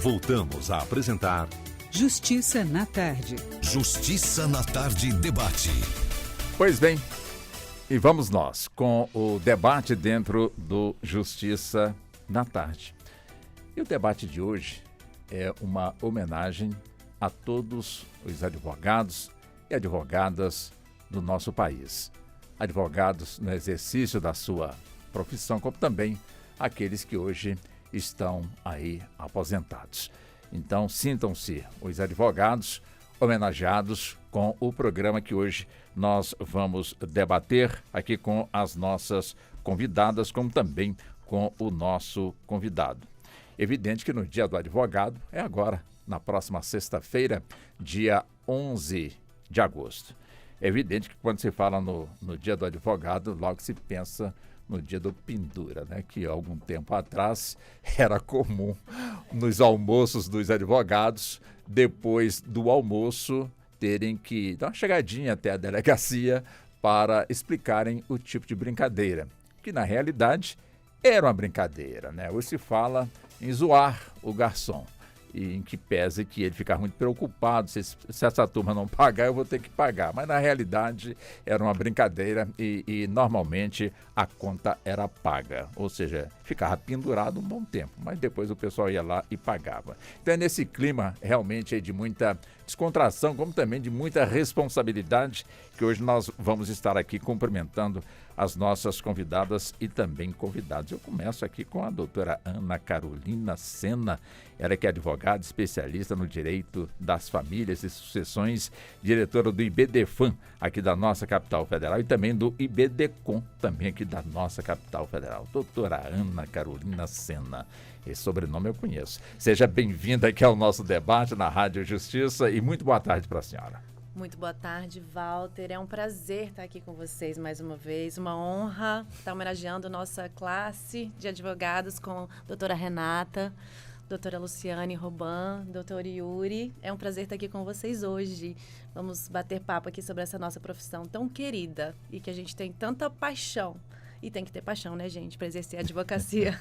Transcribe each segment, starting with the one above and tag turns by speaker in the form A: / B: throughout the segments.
A: Voltamos a apresentar
B: Justiça na Tarde.
A: Justiça na Tarde Debate.
C: Pois bem, e vamos nós com o debate dentro do Justiça na Tarde. E o debate de hoje é uma homenagem a todos os advogados e advogadas do nosso país. Advogados no exercício da sua profissão, como também aqueles que hoje estão aí aposentados. Então, sintam-se os advogados homenageados com o programa que hoje nós vamos debater aqui com as nossas convidadas, como também com o nosso convidado. Evidente que no Dia do Advogado é agora, na próxima sexta-feira, dia 11 de agosto. É evidente que quando se fala no Dia do Advogado, logo se pensa no dia do pendura, né? Que algum tempo atrás era comum nos almoços dos advogados, depois do almoço, terem que dar uma chegadinha até a delegacia para explicarem o tipo de brincadeira, que na realidade era uma brincadeira, né? Hoje se fala em zoar o garçom, e em que pese que ele ficar muito preocupado, se essa turma não pagar, eu vou ter que pagar. Mas na realidade era uma brincadeira e normalmente a conta era paga, ou seja, ficava pendurado um bom tempo, mas depois o pessoal ia lá e pagava. Então é nesse clima realmente de muita descontração, como também de muita responsabilidade, que hoje nós vamos estar aqui cumprimentando as nossas convidadas e também convidados. Eu começo aqui com a doutora Ana Carolina Sena, ela que é advogada especialista no direito das famílias e sucessões, diretora do IBDFAM, aqui da nossa capital federal, e também do IBDCOM, também aqui da nossa capital federal. Doutora Ana Carolina Sena, esse sobrenome eu conheço. Seja bem-vinda aqui ao nosso debate na Rádio Justiça e muito boa tarde para a senhora.
D: Muito boa tarde, Walter. É um prazer estar aqui com vocês mais uma vez. Uma honra estar homenageando nossa classe de advogados com a doutora Renata, doutora Luciane Roban, doutor Yuri. É um prazer estar aqui com vocês hoje. Vamos bater papo aqui sobre essa nossa profissão tão querida e que a gente tem tanta paixão. E tem que ter paixão, né, gente, para exercer a advocacia.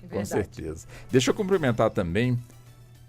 C: Com certeza. Deixa eu cumprimentar também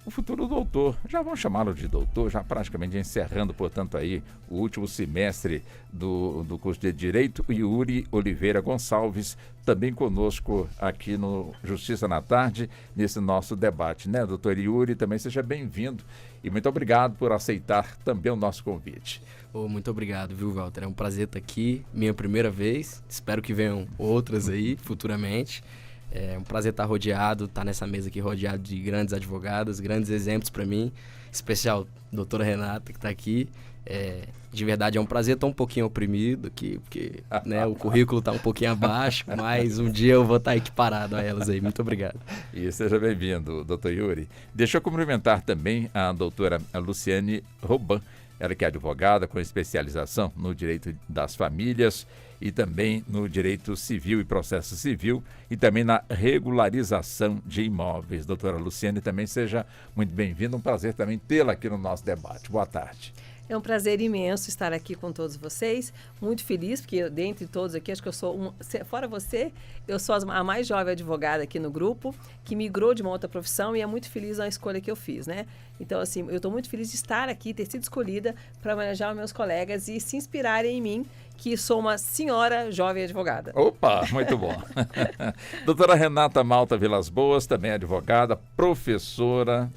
C: o futuro doutor, já vamos chamá-lo de doutor, já praticamente encerrando, portanto, aí o último semestre do curso de Direito, o Yuri Oliveira Gonçalves, também conosco aqui no Justiça na Tarde, nesse nosso debate, né, doutor Yuri? Também seja bem-vindo e muito obrigado por aceitar também o nosso convite.
E: Muito obrigado, viu, Walter? É um prazer estar aqui, minha primeira vez, espero que venham outras aí futuramente. É um prazer estar nessa mesa aqui rodeado de grandes advogados, grandes exemplos para mim, especial a doutora Renata que está aqui. De verdade é um prazer estar um pouquinho oprimido aqui, porque né, o currículo está um pouquinho abaixo, mas um dia eu vou estar equiparado a elas aí. Muito obrigado.
C: E seja bem-vindo, doutor Yuri. Deixa eu cumprimentar também a doutora Luciane Roban, ela que é advogada com especialização no direito das famílias e também no direito civil e processo civil e também na regularização de imóveis. Doutora Luciane, também seja muito bem-vinda, um prazer também tê-la aqui no nosso debate. Boa tarde.
F: É um prazer imenso estar aqui com todos vocês, muito feliz, porque dentre todos aqui, acho que eu sou, fora você, eu sou a mais jovem advogada aqui no grupo, que migrou de uma outra profissão e é muito feliz na escolha que eu fiz, né? Então, assim, eu estou muito feliz de estar aqui, ter sido escolhida para homenagear os meus colegas e se inspirarem em mim, que sou uma senhora jovem advogada.
C: Opa, muito bom. Doutora Renata Malta Vilas Boas, também advogada, professora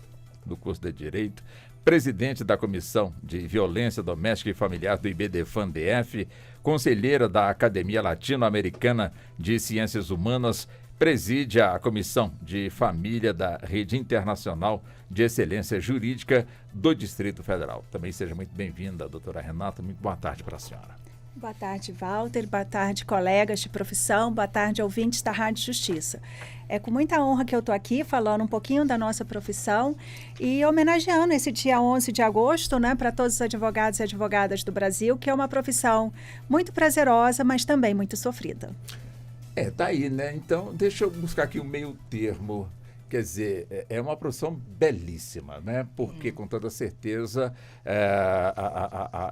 C: do curso de Direito, presidente da Comissão de Violência Doméstica e Familiar do IBDFAM-DF, conselheira da Academia Latino-Americana de Ciências Humanas, preside a Comissão de Família da Rede Internacional de Excelência Jurídica do Distrito Federal. Também seja muito bem-vinda, doutora Renata. Muito boa tarde para a senhora.
G: Boa tarde, Walter. Boa tarde, colegas de profissão. Boa tarde, ouvintes da Rádio Justiça. É com muita honra que eu estou aqui falando um pouquinho da nossa profissão e homenageando esse dia 11 de agosto, né, para todos os advogados e advogadas do Brasil, que é uma profissão muito prazerosa, mas também muito sofrida.
C: Tá aí, né? Então, deixa eu buscar aqui um meio termo. Quer dizer, é uma profissão belíssima, né? Porque, com toda certeza,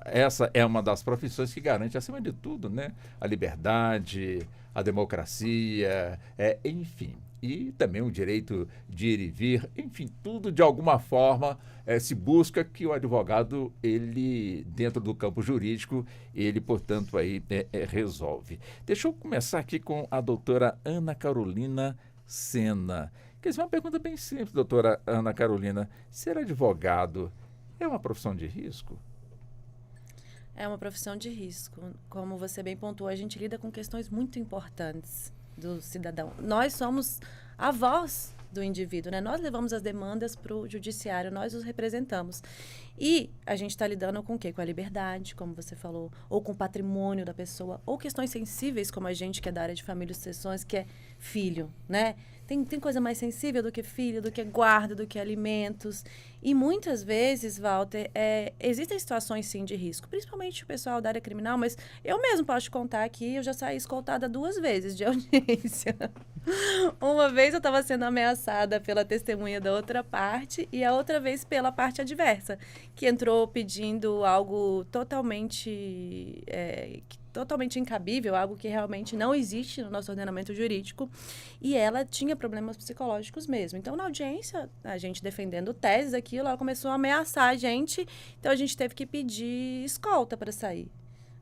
C: essa é uma das profissões que garante, acima de tudo, né, a liberdade, a democracia, enfim. e também o direito de ir e vir, enfim, tudo de alguma forma se busca que o advogado, ele, dentro do campo jurídico, ele, portanto, aí resolve. Deixa eu começar aqui com a doutora Ana Carolina Sena. Quer dizer, uma pergunta bem simples, doutora Ana Carolina. Ser advogado é uma profissão de risco?
D: É uma profissão de risco. Como você bem pontuou, a gente lida com questões muito importantes do cidadão. Nós somos a voz do indivíduo, né? Nós levamos as demandas para o judiciário, nós os representamos. E a gente está lidando com o quê? Com a liberdade, como você falou, ou com o patrimônio da pessoa, ou questões sensíveis, como a gente que é da área de família e sucessões, que é filho, né? Tem coisa mais sensível do que filho, do que guarda, do que alimentos. E muitas vezes, Walter, existem situações, sim, de risco. Principalmente o pessoal da área criminal, mas eu mesmo posso te contar aqui, eu já saí escoltada 2 vezes de audiência. Uma vez eu estava sendo ameaçada pela testemunha da outra parte e a outra vez pela parte adversa, que entrou pedindo algo totalmente incabível, algo que realmente não existe no nosso ordenamento jurídico, e ela tinha problemas psicológicos mesmo. Então, na audiência, a gente defendendo teses, aquilo, ela começou a ameaçar a gente, então a gente teve que pedir escolta para sair.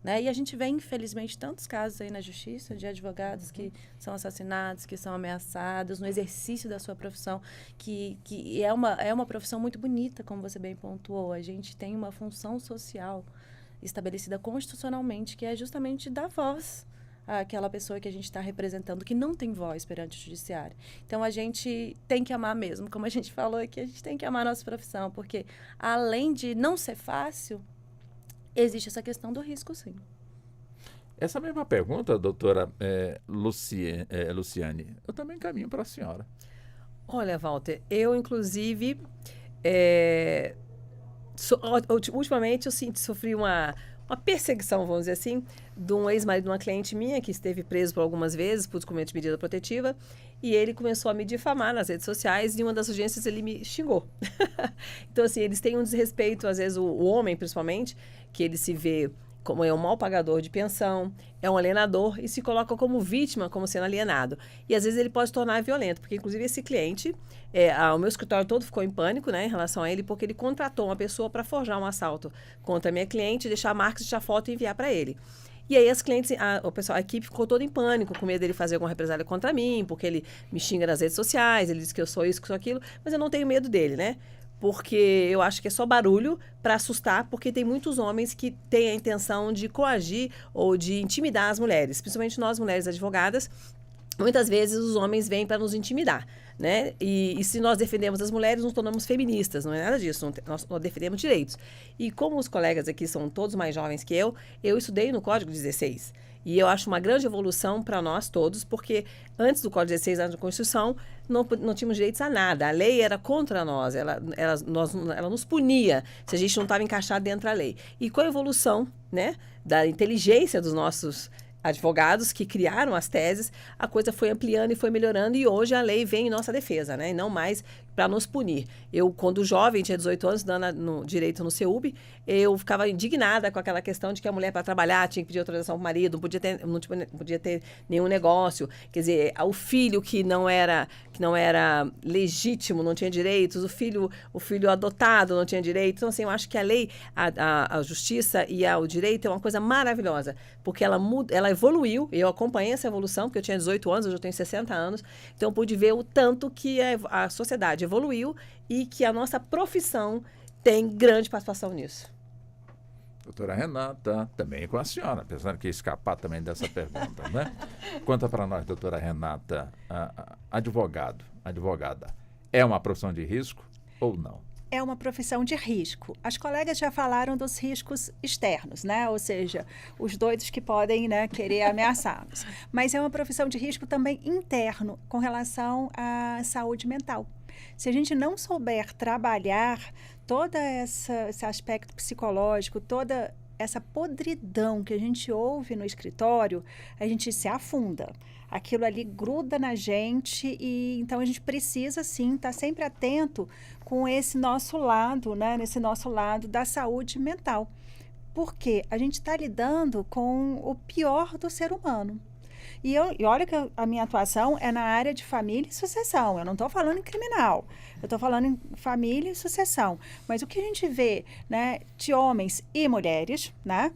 D: Né? E a gente vê, infelizmente, tantos casos aí na justiça de advogados que são assassinados, que são ameaçados no exercício da sua profissão, que é uma profissão muito bonita, como você bem pontuou. A gente tem uma função social estabelecida constitucionalmente, que é justamente dar voz àquela pessoa que a gente está representando, que não tem voz perante o judiciário. Então, a gente tem que amar mesmo, como a gente falou aqui, a gente tem que amar a nossa profissão, porque além de não ser fácil, existe essa questão do risco, sim.
C: Essa mesma pergunta, doutora Luciane, eu também caminho para a senhora.
F: Olha, Walter, eu, inclusive, ultimamente eu sofri uma perseguição, vamos dizer assim, de um ex-marido de uma cliente minha que esteve preso por algumas vezes por descumprimento de medida protetiva, e ele começou a me difamar nas redes sociais, e em uma das audiências ele me xingou. Então, assim, eles têm um desrespeito, às vezes o homem, principalmente, que ele se vê como um mau pagador de pensão, é um alienador e se coloca como vítima, como sendo alienado. E às vezes ele pode se tornar violento, porque inclusive esse cliente, o meu escritório todo ficou em pânico, né, em relação a ele, porque ele contratou uma pessoa para forjar um assalto contra a minha cliente, deixar marcas, deixar foto e enviar para ele. E aí as clientes, a equipe ficou toda em pânico, com medo dele fazer alguma represália contra mim, porque ele me xinga nas redes sociais, ele diz que eu sou isso, que sou aquilo, mas eu não tenho medo dele, né? Porque eu acho que é só barulho para assustar, porque tem muitos homens que têm a intenção de coagir ou de intimidar as mulheres, principalmente nós mulheres advogadas. Muitas vezes os homens vêm para nos intimidar, né? E se nós defendemos as mulheres, nos tornamos feministas, não é nada disso, nós defendemos direitos. E como os colegas aqui são todos mais jovens que eu estudei no Código 16. E eu acho uma grande evolução para nós todos, porque antes do Código 16, antes da Constituição, não tínhamos direitos a nada. A lei era contra nós, ela nos punia se a gente não estava encaixado dentro da lei. E com a evolução, né, da inteligência dos nossos advogados que criaram as teses, a coisa foi ampliando e foi melhorando, e hoje a lei vem em nossa defesa, né, e não mais para nos punir. Eu, quando jovem, tinha 18 anos, dando direito no CEUB, eu ficava indignada com aquela questão de que a mulher, para trabalhar, tinha que pedir autorização para o marido, não podia ter nenhum negócio. Quer dizer, o filho que não era legítimo não tinha direitos, o filho adotado não tinha direitos. Então, assim, eu acho que a lei, a justiça e o direito é uma coisa maravilhosa, porque ela evoluiu, eu acompanhei essa evolução, porque eu tinha 18 anos, hoje eu tenho 60 anos, então eu pude ver o tanto que a sociedade evoluiu e que a nossa profissão tem grande participação nisso.
C: Doutora Renata, também com a senhora, apesar de que escapar também dessa pergunta, né? Conta para nós, doutora Renata, advogada, é uma profissão de risco ou não?
G: É uma profissão de risco. As colegas já falaram dos riscos externos, né? Ou seja, os doidos que podem, né, querer ameaçá-los. Mas é uma profissão de risco também interno, com relação à saúde mental. Se a gente não souber trabalhar todo esse aspecto psicológico, toda essa podridão que a gente ouve no escritório, a gente se afunda. Aquilo ali gruda na gente, e então a gente precisa, sim, estar sempre atento com esse nosso lado, né? Nesse nosso lado da saúde mental. Porque a gente está lidando com o pior do ser humano. E olha que a minha atuação é na área de família e sucessão. Eu não estou falando em criminal. Eu estou falando em família e sucessão. Mas o que a gente vê, né, de homens e mulheres, né,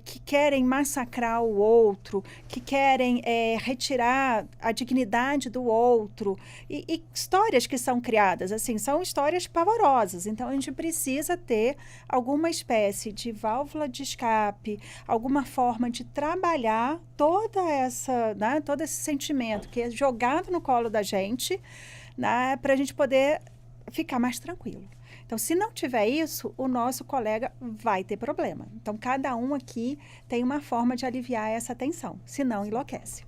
G: que querem massacrar o outro, que querem retirar a dignidade do outro, e histórias que são criadas, assim, são histórias pavorosas. Então, a gente precisa ter alguma espécie de válvula de escape, alguma forma de trabalhar toda essa, né, todo esse sentimento que é jogado no colo da gente, né, para a gente poder ficar mais tranquilo. Então, se não tiver isso, o nosso colega vai ter problema. Então, cada um aqui tem uma forma de aliviar essa tensão, senão enlouquece.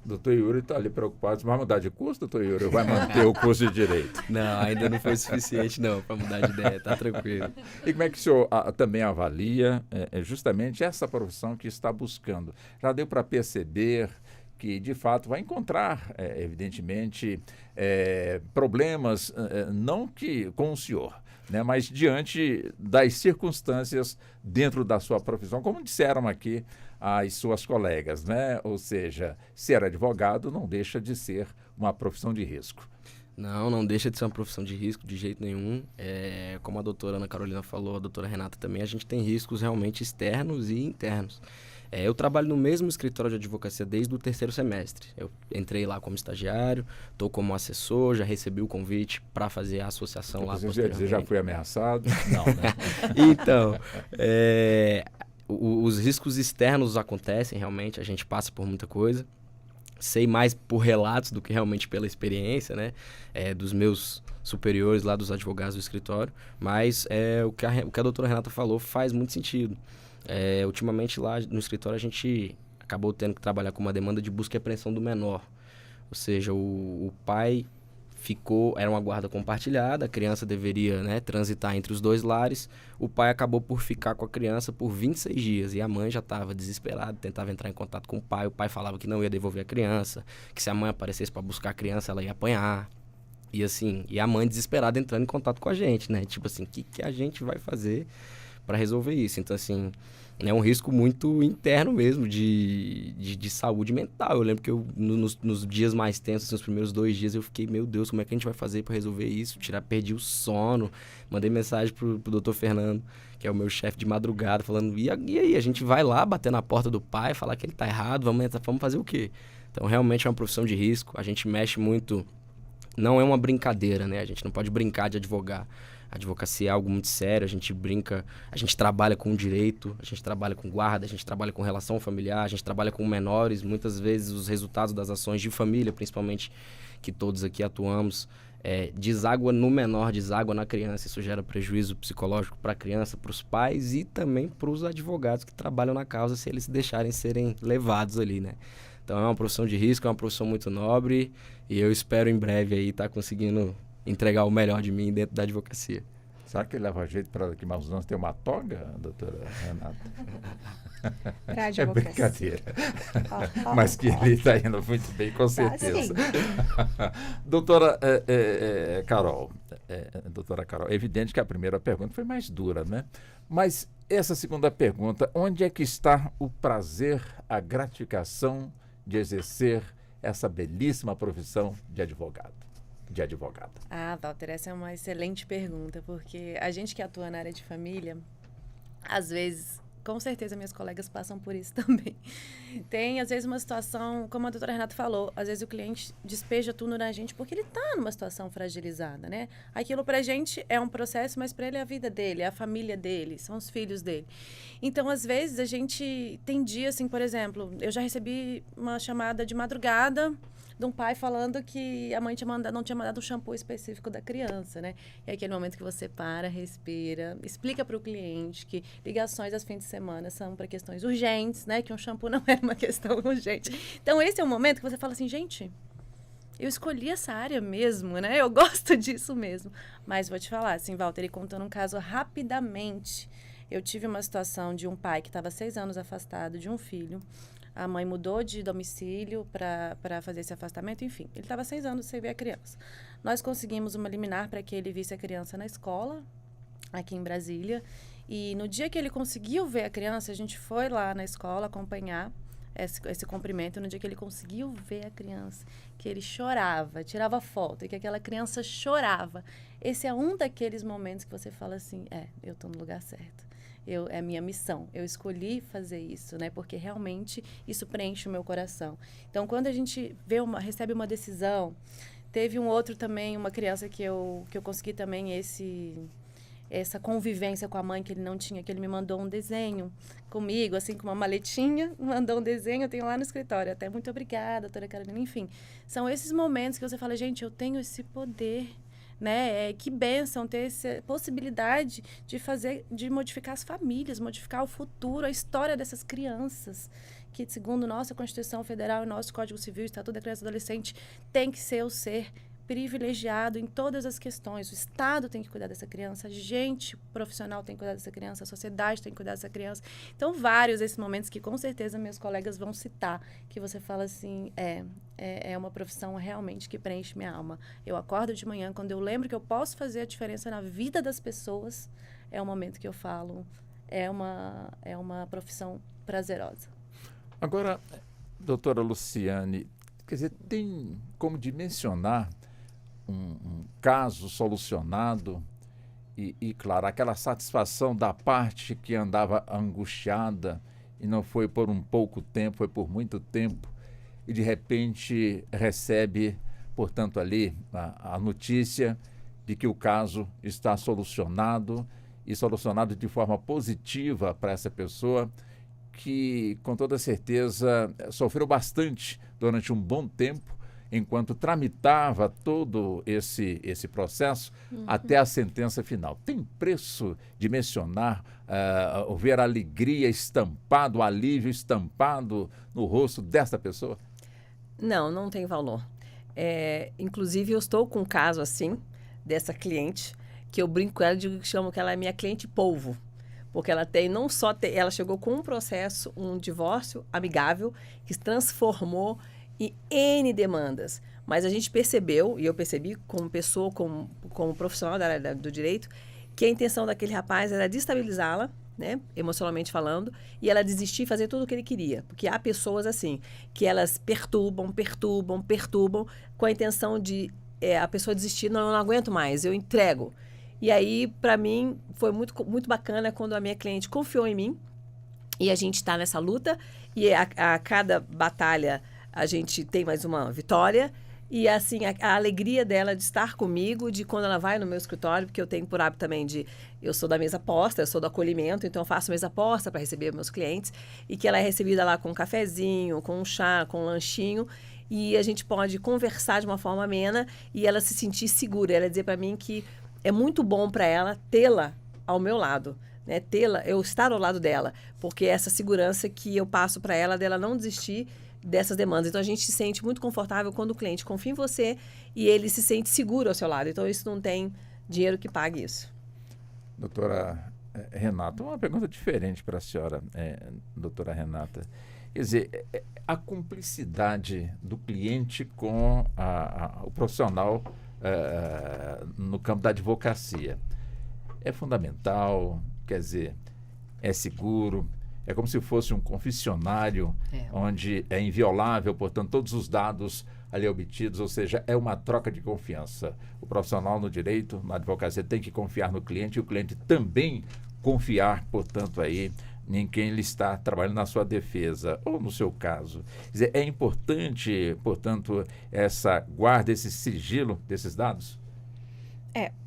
C: Doutor Yuri está ali preocupado. Vai mudar de curso, doutor Yuri? Ou vai manter o curso de Direito?
E: Não, ainda não foi suficiente não para mudar de ideia, tá tranquilo.
C: E como é que o senhor também avalia justamente essa profissão que está buscando? Já deu para perceber que, de fato, vai encontrar, evidentemente, problemas, não que com o senhor, né, mas diante das circunstâncias dentro da sua profissão, como disseram aqui as suas colegas, né? Ou seja, ser advogado não deixa de ser uma profissão de risco.
E: Não deixa de ser uma profissão de risco de jeito nenhum. Como a doutora Ana Carolina falou, a doutora Renata também, a gente tem riscos realmente externos e internos. Eu trabalho no mesmo escritório de advocacia desde o 3º semestre. Eu entrei lá como estagiário, estou como assessor, já recebi o convite para fazer a associação lá posteriormente.
C: Você já foi ameaçado? Não, né?
E: Então, os riscos externos acontecem realmente, a gente passa por muita coisa. Sei mais por relatos do que realmente pela experiência, né? Dos meus superiores lá, dos advogados do escritório. Mas o que a doutora Renata falou faz muito sentido. Ultimamente lá no escritório a gente acabou tendo que trabalhar com uma demanda de busca e apreensão do menor. Ou seja, o pai era uma guarda compartilhada, a criança deveria, né, transitar entre os dois lares. O pai acabou por ficar com a criança por 26 dias e a mãe já estava desesperada, tentava entrar em contato com o pai falava que não ia devolver a criança, que se a mãe aparecesse para buscar a criança ela ia apanhar. E assim, e a mãe desesperada entrando em contato com a gente, né? Tipo assim, o que a gente vai fazer para resolver isso? Então, assim, é um risco muito interno mesmo de saúde mental. Eu lembro que nos dias mais tensos, nos primeiros 2 dias, eu fiquei, meu Deus, como é que a gente vai fazer para resolver isso? Perdi o sono. Mandei mensagem pro doutor Fernando, que é o meu chefe, de madrugada, falando, e aí, a gente vai lá bater na porta do pai, falar que ele tá errado, vamos fazer o quê? Então, realmente é uma profissão de risco. A gente mexe muito, não é uma brincadeira, né? A gente não pode brincar de advogar. A advocacia é algo muito sério, a gente brinca, a gente trabalha com direito, a gente trabalha com guarda, a gente trabalha com relação familiar, a gente trabalha com menores. Muitas vezes os resultados das ações de família, principalmente, que todos aqui atuamos, deságua no menor, deságua na criança. Isso gera prejuízo psicológico para a criança, para os pais e também para os advogados que trabalham na causa, se eles deixarem serem levados ali, né? Então é uma profissão de risco, é uma profissão muito nobre e eu espero em breve aí estar conseguindo entregar o melhor de mim dentro da advocacia.
C: Será que ele leva jeito para daqui mais uns anos ter uma toga, doutora Renata? É brincadeira. Mas que ele está indo muito bem, com certeza. Doutora Carol, é evidente que a primeira pergunta foi mais dura, né? Mas essa segunda pergunta, onde é que está o prazer, a gratificação de exercer essa belíssima profissão de advogado?
D: Walter, essa é uma excelente pergunta, porque a gente que atua na área de família, às vezes, com certeza minhas colegas passam por isso também. Tem, às vezes, uma situação, como a doutora Renata falou, às vezes o cliente despeja tudo na gente porque ele está numa situação fragilizada, né? Aquilo pra gente é um processo, mas para ele é a vida dele, é a família dele, são os filhos dele. Então, às vezes, a gente tem dias, assim, por exemplo, eu já recebi uma chamada de madrugada de um pai falando que a mãe não tinha mandado um shampoo específico da criança, né? É aquele momento que você para, respira, explica para o cliente que ligações aos fins de semana são para questões urgentes, né? Que um shampoo não era uma questão urgente. Então, esse é o momento que você fala assim, gente, eu escolhi essa área mesmo, né? Eu gosto disso mesmo. Mas vou te falar, assim, Walter, ele contando um caso rapidamente. Eu tive uma situação de um pai que estava 6 anos afastado de um filho. A mãe mudou de domicílio para fazer esse afastamento, enfim. Ele estava 6 anos sem ver a criança. Nós conseguimos uma liminar para que ele visse a criança na escola, aqui em Brasília. E no dia que ele conseguiu ver a criança, a gente foi lá na escola acompanhar esse cumprimento no dia que ele conseguiu ver a criança, que ele chorava, tirava foto, e que aquela criança chorava. Esse é um daqueles momentos que você fala assim, eu estou no lugar certo. É minha missão, eu escolhi fazer isso, né? Porque realmente isso preenche o meu coração. Então, quando a gente recebe uma decisão, teve um outro também, uma criança que eu consegui também essa convivência com a mãe que ele não tinha, que ele me mandou um desenho comigo, assim, com uma maletinha, mandou um desenho, eu tenho lá no escritório, até muito obrigada, doutora Carolina, enfim. São esses momentos que você fala, gente, eu tenho esse poder, né? Que bênção ter essa possibilidade de modificar as famílias, modificar o futuro, a história dessas crianças, que segundo nossa Constituição Federal e nosso Código Civil, Estatuto da Criança e do Adolescente, tem que ser o ser privilegiado em todas as questões. O Estado tem que cuidar dessa criança, a gente profissional tem que cuidar dessa criança, a sociedade tem que cuidar dessa criança. Então, vários esses momentos que com certeza meus colegas vão citar, que você fala assim, é uma profissão realmente que preenche minha alma. Eu acordo de manhã, quando eu lembro que eu posso fazer a diferença na vida das pessoas, é o momento que eu falo, é uma profissão prazerosa.
C: Agora, doutora Luciane, quer dizer, tem como dimensionar um caso solucionado e, claro, aquela satisfação da parte que andava angustiada e não foi por um pouco tempo, foi por muito tempo, e de repente recebe, portanto, ali a notícia de que o caso está solucionado e solucionado de forma positiva para essa pessoa que, com toda certeza, sofreu bastante durante um bom tempo, enquanto tramitava todo esse processo até a sentença final. Tem preço de mencionar, ver a alegria estampado, o alívio estampado no rosto desta pessoa?
F: Não tem valor. Inclusive, eu estou com um caso assim, dessa cliente, que eu brinco com ela e chamo que ela é minha cliente polvo. Porque ela ela chegou com um processo, um divórcio amigável, que se transformou em N demandas. Mas a gente percebeu, e eu percebi como pessoa, como profissional da área do direito, que a intenção daquele rapaz era destabilizá-la, né, emocionalmente falando, e ela desistir e fazer tudo o que ele queria. Porque há pessoas assim, que elas perturbam, com a intenção de a pessoa desistir, não, eu não aguento mais, eu entrego. E aí, para mim, foi muito, muito bacana quando a minha cliente confiou em mim, e a gente está nessa luta, e a cada batalha a gente tem mais uma vitória, e assim, a alegria dela de estar comigo, de quando ela vai no meu escritório, porque eu tenho por hábito também eu sou da mesa posta, eu sou do acolhimento, então eu faço mesa posta para receber meus clientes, e que ela é recebida lá com um cafezinho, com um chá, com um lanchinho, e a gente pode conversar de uma forma amena, e ela se sentir segura, ela dizer para mim que é muito bom para ela tê-la ao meu lado, né? Eu estar ao lado dela, porque é essa segurança que eu passo para ela, dela não desistir dessas demandas. Então, a gente se sente muito confortável quando o cliente confia em você e ele se sente seguro ao seu lado. Então, isso não tem dinheiro que pague isso.
C: Doutora Renata, uma pergunta diferente para a senhora, doutora Renata. Quer dizer, a cumplicidade do cliente com o profissional no campo da advocacia é fundamental, quer dizer, é seguro, é como se fosse um confessionário onde é inviolável, portanto, todos os dados ali obtidos, ou seja, é uma troca de confiança. O profissional no direito, na advocacia, tem que confiar no cliente e o cliente também confiar, portanto, aí em quem ele está trabalhando na sua defesa, ou no seu caso. Quer dizer, é importante, portanto, essa guarda, esse sigilo desses dados?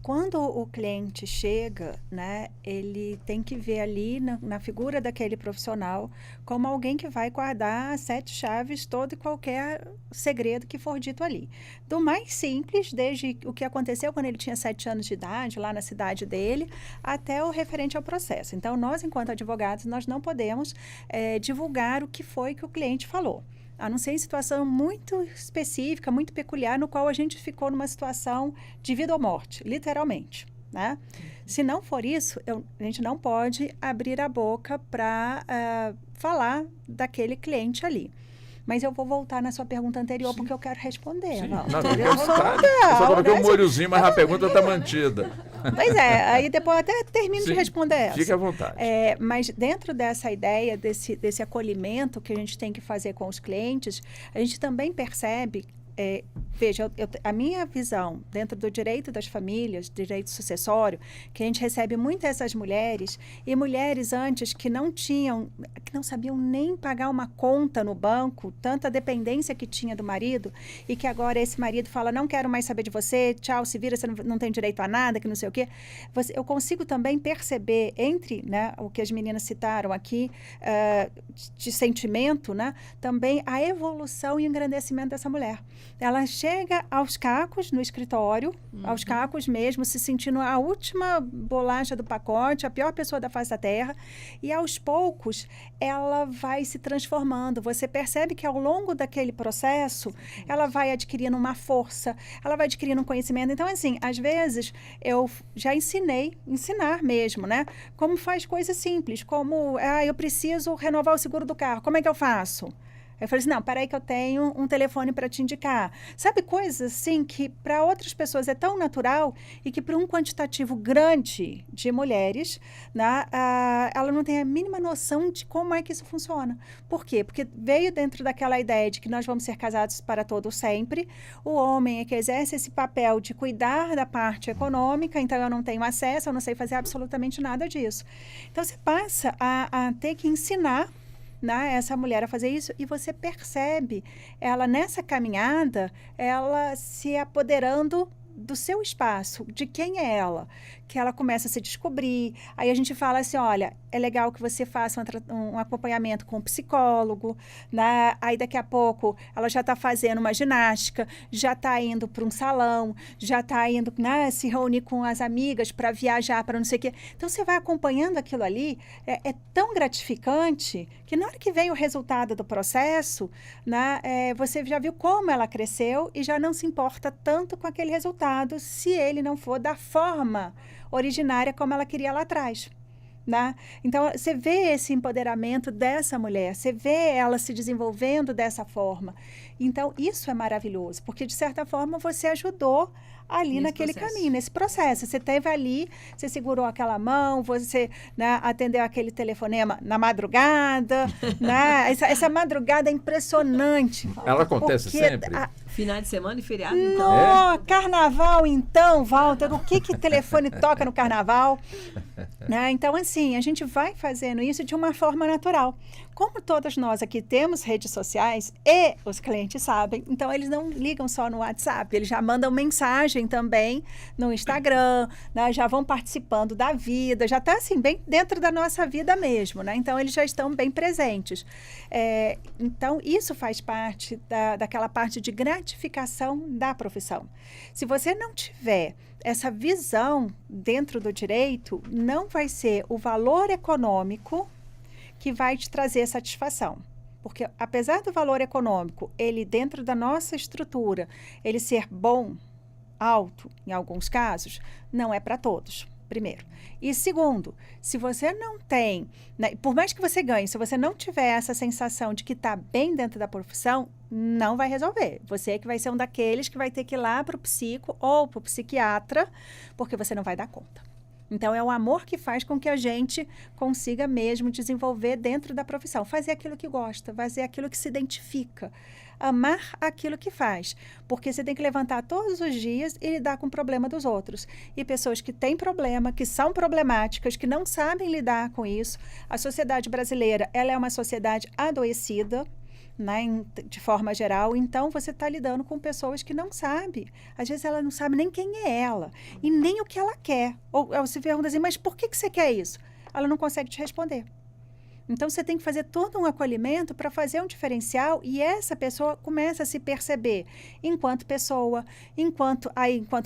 G: Quando o cliente chega, né, ele tem que ver ali na figura daquele profissional como alguém que vai guardar 7 chaves, todo e qualquer segredo que for dito ali. Do mais simples, desde o que aconteceu quando ele tinha 7 anos de idade, lá na cidade dele, até o referente ao processo. Então, nós, enquanto advogados, nós não podemos divulgar o que foi que o cliente falou. A não ser em situação muito específica, muito peculiar, no qual a gente ficou numa situação de vida ou morte, literalmente, né? Se não for isso, a gente não pode abrir a boca para falar daquele cliente ali. Mas eu vou voltar na sua pergunta anterior, porque eu quero responder.
C: Sim, eu só coloquei um molhozinho, mas a pergunta está mantida.
G: Pois é, aí depois eu até termino de
C: Sim,
G: responder essa.
C: fique à vontade.
G: Mas dentro dessa ideia, desse acolhimento que a gente tem que fazer com os clientes, a gente também percebe, veja, a minha visão dentro do direito das famílias, direito sucessório, que a gente recebe muito essas mulheres, e mulheres antes que não sabiam nem pagar uma conta no banco, tanta dependência que tinha do marido, e que agora esse marido fala, não quero mais saber de você, tchau, se vira, você não tem direito a nada, que não sei o quê. Eu consigo também perceber entre, né, o que as meninas citaram aqui, de sentimento, né, também a evolução e engrandecimento dessa mulher. Ela chega aos cacos no escritório, aos cacos mesmo, se sentindo a última bolacha do pacote, a pior pessoa da face da terra, e aos poucos ela vai se transformando. Você percebe que ao longo daquele processo, ela vai adquirindo uma força, ela vai adquirindo um conhecimento. Então, assim, às vezes eu já ensinar mesmo, né? Como faz coisas simples, como, eu preciso renovar o seguro do carro, como é que eu faço? Eu falei assim, não, peraí que eu tenho um telefone para te indicar. Sabe, coisas assim que para outras pessoas é tão natural e que para um quantitativo grande de mulheres, né, ela não tem a mínima noção de como é que isso funciona. Por quê? Porque veio dentro daquela ideia de que nós vamos ser casados para todo sempre. O homem é que exerce esse papel de cuidar da parte econômica, então eu não tenho acesso, eu não sei fazer absolutamente nada disso. Então você passa a ter que ensinar, né, essa mulher a fazer isso, e você percebe ela nessa caminhada, ela se apoderando do seu espaço, de quem é ela, que ela começa a se descobrir. Aí a gente fala assim, olha, é legal que você faça um acompanhamento com um psicólogo, né? Aí daqui a pouco ela já está fazendo uma ginástica, já está indo para um salão, já está indo, né, se reunir com as amigas para viajar, para não sei o quê. Então você vai acompanhando aquilo ali, é tão gratificante que na hora que vem o resultado do processo, né, você já viu como ela cresceu e já não se importa tanto com aquele resultado, se ele não for da forma originária como ela queria lá atrás. Né? Então, você vê esse empoderamento dessa mulher, você vê ela se desenvolvendo dessa forma. Então, isso é maravilhoso, porque, de certa forma, você ajudou ali naquele caminho, nesse processo. Você esteve ali, você segurou aquela mão, você, né, atendeu aquele telefonema na madrugada. Né? Essa madrugada é impressionante.
C: Ela acontece sempre?
F: Final de semana e feriado,
G: então. Carnaval, então, Walter, o que telefone toca no carnaval? Né? Então, assim, a gente vai fazendo isso de uma forma natural. Como todas nós aqui temos redes sociais e os clientes sabem, então eles não ligam só no WhatsApp, eles já mandam mensagem também no Instagram, né? Já vão participando da vida, já está assim, bem dentro da nossa vida mesmo, né? Então eles já estão bem presentes. Então isso faz parte daquela parte de gratificação da profissão. Se você não tiver essa visão dentro do direito, não vai ser o valor econômico que vai te trazer satisfação. Porque, apesar do valor econômico, ele, dentro da nossa estrutura, ele ser bom, alto, em alguns casos, não é para todos, primeiro. E segundo, se você não tem, né, por mais que você ganhe, se você não tiver essa sensação de que está bem dentro da profissão, não vai resolver. Você é que vai ser um daqueles que vai ter que ir lá para o psico ou para o psiquiatra, porque você não vai dar conta. Então, é o amor que faz com que a gente consiga mesmo desenvolver dentro da profissão. Fazer aquilo que gosta, fazer aquilo que se identifica. Amar aquilo que faz. Porque você tem que levantar todos os dias e lidar com o problema dos outros. E pessoas que têm problema, que são problemáticas, que não sabem lidar com isso. A sociedade brasileira, ela é uma sociedade adoecida, né, de forma geral. Então, você está lidando com pessoas que não sabem. Às vezes, ela não sabe nem quem é ela e nem o que ela quer. Ou você pergunta assim, mas por que você quer isso? Ela não consegue te responder. Então, você tem que fazer todo um acolhimento para fazer um diferencial e essa pessoa começa a se perceber enquanto pessoa, enquanto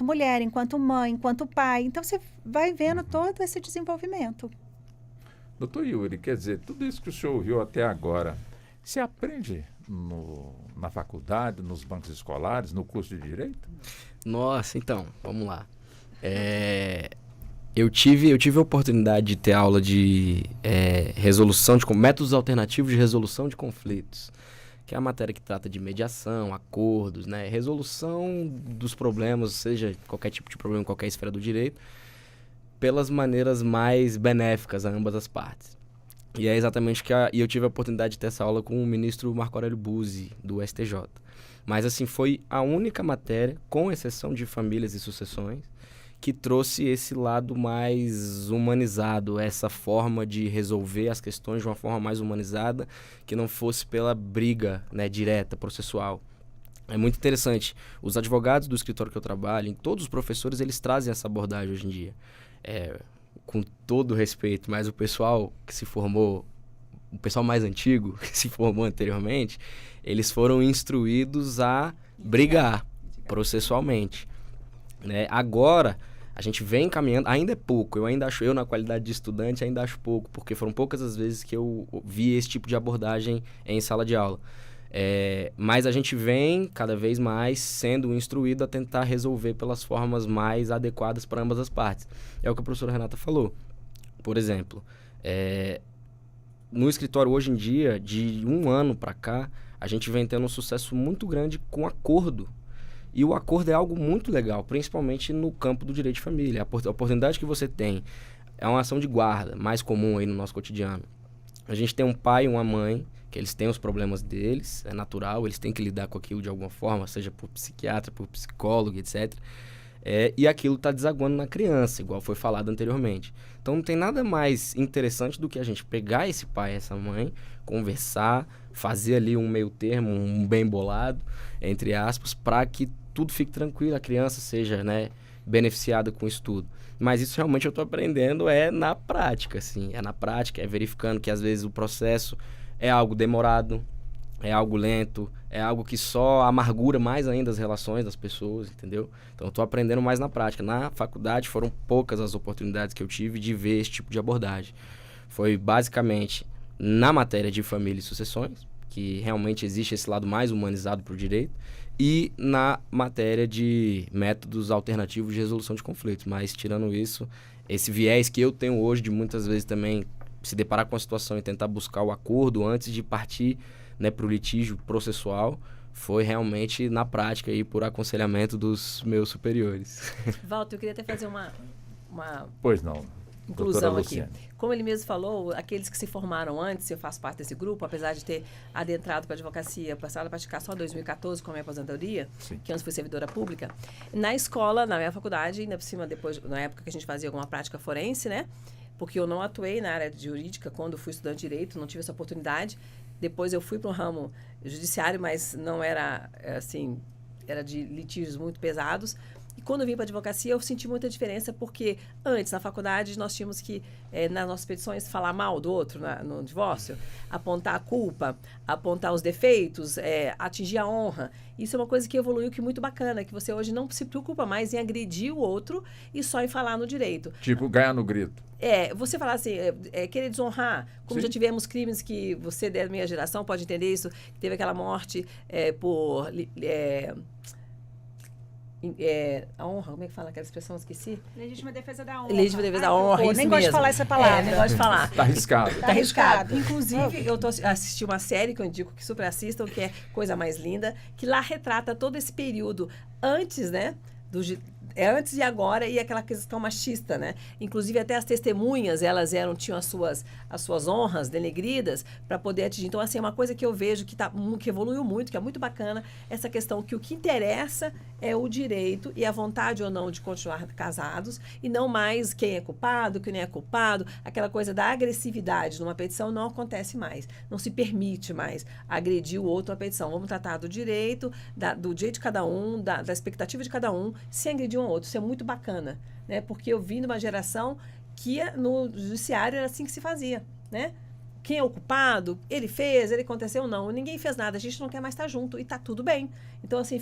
G: mulher, enquanto mãe, enquanto pai. Então, você vai vendo todo esse desenvolvimento.
C: Doutor Yuri, quer dizer, tudo isso que o senhor ouviu até agora, você aprende na faculdade, nos bancos escolares, no curso de Direito?
E: Nossa, então, vamos lá. Eu tive a oportunidade de ter aula de resolução de métodos alternativos de resolução de conflitos, que é a matéria que trata de mediação, acordos, né, resolução dos problemas, seja qualquer tipo de problema em qualquer esfera do direito. pelas maneiras mais benéficas a ambas as partes. E é exatamente e eu tive a oportunidade de ter essa aula com o ministro Marco Aurélio Buzzi, do STJ. Mas, assim, foi a única matéria, com exceção de famílias e sucessões, que trouxe esse lado mais humanizado, essa forma de resolver as questões de uma forma mais humanizada, que não fosse pela briga, né, direta, processual. É muito interessante. Os advogados do escritório que eu trabalho, todos os professores, eles trazem essa abordagem hoje em dia. Com todo respeito, mas o pessoal que se formou, o pessoal mais antigo que se formou anteriormente, eles foram instruídos a brigar processualmente, né? Agora, a gente vem caminhando, ainda é pouco, eu na qualidade de estudante ainda acho pouco, porque foram poucas as vezes que eu vi esse tipo de abordagem em sala de aula. Mas a gente vem cada vez mais sendo instruído a tentar resolver pelas formas mais adequadas para ambas as partes. É o que a professora Renata falou. Por exemplo, no escritório hoje em dia, de 1 ano para cá, a gente vem tendo um sucesso muito grande com acordo. E o acordo é algo muito legal, principalmente no campo do direito de família. A oportunidade que você tem é uma ação de guarda, mais comum aí no nosso cotidiano. A gente tem um pai e uma mãe, que eles têm os problemas deles, é natural, eles têm que lidar com aquilo de alguma forma, seja por psiquiatra, por psicólogo, etc. E aquilo está desaguando na criança, igual foi falado anteriormente. Então não tem nada mais interessante do que a gente pegar esse pai e essa mãe, conversar, fazer ali um meio termo, um bem bolado, entre aspas, para que tudo fique tranquilo, a criança seja, né, beneficiada com isso tudo. Mas isso realmente eu estou aprendendo na prática, assim, na prática, verificando que às vezes o processo é algo demorado, é algo lento, é algo que só amargura mais ainda as relações das pessoas, entendeu? Então eu estou aprendendo mais na prática. Na faculdade foram poucas as oportunidades que eu tive de ver esse tipo de abordagem. Foi basicamente na matéria de família e sucessões, que realmente existe esse lado mais humanizado para o direito, e na matéria de métodos alternativos de resolução de conflitos. Mas, tirando isso, esse viés que eu tenho hoje de muitas vezes também se deparar com a situação e tentar buscar o acordo antes de partir, né, para o litígio processual, foi realmente na prática e por aconselhamento dos meus superiores.
F: Walter, eu queria até fazer uma
C: Pois não.
F: inclusão aqui. Como ele mesmo falou, aqueles que se formaram antes, eu faço parte desse grupo, apesar de ter adentrado para a advocacia, passado a praticar só em 2014 com a minha aposentadoria,
C: Sim.
F: que antes fui servidora pública, na escola, na minha faculdade, ainda por cima, depois, na época que a gente fazia alguma prática forense, né? Porque eu não atuei na área jurídica quando fui estudante de direito, não tive essa oportunidade. Depois eu fui para um ramo judiciário, mas não era, assim, era de litígios muito pesados. E quando eu vim para a advocacia, eu senti muita diferença, porque antes, na faculdade, nós tínhamos que, nas nossas petições, falar mal do outro no divórcio, apontar a culpa, apontar os defeitos, atingir a honra. Isso é uma coisa que evoluiu, que é muito bacana, que você hoje não se preocupa mais em agredir o outro e só em falar no direito.
C: Tipo, ganhar no grito.
F: Você falar assim, querer desonrar, como
C: Sim.
F: já tivemos crimes que você da minha geração pode entender isso, que teve aquela morte por... a honra, como é que fala aquela expressão? Esqueci.
G: Legítima defesa da honra.
F: Legítima defesa da honra, isso
G: nem gosto de
F: mesmo.
G: falar essa palavra.
F: Nem gosto de falar.
C: Tá arriscado.
F: Tá arriscado. Inclusive, eu assisti uma série que eu indico que super assistam, que é Coisa Mais Linda, que lá retrata todo esse período antes, né, antes e agora, e aquela questão machista, né? Inclusive, até as testemunhas, elas tinham as suas honras denegridas para poder atingir. Então, assim, é uma coisa que eu vejo que evoluiu muito, que é muito bacana, essa questão que o que interessa é o direito e a vontade ou não de continuar casados, e não mais quem é culpado, quem não é culpado. Aquela coisa da agressividade numa petição não acontece mais. Não se permite mais agredir o outro numa petição. Vamos tratar do direito, do direito de cada um, da expectativa de cada um, sem agredir um outro. Isso é muito bacana, né? Porque eu vim de uma geração que no judiciário era assim que se fazia, né? Quem é o culpado? Ele fez, ele aconteceu, não. Ninguém fez nada, a gente não quer mais estar junto e tá tudo bem. Então, assim,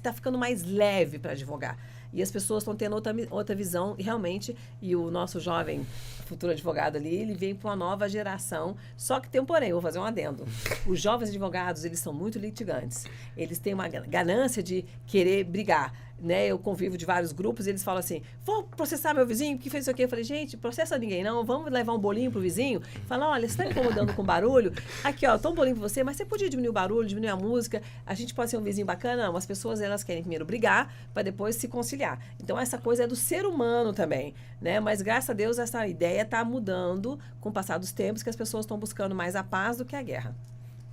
F: tá ficando mais leve para advogar. E as pessoas estão tendo outra visão, e realmente, e o nosso jovem futuro advogado ali, ele vem para uma nova geração. Só que tem um porém, vou fazer um adendo. Os jovens advogados, eles são muito litigantes. Eles têm uma ganância de querer brigar. Né, eu convivo de vários grupos e eles falam assim, vou processar meu vizinho, porque fez isso aqui. Eu falei, gente, processa ninguém não, vamos levar um bolinho pro vizinho. Fala, olha, você está incomodando com barulho? Aqui, ó, tô um bolinho pra você, mas você podia diminuir o barulho, diminuir a música, a gente pode ser um vizinho bacana? Não, as pessoas, elas querem primeiro brigar, para depois se conciliar. conciliar. Então, essa coisa é do ser humano também, né? Mas, graças a Deus, essa ideia está mudando com o passar dos tempos, que as pessoas estão buscando mais a paz do que a guerra.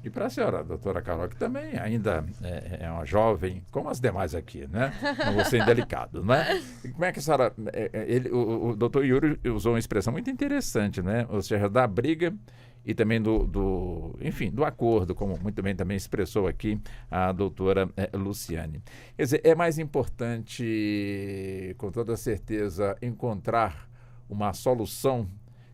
C: E para a senhora, doutora Carol, que também ainda é uma jovem, como as demais aqui, né? Não vou ser indelicado, né? E como é que a senhora... o doutor Yuri usou uma expressão muito interessante, né? Ou seja, da briga e também enfim, do acordo, como muito bem também expressou aqui a doutora Luciane. Quer dizer, é mais importante, com toda certeza, encontrar uma solução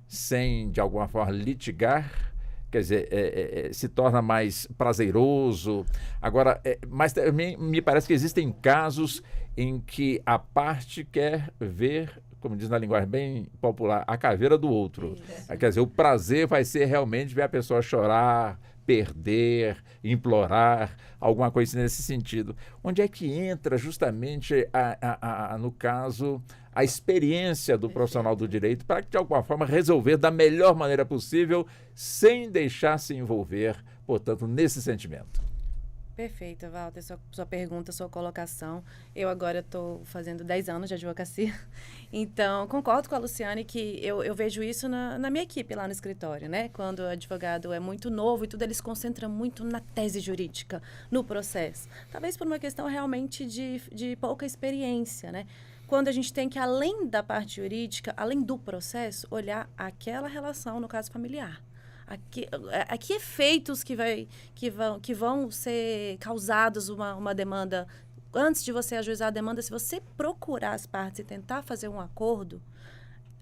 C: sem, de alguma forma, litigar. Quer dizer, se torna mais prazeroso. Agora, mas também me parece que existem casos em que a parte quer ver, como diz na linguagem bem popular, a caveira do outro. Quer dizer, o prazer vai ser realmente ver a pessoa chorar, perder, implorar, alguma coisa nesse sentido. Onde é que entra justamente, no caso, a experiência do profissional do direito para, de alguma forma, resolver da melhor maneira possível, sem deixar se envolver, portanto, nesse sentimento?
D: Perfeito, Walter, sua pergunta, sua colocação. Eu agora estou fazendo 10 anos de advocacia, então concordo com a Luciane que eu vejo isso na minha equipe lá no escritório, né? Quando o advogado é muito novo e tudo, ele se concentra muito na tese jurídica, no processo. Talvez por uma questão realmente de pouca experiência, né? Quando a gente tem que, além da parte jurídica, além do processo, olhar aquela relação, no caso familiar. A que efeitos que vão ser causados uma demanda, antes de você ajuizar a demanda, se você procurar as partes e tentar fazer um acordo,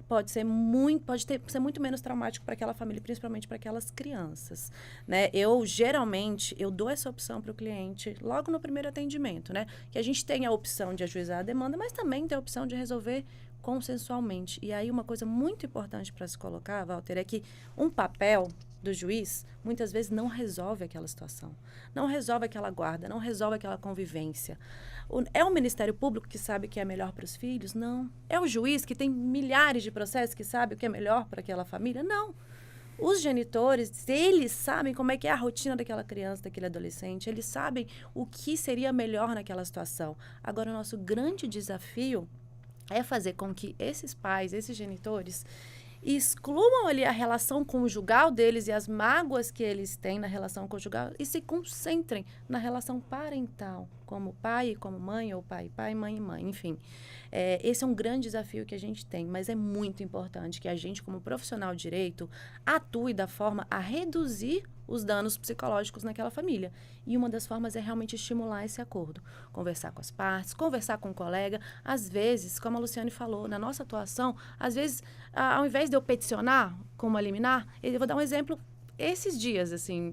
D: pode ser muito menos traumático para aquela família, principalmente para aquelas crianças, né? Geralmente, eu dou essa opção para o cliente logo no primeiro atendimento, né? Que a gente tem a opção de ajuizar a demanda, mas também tem a opção de resolver consensualmente. E aí, uma coisa muito importante para se colocar, Walter, é que um papel do juiz, muitas vezes, não resolve aquela situação. Não resolve aquela guarda, não resolve aquela convivência. É o Ministério Público que sabe o que é melhor para os filhos? Não. É o juiz que tem milhares de processos que sabe o que é melhor para aquela família? Não. Os genitores, eles sabem como é que é a rotina daquela criança, daquele adolescente. Eles sabem o que seria melhor naquela situação. Agora, o nosso grande desafio é fazer com que esses pais, esses genitores, excluam ali a relação conjugal deles e as mágoas que eles têm na relação conjugal e se concentrem na relação parental, como pai e como mãe, ou pai e pai, mãe e mãe, enfim. Esse é um grande desafio que a gente tem, mas é muito importante que a gente, como profissional de direito, atue da forma a reduzir os danos psicológicos naquela família. E uma das formas é realmente estimular esse acordo. Conversar com as partes, conversar com o colega. Às vezes, como a Luciane falou, na nossa atuação, às vezes, ao invés de eu peticionar como a liminar, eu vou dar um exemplo esses dias, assim,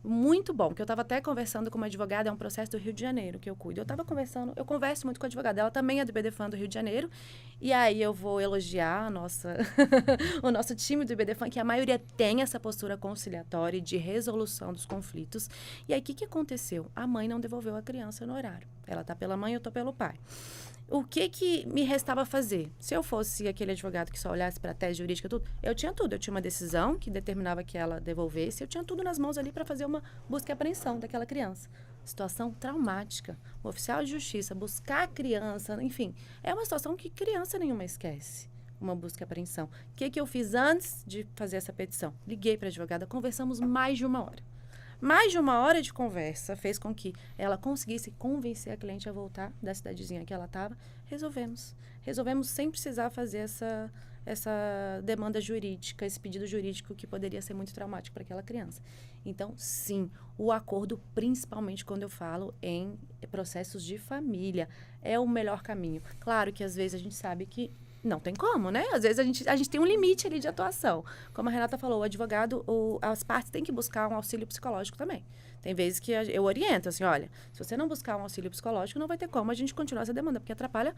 D: muito bom, que eu estava até conversando com uma advogada, é um processo do Rio de Janeiro que eu cuido. Eu converso muito com a advogada, ela também é do IBDFAN do Rio de Janeiro, e aí eu vou elogiar o nosso time do IBDFAN, que a maioria tem essa postura conciliatória de resolução dos conflitos. E aí, o que aconteceu? A mãe não devolveu a criança no horário. Ela está pela mãe, eu estou pelo pai. O que me restava fazer? Se eu fosse aquele advogado que só olhasse para a tese jurídica, tudo, eu tinha tudo. Eu tinha uma decisão que determinava que ela devolvesse, eu tinha tudo nas mãos ali para fazer uma busca e apreensão daquela criança. Situação traumática. O oficial de justiça buscar a criança, enfim, é uma situação que criança nenhuma esquece. Uma busca e apreensão. O que eu fiz antes de fazer essa petição? Liguei para a advogada, conversamos mais de 1 hora. Mais de 1 hora de conversa fez com que ela conseguisse convencer a cliente a voltar da cidadezinha que ela estava. Resolvemos sem precisar fazer essa demanda jurídica, esse pedido jurídico que poderia ser muito traumático para aquela criança. Então, sim, o acordo, principalmente quando eu falo em processos de família, é o melhor caminho. Claro que às vezes a gente sabe que não tem como, né? Às vezes a gente tem um limite ali de atuação. Como a Renata falou, o advogado, as partes têm que buscar um auxílio psicológico também. Tem vezes que eu oriento, assim, olha, se você não buscar um auxílio psicológico, não vai ter como a gente continuar essa demanda, porque atrapalha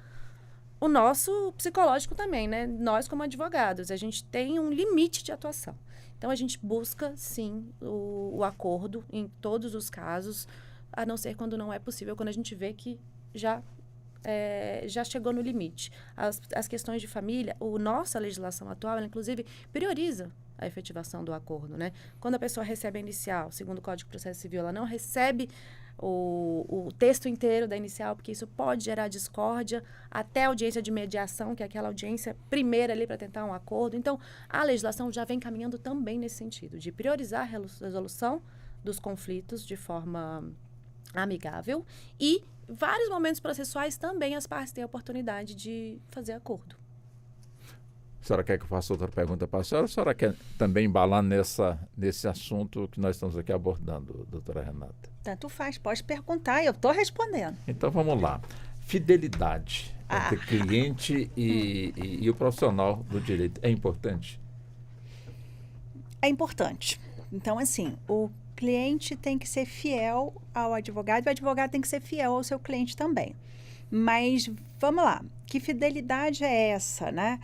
D: o nosso psicológico também, né? Nós, como advogados, a gente tem um limite de atuação. Então, a gente busca, sim, o acordo em todos os casos, a não ser quando não é possível, quando a gente vê que já chegou no limite. As questões de família, nossa legislação atual, ela, inclusive, prioriza a efetivação do acordo, né? Quando a pessoa recebe a inicial, segundo o Código de Processo Civil, ela não recebe o texto inteiro da inicial, porque isso pode gerar discórdia, até a audiência de mediação, que é aquela audiência primeira ali para tentar um acordo. Então, a legislação já vem caminhando também nesse sentido, de priorizar a resolução dos conflitos de forma amigável e vários momentos processuais também as partes têm a oportunidade de fazer acordo.
C: A senhora quer que eu faça outra pergunta para a senhora? A senhora quer também embalar nesse assunto que nós estamos aqui abordando, doutora Renata?
G: Tanto faz, pode perguntar, eu estou respondendo.
C: Então vamos lá. Fidelidade entre cliente e o profissional do direito é importante?
G: É importante. Então, assim, o cliente tem que ser fiel ao advogado e o advogado tem que ser fiel ao seu cliente também. Mas, vamos lá, que fidelidade é essa, né?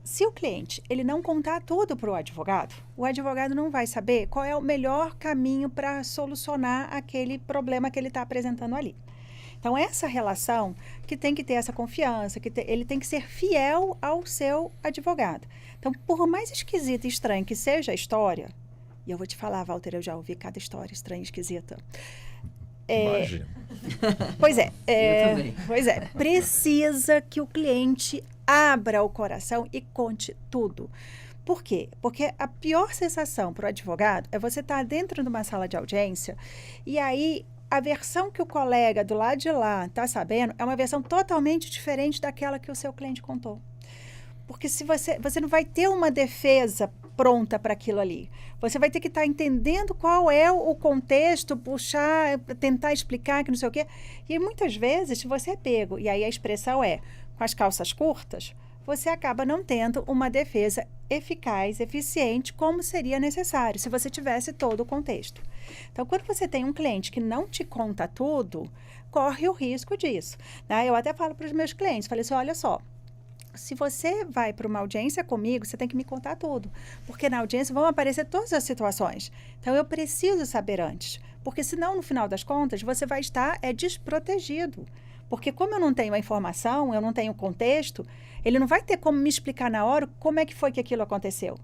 G: Se o cliente ele não contar tudo para o advogado não vai saber qual é o melhor caminho para solucionar aquele problema que ele está apresentando ali. Então, essa relação que tem que ter essa confiança, ele tem que ser fiel ao seu advogado. Então, por mais esquisita e estranha que seja a história, e eu vou te falar, Walter, eu já ouvi cada história estranha e esquisita.
C: Imagina.
G: Pois é,
E: Eu também.
G: precisa que o cliente abra o coração e conte tudo. Por quê? Porque a pior sensação para o advogado é você estar dentro de uma sala de audiência e aí a versão que o colega do lado de lá está sabendo é uma versão totalmente diferente daquela que o seu cliente contou. Porque se você não vai ter uma defesa pronta para aquilo ali. Você vai ter que estar entendendo qual é o contexto, puxar, tentar explicar que não sei o quê. E muitas vezes, se você é pego, e aí a expressão é com as calças curtas, você acaba não tendo uma defesa eficaz, eficiente, como seria necessário, se você tivesse todo o contexto. Então, quando você tem um cliente que não te conta tudo, corre o risco disso, né? Eu até falo para os meus clientes, falei assim, olha só, se você vai para uma audiência comigo, você tem que me contar tudo, porque na audiência vão aparecer todas as situações. Então, eu preciso saber antes, porque senão, no final das contas, você vai estar desprotegido. Porque como eu não tenho a informação, eu não tenho o contexto, ele não vai ter como me explicar na hora como é que foi que aquilo aconteceu.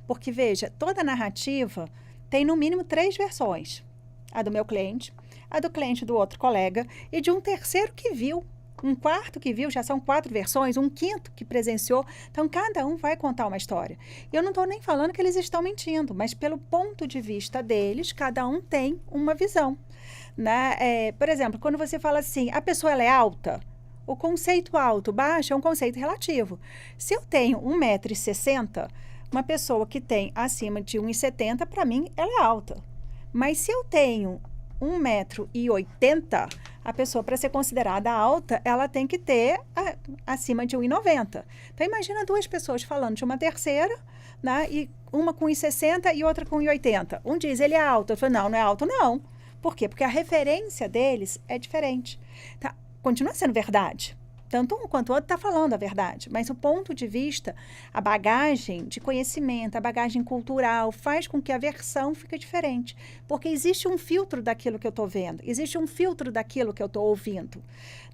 G: Porque, veja, toda narrativa tem no mínimo 3 versões. A do meu cliente, a do cliente do outro colega e de um terceiro que viu. Um quarto que viu, já são 4 versões, um quinto que presenciou. Então, cada um vai contar uma história. Eu não estou nem falando que eles estão mentindo, mas pelo ponto de vista deles, cada um tem uma visão. Né? Por exemplo, quando você fala assim, a pessoa ela é alta, o conceito alto, baixo é um conceito relativo. Se eu tenho 1,60 m, uma pessoa que tem acima de 1,70 m, para mim, ela é alta. Mas se eu tenho 1,80 m, a pessoa, para ser considerada alta, ela tem que ter acima de 1,90 m. Então, imagina 2 pessoas falando de uma terceira, né? E uma com 1,60 m e outra com 1,80 m. Um diz, ele é alto. Eu falo, não é alto, não. Por quê? Porque a referência deles é diferente. Tá? Continua sendo verdade. Tanto um quanto o outro está falando a verdade. Mas o ponto de vista, a bagagem de conhecimento, a bagagem cultural, faz com que a versão fique diferente. Porque existe um filtro daquilo que eu estou vendo. Existe um filtro daquilo que eu estou ouvindo.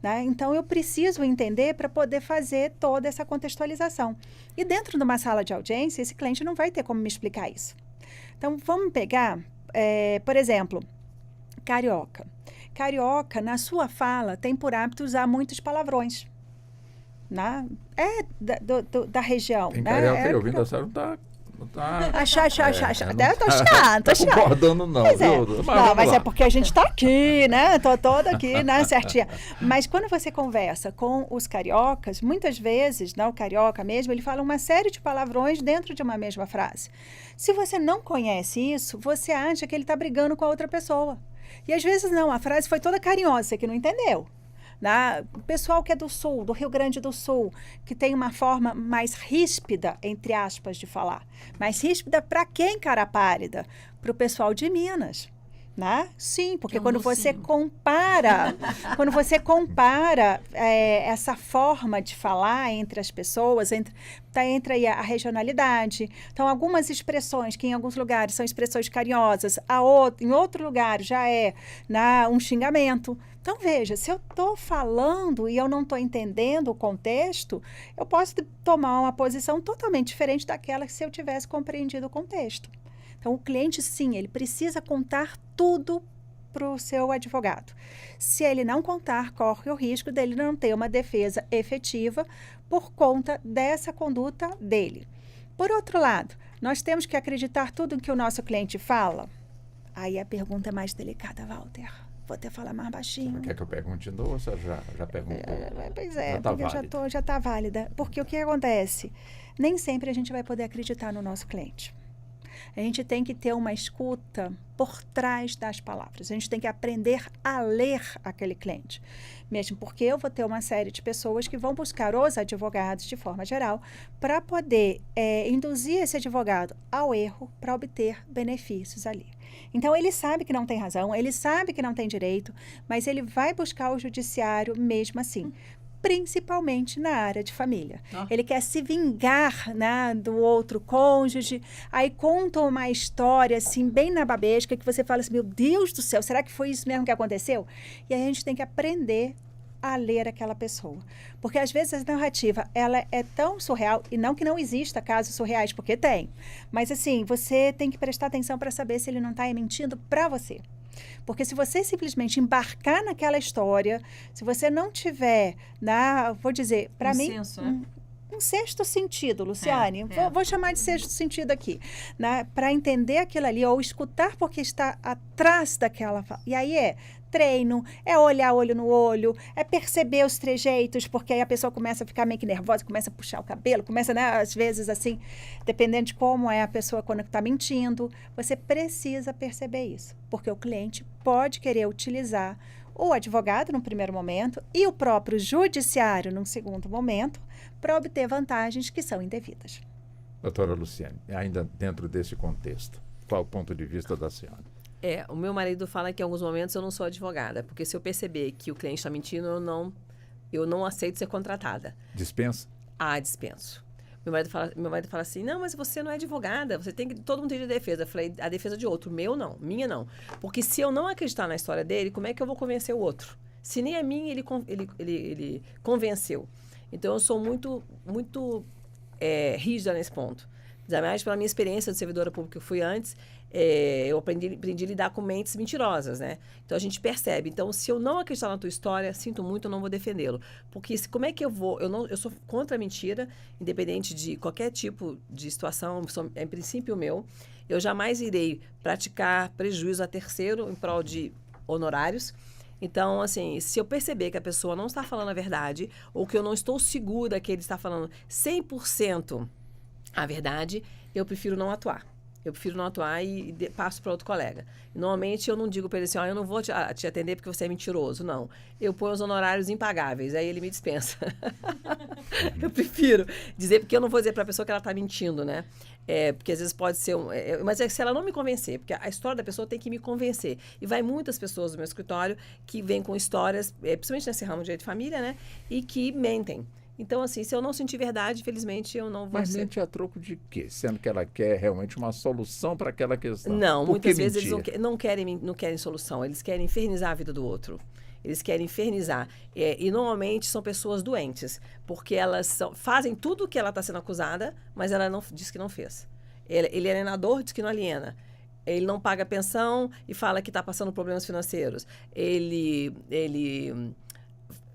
G: Né? Então, eu preciso entender para poder fazer toda essa contextualização. E dentro de uma sala de audiência, esse cliente não vai ter como me explicar isso. Então, vamos pegar, por exemplo, carioca. Carioca, na sua fala, tem por hábito usar muitos palavrões. Né? Da região.
C: Tem
G: né?
C: carioca aí ouvindo a senhora, não tá...
G: Até eu tô chiando, tô chiando.
C: concordando não,
G: Pois é.
C: viu?
G: Não, mas é porque a gente tá aqui, né? Tô toda aqui, né? Certinha. Mas quando você conversa com os cariocas, muitas vezes, né, o carioca mesmo, ele fala uma série de palavrões dentro de uma mesma frase. Se você não conhece isso, você acha que ele tá brigando com a outra pessoa. E às vezes não, a frase foi toda carinhosa, você que não entendeu. Né? O pessoal que é do Sul, do Rio Grande do Sul, que tem uma forma mais ríspida, entre aspas, de falar. Mais ríspida para quem, cara pálida? Para o pessoal de Minas. Né? Sim, porque quando você compara, essa forma de falar entre as pessoas, entra aí a regionalidade. Então, algumas expressões que em alguns lugares são expressões carinhosas, em outro lugar já é um xingamento. Então, veja, se eu estou falando e eu não estou entendendo o contexto, eu posso tomar uma posição totalmente diferente daquela que se eu tivesse compreendido o contexto. Então, o cliente, sim, ele precisa contar tudo para o seu advogado. Se ele não contar, corre o risco dele não ter uma defesa efetiva por conta dessa conduta dele. Por outro lado, nós temos que acreditar tudo que o nosso cliente fala? Aí a pergunta é mais delicada, Walter. Vou até falar mais baixinho.
C: Quer que eu pergunte de novo ou você já perguntou?
G: Pois é,
C: já tá
G: porque
C: válida.
G: já está válida. Porque o que acontece? Nem sempre a gente vai poder acreditar no nosso cliente. A gente tem que ter uma escuta por trás das palavras. A gente tem que aprender a ler aquele cliente. Mesmo porque eu vou ter uma série de pessoas que vão buscar os advogados, de forma geral, para poder induzir esse advogado ao erro para obter benefícios ali. Então, ele sabe que não tem razão, ele sabe que não tem direito, mas ele vai buscar o judiciário mesmo assim. Principalmente na área de família. Ele quer se vingar, né, do outro cônjuge, aí conta uma história assim, bem nababesca, que você fala assim, meu Deus do céu, será que foi isso mesmo que aconteceu? E aí a gente tem que aprender a ler aquela pessoa. Porque às vezes a narrativa, ela é tão surreal, e não que não exista casos surreais, porque tem, mas assim, você tem que prestar atenção para saber se ele não está mentindo para você. Porque se você simplesmente embarcar naquela história, se você não tiver, vou dizer, para mim,
F: senso, né?
G: um sexto sentido, Luciane, vou chamar de sexto sentido aqui, né? Para entender aquilo ali, ou escutar porque está atrás daquela... E aí treino, é olhar olho no olho, é perceber os trejeitos, porque aí a pessoa começa a ficar meio que nervosa, começa a puxar o cabelo, começa, né, às vezes assim, dependendo de como é a pessoa quando está mentindo, você precisa perceber isso, porque o cliente pode querer utilizar o advogado num primeiro momento e o próprio judiciário num segundo momento para obter vantagens que são indevidas.
C: Doutora Luciane, ainda dentro desse contexto, qual o ponto de vista da senhora?
F: O meu marido fala que em alguns momentos eu não sou advogada, porque se eu perceber que o cliente está mentindo, eu não aceito ser contratada.
C: Dispensa?
F: Dispenso. Meu marido fala assim, não, mas você não é advogada, todo mundo tem de defesa. Eu falei, a defesa de outro, minha não. Porque se eu não acreditar na história dele, como é que eu vou convencer o outro? Se nem a minha ele convenceu. Então, eu sou muito rígida nesse ponto. Ainda mais pela minha experiência de servidora pública que eu fui antes, eu aprendi a lidar com mentes mentirosas, né? Então, a gente percebe. Então, se eu não acreditar na tua história, sinto muito, eu não vou defendê-lo. Porque como é que eu vou... Eu sou contra a mentira, independente de qualquer tipo de situação, é em princípio meu. Eu jamais irei praticar prejuízo a terceiro em prol de honorários. Então, assim, se eu perceber que a pessoa não está falando a verdade, ou que eu não estou segura que ele está falando 100% a verdade, eu prefiro não atuar. Eu prefiro não atuar e passo para outro colega. Normalmente, eu não digo para ele assim, eu não vou te atender porque você é mentiroso. Não. Eu ponho os honorários impagáveis, aí ele me dispensa. Eu prefiro dizer, porque eu não vou dizer para a pessoa que ela está mentindo, né? Porque às vezes pode ser... mas se ela não me convencer, porque a história da pessoa tem que me convencer. E vai muitas pessoas do meu escritório que vêm com histórias, principalmente nesse ramo de direito de família, né? E que mentem. Então, assim, se eu não sentir verdade, infelizmente, eu não vou...
C: Mas mente a troco de quê? Sendo que ela quer realmente uma solução para aquela questão.
F: Não, muitas vezes
C: mentir?
F: eles não querem solução, eles querem infernizar a vida do outro. Eles querem infernizar. E normalmente são pessoas doentes, porque elas fazem tudo o que ela está sendo acusada, mas ela não diz que não fez. Ele é alienador, diz que não aliena. Ele não paga pensão e fala que está passando problemas financeiros. Ele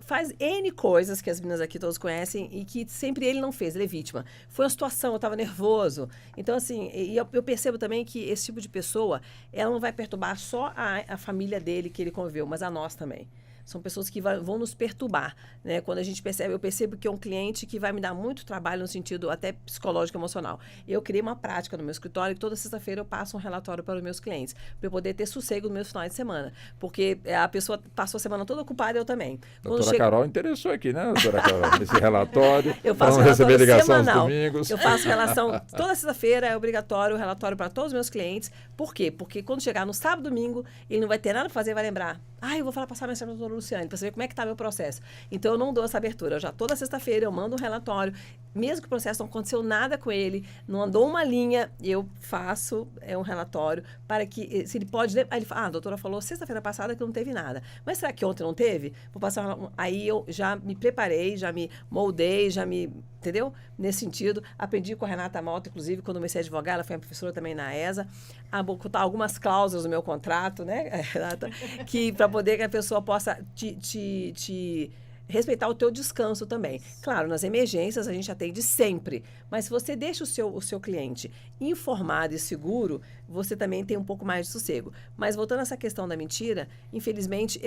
F: faz N coisas que as meninas aqui todos conhecem e que sempre ele não fez, ele é vítima. Foi uma situação, eu estava nervoso. Então, assim, eu percebo também que esse tipo de pessoa, ela não vai perturbar só a família dele que ele conviveu, mas a nós também. São pessoas que vão nos perturbar, né? Quando a gente percebe, eu percebo que é um cliente que vai me dar muito trabalho no sentido até psicológico e emocional. Eu criei uma prática no meu escritório e toda sexta-feira eu passo um relatório para os meus clientes, para eu poder ter sossego no meu final de semana. Porque a pessoa passou a semana toda ocupada, eu também.
C: Doutora Carol interessou aqui, né, doutora Carol? Nesse relatório.
F: Eu faço
C: Vamos receber ligação aos
F: semanal.
C: domingos.
F: Eu faço relação, toda sexta-feira é obrigatório o relatório para todos os meus clientes. Por quê? Porque quando chegar no sábado, domingo, ele não vai ter nada para fazer, vai lembrar. Eu vou passar mensagem para a doutora Luciane, para saber como é que está meu processo. Então, eu não dou essa abertura. Toda sexta-feira, eu mando um relatório. Mesmo que o processo não aconteceu nada com ele, não andou uma linha, eu faço um relatório para que, se ele pode... Aí ele fala, a doutora falou sexta-feira passada que não teve nada. Mas será que ontem não teve? Vou passar aí eu já me preparei, já me moldei, já me entendeu? Nesse sentido, aprendi com a Renata Malta, inclusive, quando comecei a advogar, ela foi minha professora também na ESA, a botar algumas cláusulas no meu contrato, né, Renata, que para poder que a pessoa possa te respeitar o teu descanso também. Claro, nas emergências a gente atende sempre, mas se você deixa o seu cliente informado e seguro, você também tem um pouco mais de sossego. Mas voltando a essa questão da mentira, infelizmente,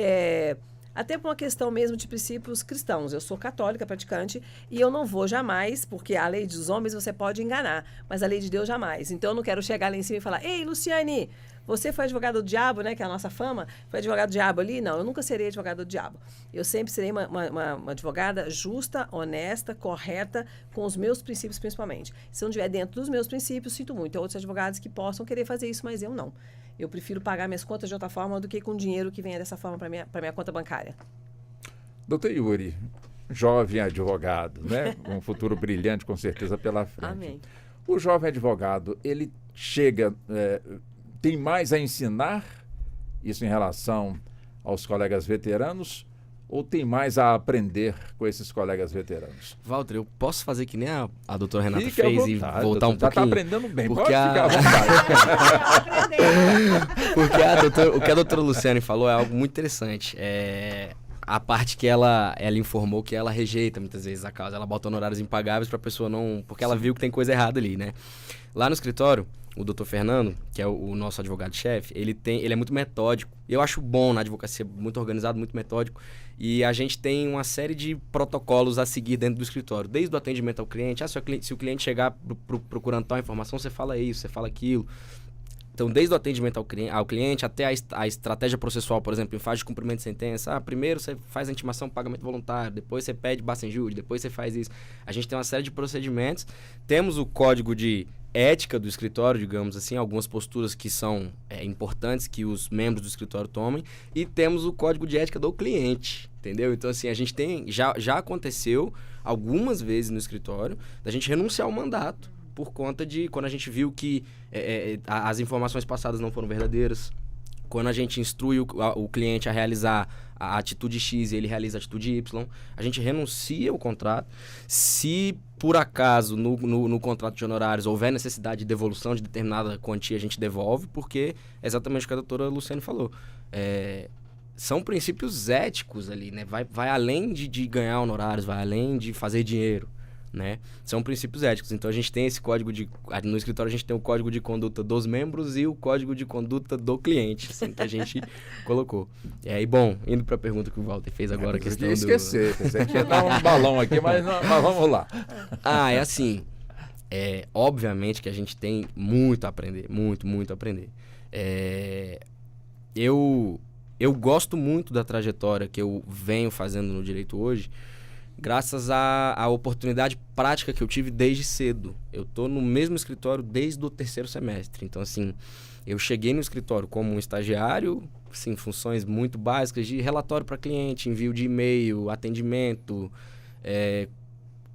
F: até por uma questão mesmo de princípios cristãos. Eu sou católica, praticante, e eu não vou jamais, porque a lei dos homens você pode enganar, mas a lei de Deus jamais. Então eu não quero chegar lá em cima e falar: ei, Luciane, você foi advogado do diabo, né? Que é a nossa fama. Foi advogado do diabo ali? Não, eu nunca serei advogado do diabo. Eu sempre serei uma advogada justa, honesta, correta, com os meus princípios principalmente. Se não estiver dentro dos meus princípios, sinto muito. Tem outros advogados que possam querer fazer isso, mas eu não. Eu prefiro pagar minhas contas de outra forma do que com dinheiro que venha dessa forma para minha conta bancária.
C: Doutor Yuri, jovem advogado, né? Um futuro brilhante, com certeza, pela frente.
F: Amém.
C: O jovem advogado, ele chega, tem mais a ensinar, isso em relação aos colegas veteranos, ou tem mais a aprender com esses colegas veteranos?
E: Walter, eu posso fazer que nem a doutora Renata
C: Fique
E: fez
C: à
E: e
C: vontade,
E: voltar um
C: doutor,
E: pouquinho?
C: Já está aprendendo bem,
E: porque
C: pode ficar à vontade.
E: Porque o que a doutora Luciane falou é algo muito interessante. A parte que ela informou que ela rejeita muitas vezes a causa. Ela bota honorários impagáveis para a pessoa não... Porque ela viu que tem coisa errada ali, né? Lá no escritório, o doutor Fernando, que é o nosso advogado-chefe, ele é muito metódico. Eu acho bom na advocacia, muito organizado, muito metódico. E a gente tem uma série de protocolos a seguir dentro do escritório. Desde o atendimento ao cliente. Se o cliente chegar procurando tal informação, você fala isso, você fala aquilo. Então, desde o atendimento ao cliente até a estratégia processual, por exemplo, em fase de cumprimento de sentença. Primeiro você faz a intimação, pagamento voluntário, depois você pede basta em júri, depois você faz isso. A gente tem uma série de procedimentos. Temos o código de ética do escritório, digamos assim, algumas posturas que são importantes que os membros do escritório tomem, e temos o código de ética do cliente, entendeu? Então, assim, a gente tem, já aconteceu algumas vezes no escritório da gente renunciar ao mandato por conta de quando a gente viu que as informações passadas não foram verdadeiras, quando a gente instrui o cliente a realizar a atitude X e ele realiza a atitude Y, a gente renuncia ao contrato. Se, por acaso, no contrato de honorários houver necessidade de devolução de determinada quantia, a gente devolve, porque é exatamente o que a doutora Luciane falou. São princípios éticos ali, né? Vai além de ganhar honorários, vai além de fazer dinheiro, né? São princípios éticos. Então a gente tem esse código no escritório a gente tem o código de conduta dos membros e o código de conduta do cliente, assim, que a gente colocou. E bom, indo para a pergunta que o Walter fez agora, a questão
C: esquecer, pensei que ia dar um balão aqui, mas vamos lá.
E: É assim, obviamente que a gente tem muito a aprender, muito a aprender. Eu gosto muito da trajetória que eu venho fazendo no direito hoje, graças à oportunidade prática que eu tive desde cedo. Eu estou no mesmo escritório desde o 3º semestre. Então, assim, eu cheguei no escritório como um estagiário, assim, funções muito básicas de relatório para cliente, envio de e-mail, atendimento,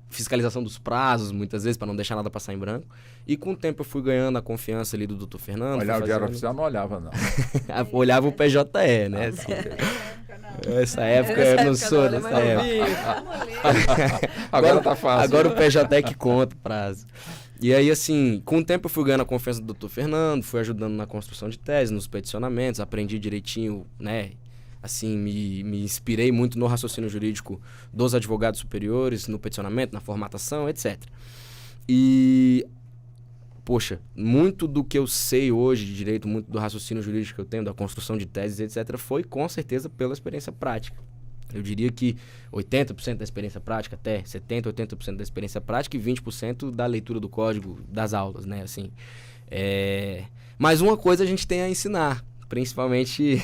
E: fiscalização dos prazos, muitas vezes, para não deixar nada passar em branco. E com o tempo eu fui ganhando a confiança ali do doutor Fernando.
C: Olhar o diário oficial não olhava, não.
E: Olhava o PJE, né? Essa época eu não sou dessa época.
C: Agora tá fácil.
E: Agora o PJE que conta o prazo. E aí, assim, com o tempo eu fui ganhando a confiança do doutor Fernando, fui ajudando na construção de tese, nos peticionamentos, aprendi direitinho, né? Assim, me inspirei muito no raciocínio jurídico dos advogados superiores, no peticionamento, na formatação, etc. E, poxa, muito do que eu sei hoje de direito, muito do raciocínio jurídico que eu tenho, da construção de teses, etc., foi com certeza pela experiência prática. Eu diria que 80% da experiência prática, até 70%, 80% da experiência prática e 20% da leitura do código das aulas, né? Assim, mas uma coisa a gente tem a ensinar, principalmente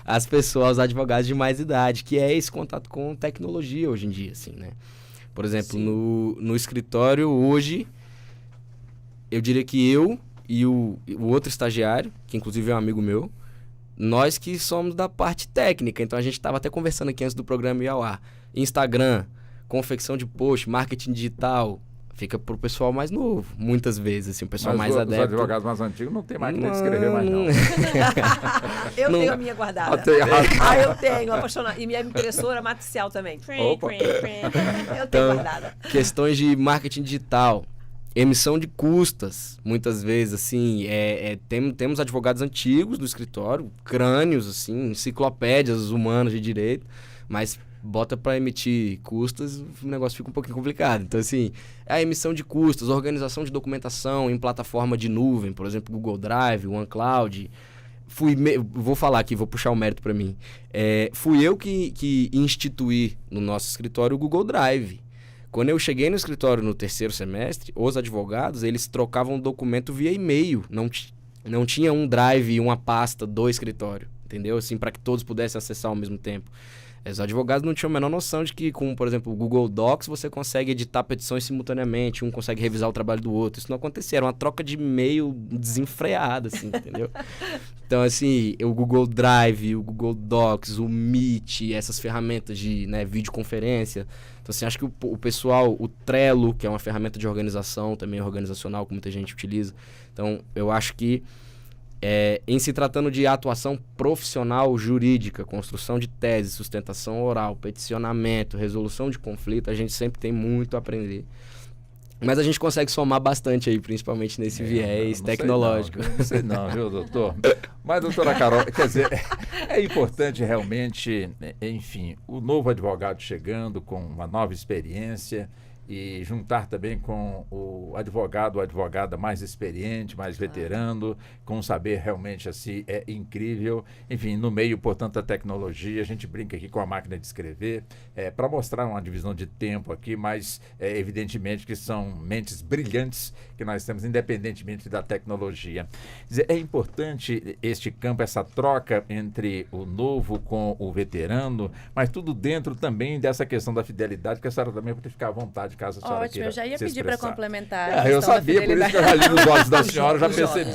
E: as pessoas, os advogados de mais idade, que é esse contato com tecnologia hoje em dia, assim, né? Por exemplo, no escritório hoje, eu diria que eu e o outro estagiário, que inclusive é um amigo meu, nós que somos da parte técnica. Então a gente estava até conversando aqui antes do programa ir ao ar. Instagram, confecção de post, marketing digital, fica pro pessoal mais novo, muitas vezes, assim, o pessoal
C: Mas
E: mais
C: os
E: adepto.
C: advogados mais antigos não tem máquina de escrever mais, não.
F: Eu
E: Não.
F: tenho a minha guardada. Eu tenho, apaixonada. E minha impressora matricial também.
C: Opa.
F: Eu tenho
E: Então,
F: guardada.
E: questões de marketing digital, emissão de custas, muitas vezes, assim, temos advogados antigos do escritório, crânios, assim, enciclopédias humanas de direito, mas bota para emitir custas, o negócio fica um pouquinho complicado. Então, assim, a emissão de custas, organização de documentação em plataforma de nuvem, por exemplo, Google Drive, OneCloud. Vou falar aqui, vou puxar o mérito para mim. Fui eu que instituí no nosso escritório o Google Drive. Quando eu cheguei no escritório no terceiro semestre, os advogados, eles trocavam documento via e-mail. Não tinha um drive e uma pasta do escritório, entendeu? Assim, para que todos pudessem acessar ao mesmo tempo. Os advogados não tinham a menor noção de que, com, por exemplo, o Google Docs, você consegue editar petições simultaneamente, um consegue revisar o trabalho do outro. Isso não acontecia, era uma troca de e-mail desenfreada, assim, entendeu? Então, assim, o Google Drive, o Google Docs, o Meet, essas ferramentas de videoconferência. Então, assim, acho que o pessoal, o Trello, que é uma ferramenta de organização, também organizacional, que muita gente utiliza. Então, eu acho que em se tratando de atuação profissional jurídica, construção de tese, sustentação oral, peticionamento, resolução de conflito, a gente sempre tem muito a aprender. Mas a gente consegue somar bastante aí, principalmente nesse viés tecnológico.
C: Não sei não, viu, doutor? Mas, doutora Carol, quer dizer, é importante realmente, enfim, o novo advogado chegando com uma nova experiência e juntar também com o advogado ou advogada mais experiente, mais veterano, com um saber realmente assim, incrível. Enfim, no meio, portanto, da tecnologia, a gente brinca aqui com a máquina de escrever, para mostrar uma divisão de tempo aqui, mas evidentemente que são mentes brilhantes que nós temos, independentemente da tecnologia. Quer dizer, é importante este campo, essa troca entre o novo com o veterano, mas tudo dentro também dessa questão da fidelidade, que a senhora também pode ficar à vontade, caso a senhora
D: Ótimo,
C: queira
D: eu já ia
C: se
D: pedir para
C: expressar.
D: complementar. A
C: Eu
D: questão da
C: sabia, por isso que eu já li nos olhos da senhora, já percebi.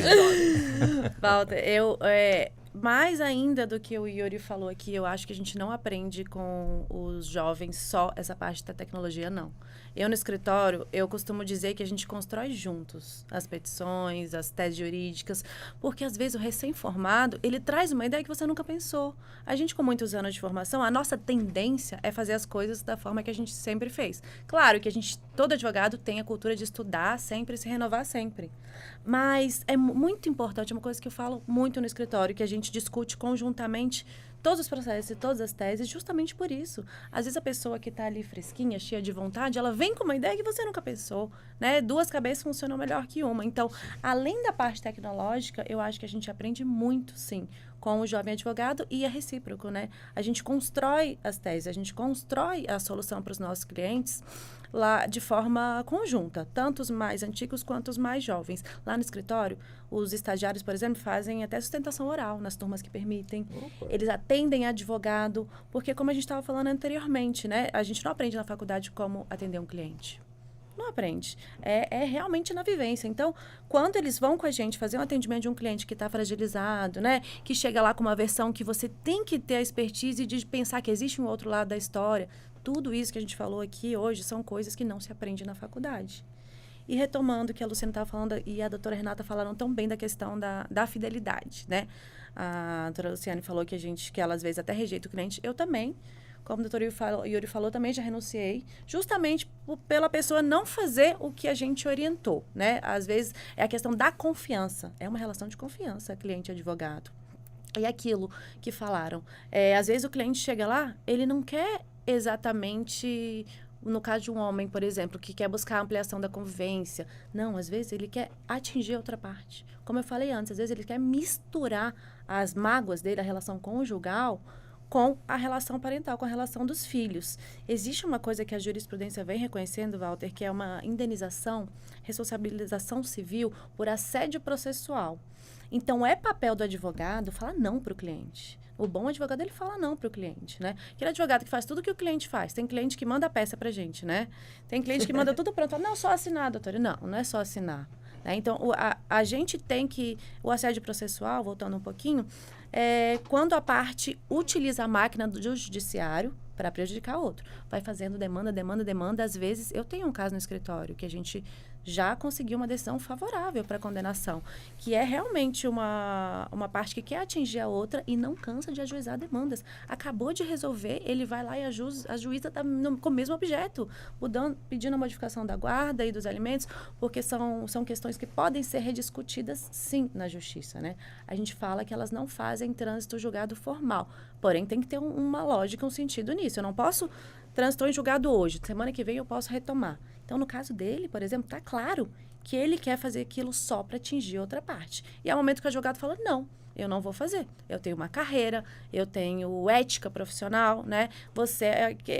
D: Walter, mais ainda do que o Yuri falou aqui, eu acho que a gente não aprende com os jovens só essa parte da tecnologia, não. Eu, no escritório, eu costumo dizer que a gente constrói juntos as petições, as teses jurídicas, porque, às vezes, o recém-formado, ele traz uma ideia que você nunca pensou. A gente, com muitos anos de formação, a nossa tendência é fazer as coisas da forma que a gente sempre fez. Claro que todo advogado tem a cultura de estudar sempre, se renovar sempre. Mas é muito importante, uma coisa que eu falo muito no escritório, que a gente discute conjuntamente todos os processos e todas as teses, justamente por isso. Às vezes a pessoa que está ali fresquinha, cheia de vontade, ela vem com uma ideia que você nunca pensou, né? Duas cabeças funcionam melhor que uma. Então, além da parte tecnológica, eu acho que a gente aprende muito, sim, com o jovem advogado e é recíproco, né? A gente constrói as teses, a gente constrói a solução para os nossos clientes lá de forma conjunta, tanto os mais antigos quanto os mais jovens. Lá no escritório, os estagiários, por exemplo, fazem até sustentação oral nas turmas que permitem.
C: Opa.
D: Eles atendem advogado, porque como a gente estava falando anteriormente, né? A gente não aprende na faculdade como atender um cliente. Não aprende. É realmente na vivência. Então, quando eles vão com a gente fazer um atendimento de um cliente que está fragilizado, né? Que chega lá com uma versão que você tem que ter a expertise de pensar que existe um outro lado da história. Tudo isso que a gente falou aqui hoje são coisas que não se aprende na faculdade. E retomando o que a Luciana estava falando e a doutora Renata falaram tão bem da questão da fidelidade, né? A doutora Luciane falou que ela às vezes até rejeita o cliente. Eu também, como o doutor Yuri falou, também já renunciei, justamente pela pessoa não fazer o que a gente orientou, né? Às vezes é a questão da confiança. É uma relação de confiança, cliente e advogado. E aquilo que falaram. Às vezes o cliente chega lá, ele não quer exatamente, no caso de um homem, por exemplo, que quer buscar a ampliação da convivência. Não, às vezes ele quer atingir outra parte. Como eu falei antes, às vezes ele quer misturar as mágoas dele, a relação conjugal, com a relação parental, com a relação dos filhos. Existe uma coisa que a jurisprudência vem reconhecendo, Walter, que é uma indenização, responsabilização civil por assédio processual. Então, é papel do advogado falar não para o cliente. O bom advogado, ele fala não para o cliente, né? Aquele advogado que faz tudo o que o cliente faz. Tem cliente que manda a peça para a gente, né? Tem cliente que manda tudo pronto. Não, só assinar, doutora. Não é só assinar. Né? Então, a gente tem que... O assédio processual, voltando um pouquinho, quando a parte utiliza a máquina do judiciário para prejudicar outro. Vai fazendo demanda. Às vezes, eu tenho um caso no escritório que a gente já conseguiu uma decisão favorável para condenação, que é realmente uma parte que quer atingir a outra e não cansa de ajuizar demandas. Acabou de resolver, ele vai lá e a juíza está com o mesmo objeto, pedindo a modificação da guarda e dos alimentos, porque são questões que podem ser rediscutidas, sim, na justiça, né? A gente fala que elas não fazem trânsito julgado formal, porém tem que ter uma lógica, um sentido nisso. Eu não posso transitou em julgado hoje, semana que vem eu posso retomar. Então, no caso dele, por exemplo, está claro que ele quer fazer aquilo só para atingir outra parte. E é o momento que o advogado fala, não, eu não vou fazer. Eu tenho uma carreira, eu tenho ética profissional, né?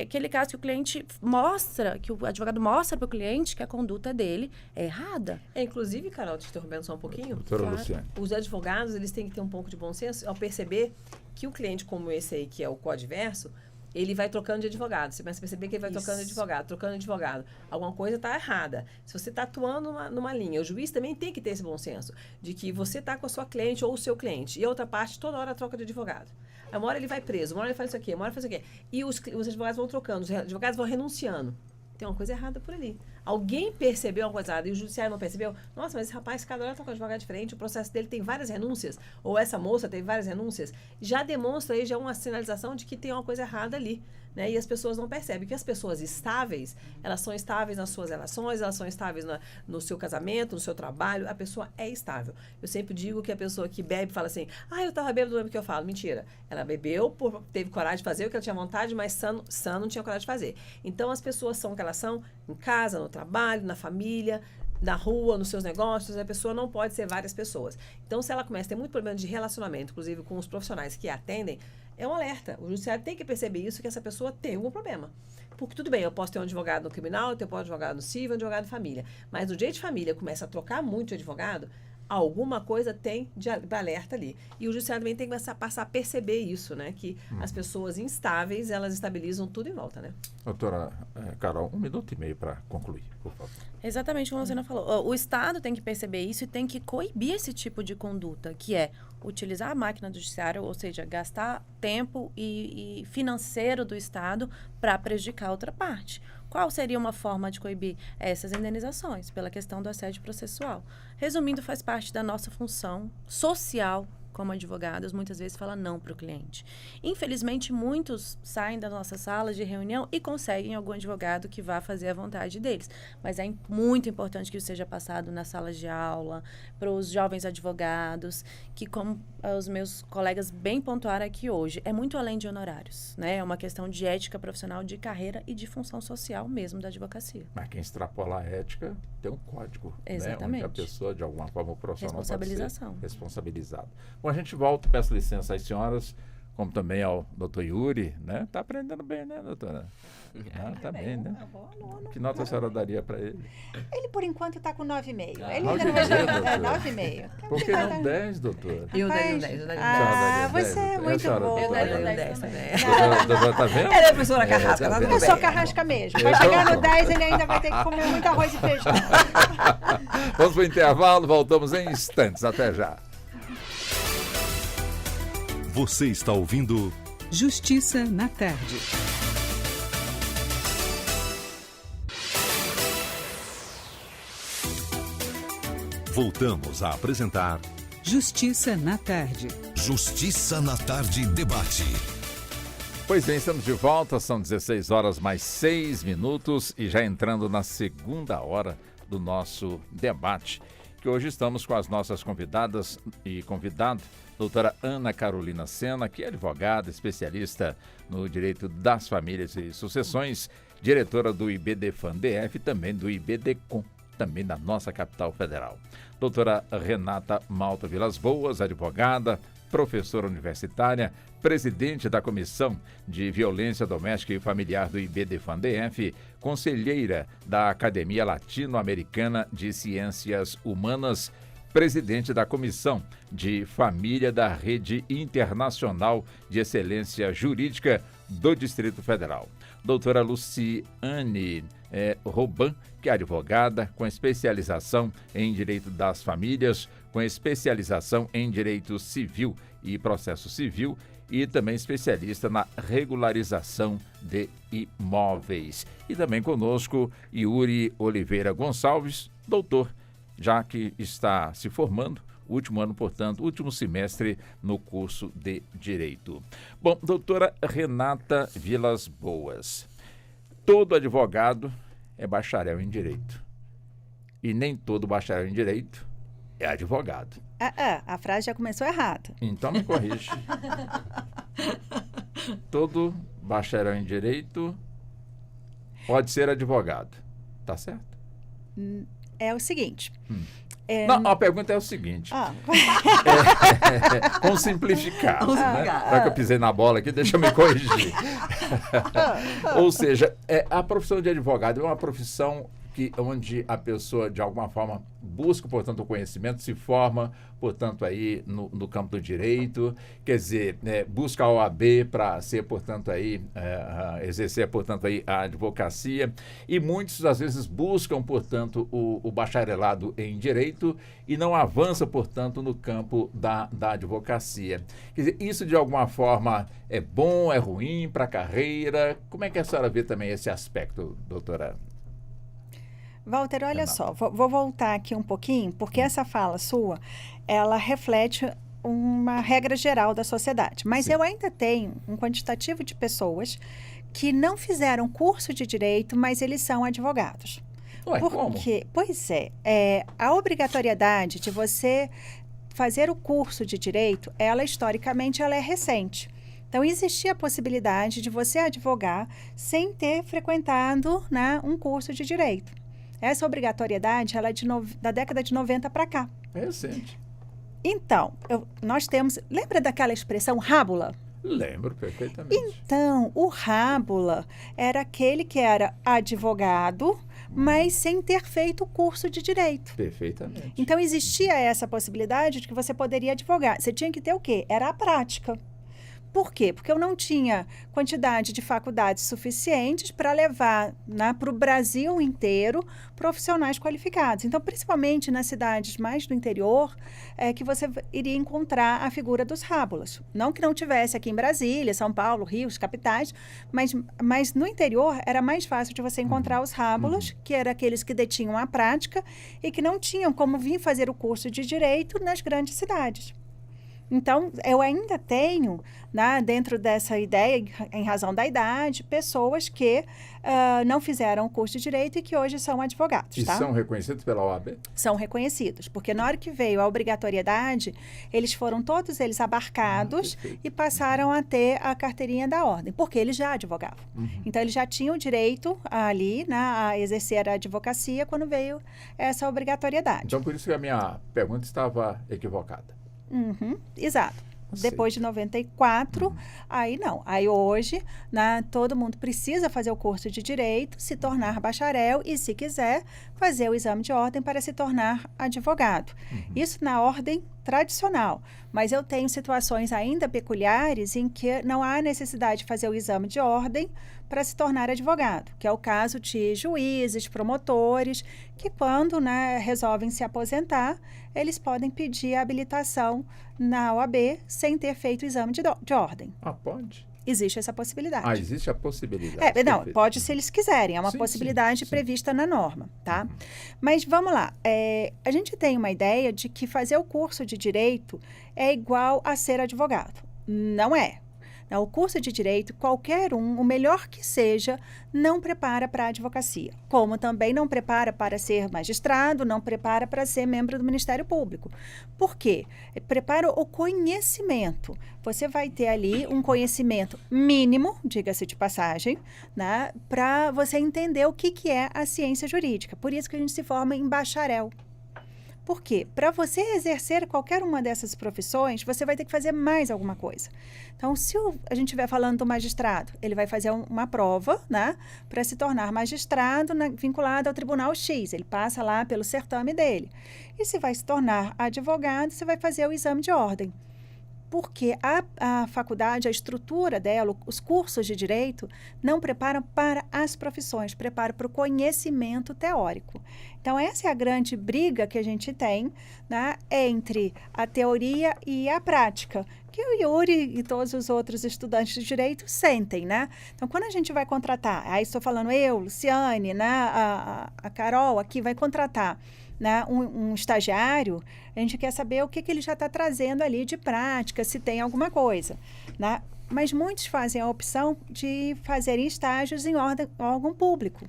D: Aquele caso que o cliente mostra, que o advogado mostra para o cliente que a conduta dele é errada.
F: Inclusive, Carol, te interrompendo só um pouquinho.
C: Doutora Luciane.
F: Os advogados, eles têm que ter um pouco de bom senso ao perceber que o cliente como esse aí, que é o coadverso, ele vai trocando de advogado. Você começa a perceber que ele vai trocando de advogado. Alguma coisa está errada. Se você está atuando numa linha, o juiz também tem que ter esse bom senso de que você está com a sua cliente ou o seu cliente. E a outra parte, toda hora troca de advogado. Uma hora ele vai preso, uma hora ele faz isso aqui, uma hora faz isso aqui. E os advogados vão trocando, os advogados vão renunciando. Tem uma coisa errada por ali. Alguém percebeu uma coisa errada e o judiciário não percebeu? Nossa, mas esse rapaz, cada hora está com um advogado diferente, o processo dele tem várias renúncias, ou essa moça teve várias renúncias. Já demonstra aí, já uma sinalização de que tem uma coisa errada ali, né? E as pessoas não percebem. Que as pessoas estáveis, elas são estáveis nas suas relações, elas são estáveis no seu casamento, no seu trabalho, a pessoa é estável. Eu sempre digo que a pessoa que bebe fala assim, eu estava bêbado, não lembro o que eu falo. Mentira. Ela bebeu, teve coragem de fazer o que ela tinha vontade, mas sã não tinha coragem de fazer. Então, as pessoas são o que elas são em casa, no trabalho, na família, na rua, nos seus negócios. A pessoa não pode ser várias pessoas. Então, se ela começa a ter muito problema de relacionamento, inclusive com os profissionais que a atendem, é um alerta. O judiciário tem que perceber isso, que essa pessoa tem algum problema. Porque tudo bem, eu posso ter um advogado no criminal, eu posso ter um advogado no civil, um advogado de família. Mas no direito de família começa a trocar muito de advogado, alguma coisa tem de alerta ali. E o judiciário também tem que passar a perceber isso, né? Que as pessoas instáveis, elas estabilizam tudo em volta, né?
C: Doutora Carol, 1 minuto e meio para concluir, por favor.
D: Exatamente como a Luciana falou. O Estado tem que perceber isso e tem que coibir esse tipo de conduta, que é utilizar a máquina do judiciário, ou seja, gastar tempo e financeiro do Estado para prejudicar outra parte. Qual seria uma forma de coibir essas indenizações? Pela questão do assédio processual. Resumindo, faz parte da nossa função social como advogados, muitas vezes fala não para o cliente. Infelizmente, muitos saem das nossas salas de reunião e conseguem algum advogado que vá fazer a vontade deles. Mas é muito importante que isso seja passado nas salas de aula, para os jovens advogados, que, como os meus colegas bem pontuaram aqui hoje, é muito além de honorários, né? É uma questão de ética profissional, de carreira e de função social mesmo da advocacia.
C: Mas quem extrapola a ética tem um código,
D: exatamente,
C: né? Onde a pessoa, de alguma forma, o profissional
D: responsabilização.
C: Pode ser responsabilizado. Bom, a gente volta, peço licença às senhoras, como também ao doutor Yuri, né? Tá aprendendo bem, né, doutora? Tá bem, né? Que nota a senhora daria para ele?
G: Ele, por enquanto, está com 9,5. Ele ainda
C: 9,5,
G: não 9,5.
C: Por que não 10, doutora?
F: Eu daria um 10, eu daria um 10.
G: Ah,
C: daria
G: você
C: 10,
G: é
C: doutora.
G: muito
C: E a senhora,
G: boa.
F: Eu
C: doutora?
F: daria um 10 também.
C: Doutora, tá vendo?
F: Ela é a professora Carrasca, tá tudo
G: Eu
F: bem.
G: sou carrasca mesmo. Vai chegar no 10, ele ainda vai ter que comer muito arroz e feijão.
C: Vamos para o intervalo, voltamos em instantes. Até já.
A: Você está ouvindo
B: Justiça na Tarde.
A: Voltamos a apresentar
B: Justiça na Tarde.
A: Justiça na Tarde Debate.
C: Pois bem, estamos de volta, são 16 horas mais 6 minutos e já entrando na segunda hora do nosso debate, que hoje estamos com as nossas convidadas e convidado, doutora Ana Carolina Sena, que é advogada, especialista no direito das famílias e sucessões, diretora do IBDFAN-DF e também do IBDCOM, também da nossa capital federal. Doutora Renata Malta Vilas Boas, advogada, professora universitária, presidente da Comissão de Violência Doméstica e Familiar do IBDFAN-DF, conselheira da Academia Latino-Americana de Ciências Humanas, presidente da Comissão de Família da Rede Internacional de Excelência Jurídica do Distrito Federal. Doutora Luciane Roban, que é advogada com especialização em Direito das Famílias, com especialização em Direito Civil e Processo Civil e também especialista na regularização de imóveis. E também conosco Yuri Oliveira Gonçalves, doutor, já que está se formando, último ano, portanto, último semestre no curso de Direito. Bom, doutora Renata Vilas Boas, todo advogado é bacharel em Direito. E nem todo bacharel em Direito é advogado.
G: A frase já começou errada.
C: Então me corrige. Todo bacharel em Direito pode ser advogado. Tá certo?
G: É o seguinte.
C: Não, a pergunta é o seguinte. Vamos simplificar. Né? Já que eu pisei na bola aqui, deixa eu me corrigir. Ou seja, a profissão de advogado é uma profissão onde a pessoa, de alguma forma, busca, portanto, o conhecimento, se forma, portanto, aí no campo do direito, quer dizer, busca a OAB para ser, portanto, aí, exercer, portanto, aí a advocacia, e muitos, às vezes, buscam, portanto, o bacharelado em direito e não avança, portanto, no campo da advocacia. Quer dizer, isso, de alguma forma, é bom, é ruim para a carreira? Como é que a senhora vê também esse aspecto, doutora?
G: Walter, olha só, vou voltar aqui um pouquinho, porque essa fala sua, ela reflete uma regra geral da sociedade. Mas eu ainda tenho um quantitativo de pessoas que não fizeram curso de direito, mas eles são advogados.
C: Ué, como?
G: Pois a obrigatoriedade de você fazer o curso de direito, historicamente, ela é recente. Então, existia a possibilidade de você advogar sem ter frequentado, né, um curso de direito. Essa obrigatoriedade, ela é da década de 90 para cá.
C: É recente.
G: Então, nós temos... Lembra daquela expressão rábula?
C: Lembro perfeitamente.
G: Então, o rábula era aquele que era advogado, mas sem ter feito o curso de direito.
C: Perfeitamente.
G: Então, existia essa possibilidade de que você poderia advogar. Você tinha que ter o quê? Era a prática. Por quê? Porque eu não tinha quantidade de faculdades suficientes para levar, né, para o Brasil inteiro profissionais qualificados. Então, principalmente nas cidades mais do interior, que você iria encontrar a figura dos rábulas. Não que não tivesse aqui em Brasília, São Paulo, Rio, as capitais, mas no interior era mais fácil de você encontrar os rábulas, que eram aqueles que detinham a prática e que não tinham como vir fazer o curso de direito nas grandes cidades. Então, eu ainda tenho, né, dentro dessa ideia, em razão da idade, pessoas que não fizeram o curso de Direito e que hoje são advogados.
C: E são reconhecidos pela OAB?
G: São reconhecidos, porque na hora que veio a obrigatoriedade, todos eles abarcados e passaram a ter a carteirinha da ordem, porque eles já advogavam. Então, eles já tinham o direito ali, né, a exercer a advocacia quando veio essa obrigatoriedade.
C: Então, por isso que a minha pergunta estava equivocada.
G: Exato. Depois de 94, aí não. Aí hoje, né, todo mundo precisa fazer o curso de Direito, se tornar bacharel e, se quiser, fazer o exame de ordem para se tornar advogado. Isso na ordem tradicional. Mas eu tenho situações ainda peculiares em que não há necessidade de fazer o exame de ordem para se tornar advogado, que é o caso de juízes, promotores, que quando, né, resolvem se aposentar, eles podem pedir a habilitação na OAB sem ter feito o exame de ordem.
C: Ah, pode?
G: Existe essa possibilidade.
C: Ah, existe a possibilidade.
G: Não, pode se eles quiserem. É uma possibilidade prevista na norma, tá? Mas vamos lá. A gente tem uma ideia de que fazer o curso de Direito é igual a ser advogado. Não é. O curso de Direito, qualquer um, o melhor que seja, não prepara para a advocacia. Como também não prepara para ser magistrado, não prepara para ser membro do Ministério Público. Por quê? Prepara o conhecimento. Você vai ter ali um conhecimento mínimo, diga-se de passagem, né, para você entender o que é a ciência jurídica. Por isso que a gente se forma em bacharel. Por quê? Para você exercer qualquer uma dessas profissões, você vai ter que fazer mais alguma coisa. Então, se a gente estiver falando do magistrado, ele vai fazer uma prova, né, para se tornar magistrado vinculado ao Tribunal X. Ele passa lá pelo certame dele. E se vai se tornar advogado, você vai fazer o exame de ordem. Porque a faculdade, a estrutura dela, os cursos de direito, não preparam para as profissões, preparam para o conhecimento teórico. Então, essa é a grande briga que a gente tem, né, entre a teoria e a prática, que o Yuri e todos os outros estudantes de direito sentem, né? Então, quando a gente vai contratar, aí estou falando eu, Luciane, né, a Carol aqui vai contratar, né, um estagiário, a gente quer saber o que ele já está trazendo ali de prática, se tem alguma coisa, né? Mas muitos fazem a opção de fazerem estágios em órgão público.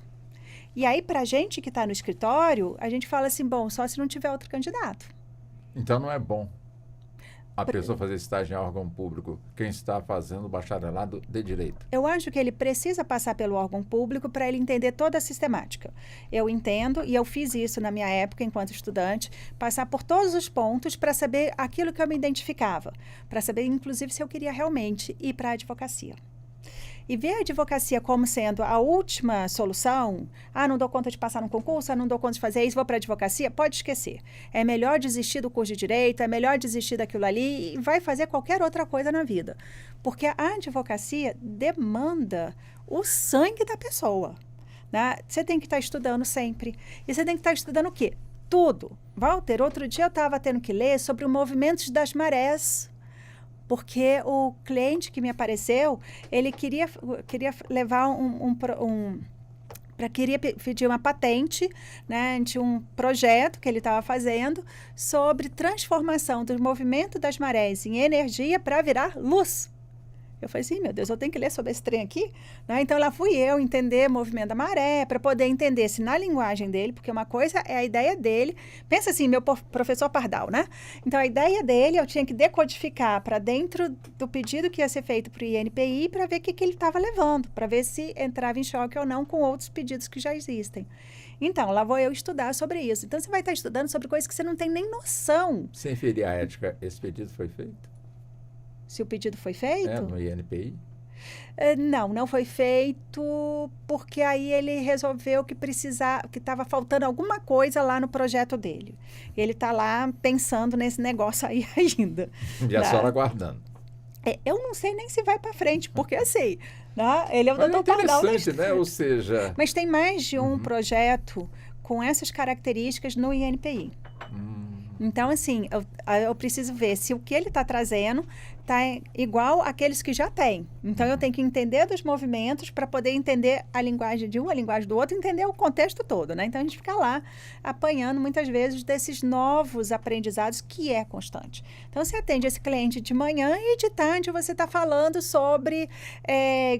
G: E aí, para a gente que está no escritório, a gente fala assim, bom, só se não tiver outro candidato.
C: Então não é bom a pessoa fazer estágio em órgão público, quem está fazendo bacharelado de direito.
G: Eu acho que ele precisa passar pelo órgão público para ele entender toda a sistemática. Eu entendo, e eu fiz isso na minha época enquanto estudante, passar por todos os pontos para saber aquilo que eu me identificava, para saber, inclusive, se eu queria realmente ir para a advocacia. E ver a advocacia como sendo a última solução, não dou conta de passar no concurso, não dou conta de fazer isso, vou para a advocacia, pode esquecer. É melhor desistir do curso de direito, é melhor desistir daquilo ali e vai fazer qualquer outra coisa na vida. Porque a advocacia demanda o sangue da pessoa, né? Você tem que estar estudando sempre. E você tem que estar estudando o quê? Tudo. Walter, outro dia eu estava tendo que ler sobre os movimentos das marés. Porque o cliente que me apareceu, ele queria levar queria pedir uma patente, né, de um projeto que ele estava fazendo sobre transformação do movimento das marés em energia para virar luz. Eu falei assim, meu Deus, eu tenho que ler sobre esse trem aqui? Né? Então, lá fui eu entender o movimento da maré, para poder entender se na linguagem dele, porque uma coisa é a ideia dele. Pensa assim, meu professor Pardal, né? Então, a ideia dele, eu tinha que decodificar para dentro do pedido que ia ser feito para o INPI, para ver o que ele estava levando, para ver se entrava em choque ou não com outros pedidos que já existem. Então, lá vou eu estudar sobre isso. Então, você vai estar estudando sobre coisas que você não tem nem noção.
C: Sem ferir a ética, esse pedido foi feito?
G: Se o pedido foi feito?
C: No INPI?
G: Não foi feito porque aí ele resolveu que estava faltando alguma coisa lá no projeto dele. E ele está lá pensando nesse negócio aí ainda.
C: E a senhora aguardando.
G: Eu não sei nem se vai para frente, porque assim, né? Ele é o doutor Pardal.
C: Interessante, né? Ou seja...
G: Mas tem mais de um projeto com essas características no INPI. Então, assim, eu preciso ver se o que ele está trazendo está igual àqueles que já tem. Então, eu tenho que entender dos movimentos para poder entender a linguagem de um, a linguagem do outro, entender o contexto todo, né? Então, a gente fica lá apanhando, muitas vezes, desses novos aprendizados que é constante. Então, você atende esse cliente de manhã e de tarde você está falando sobre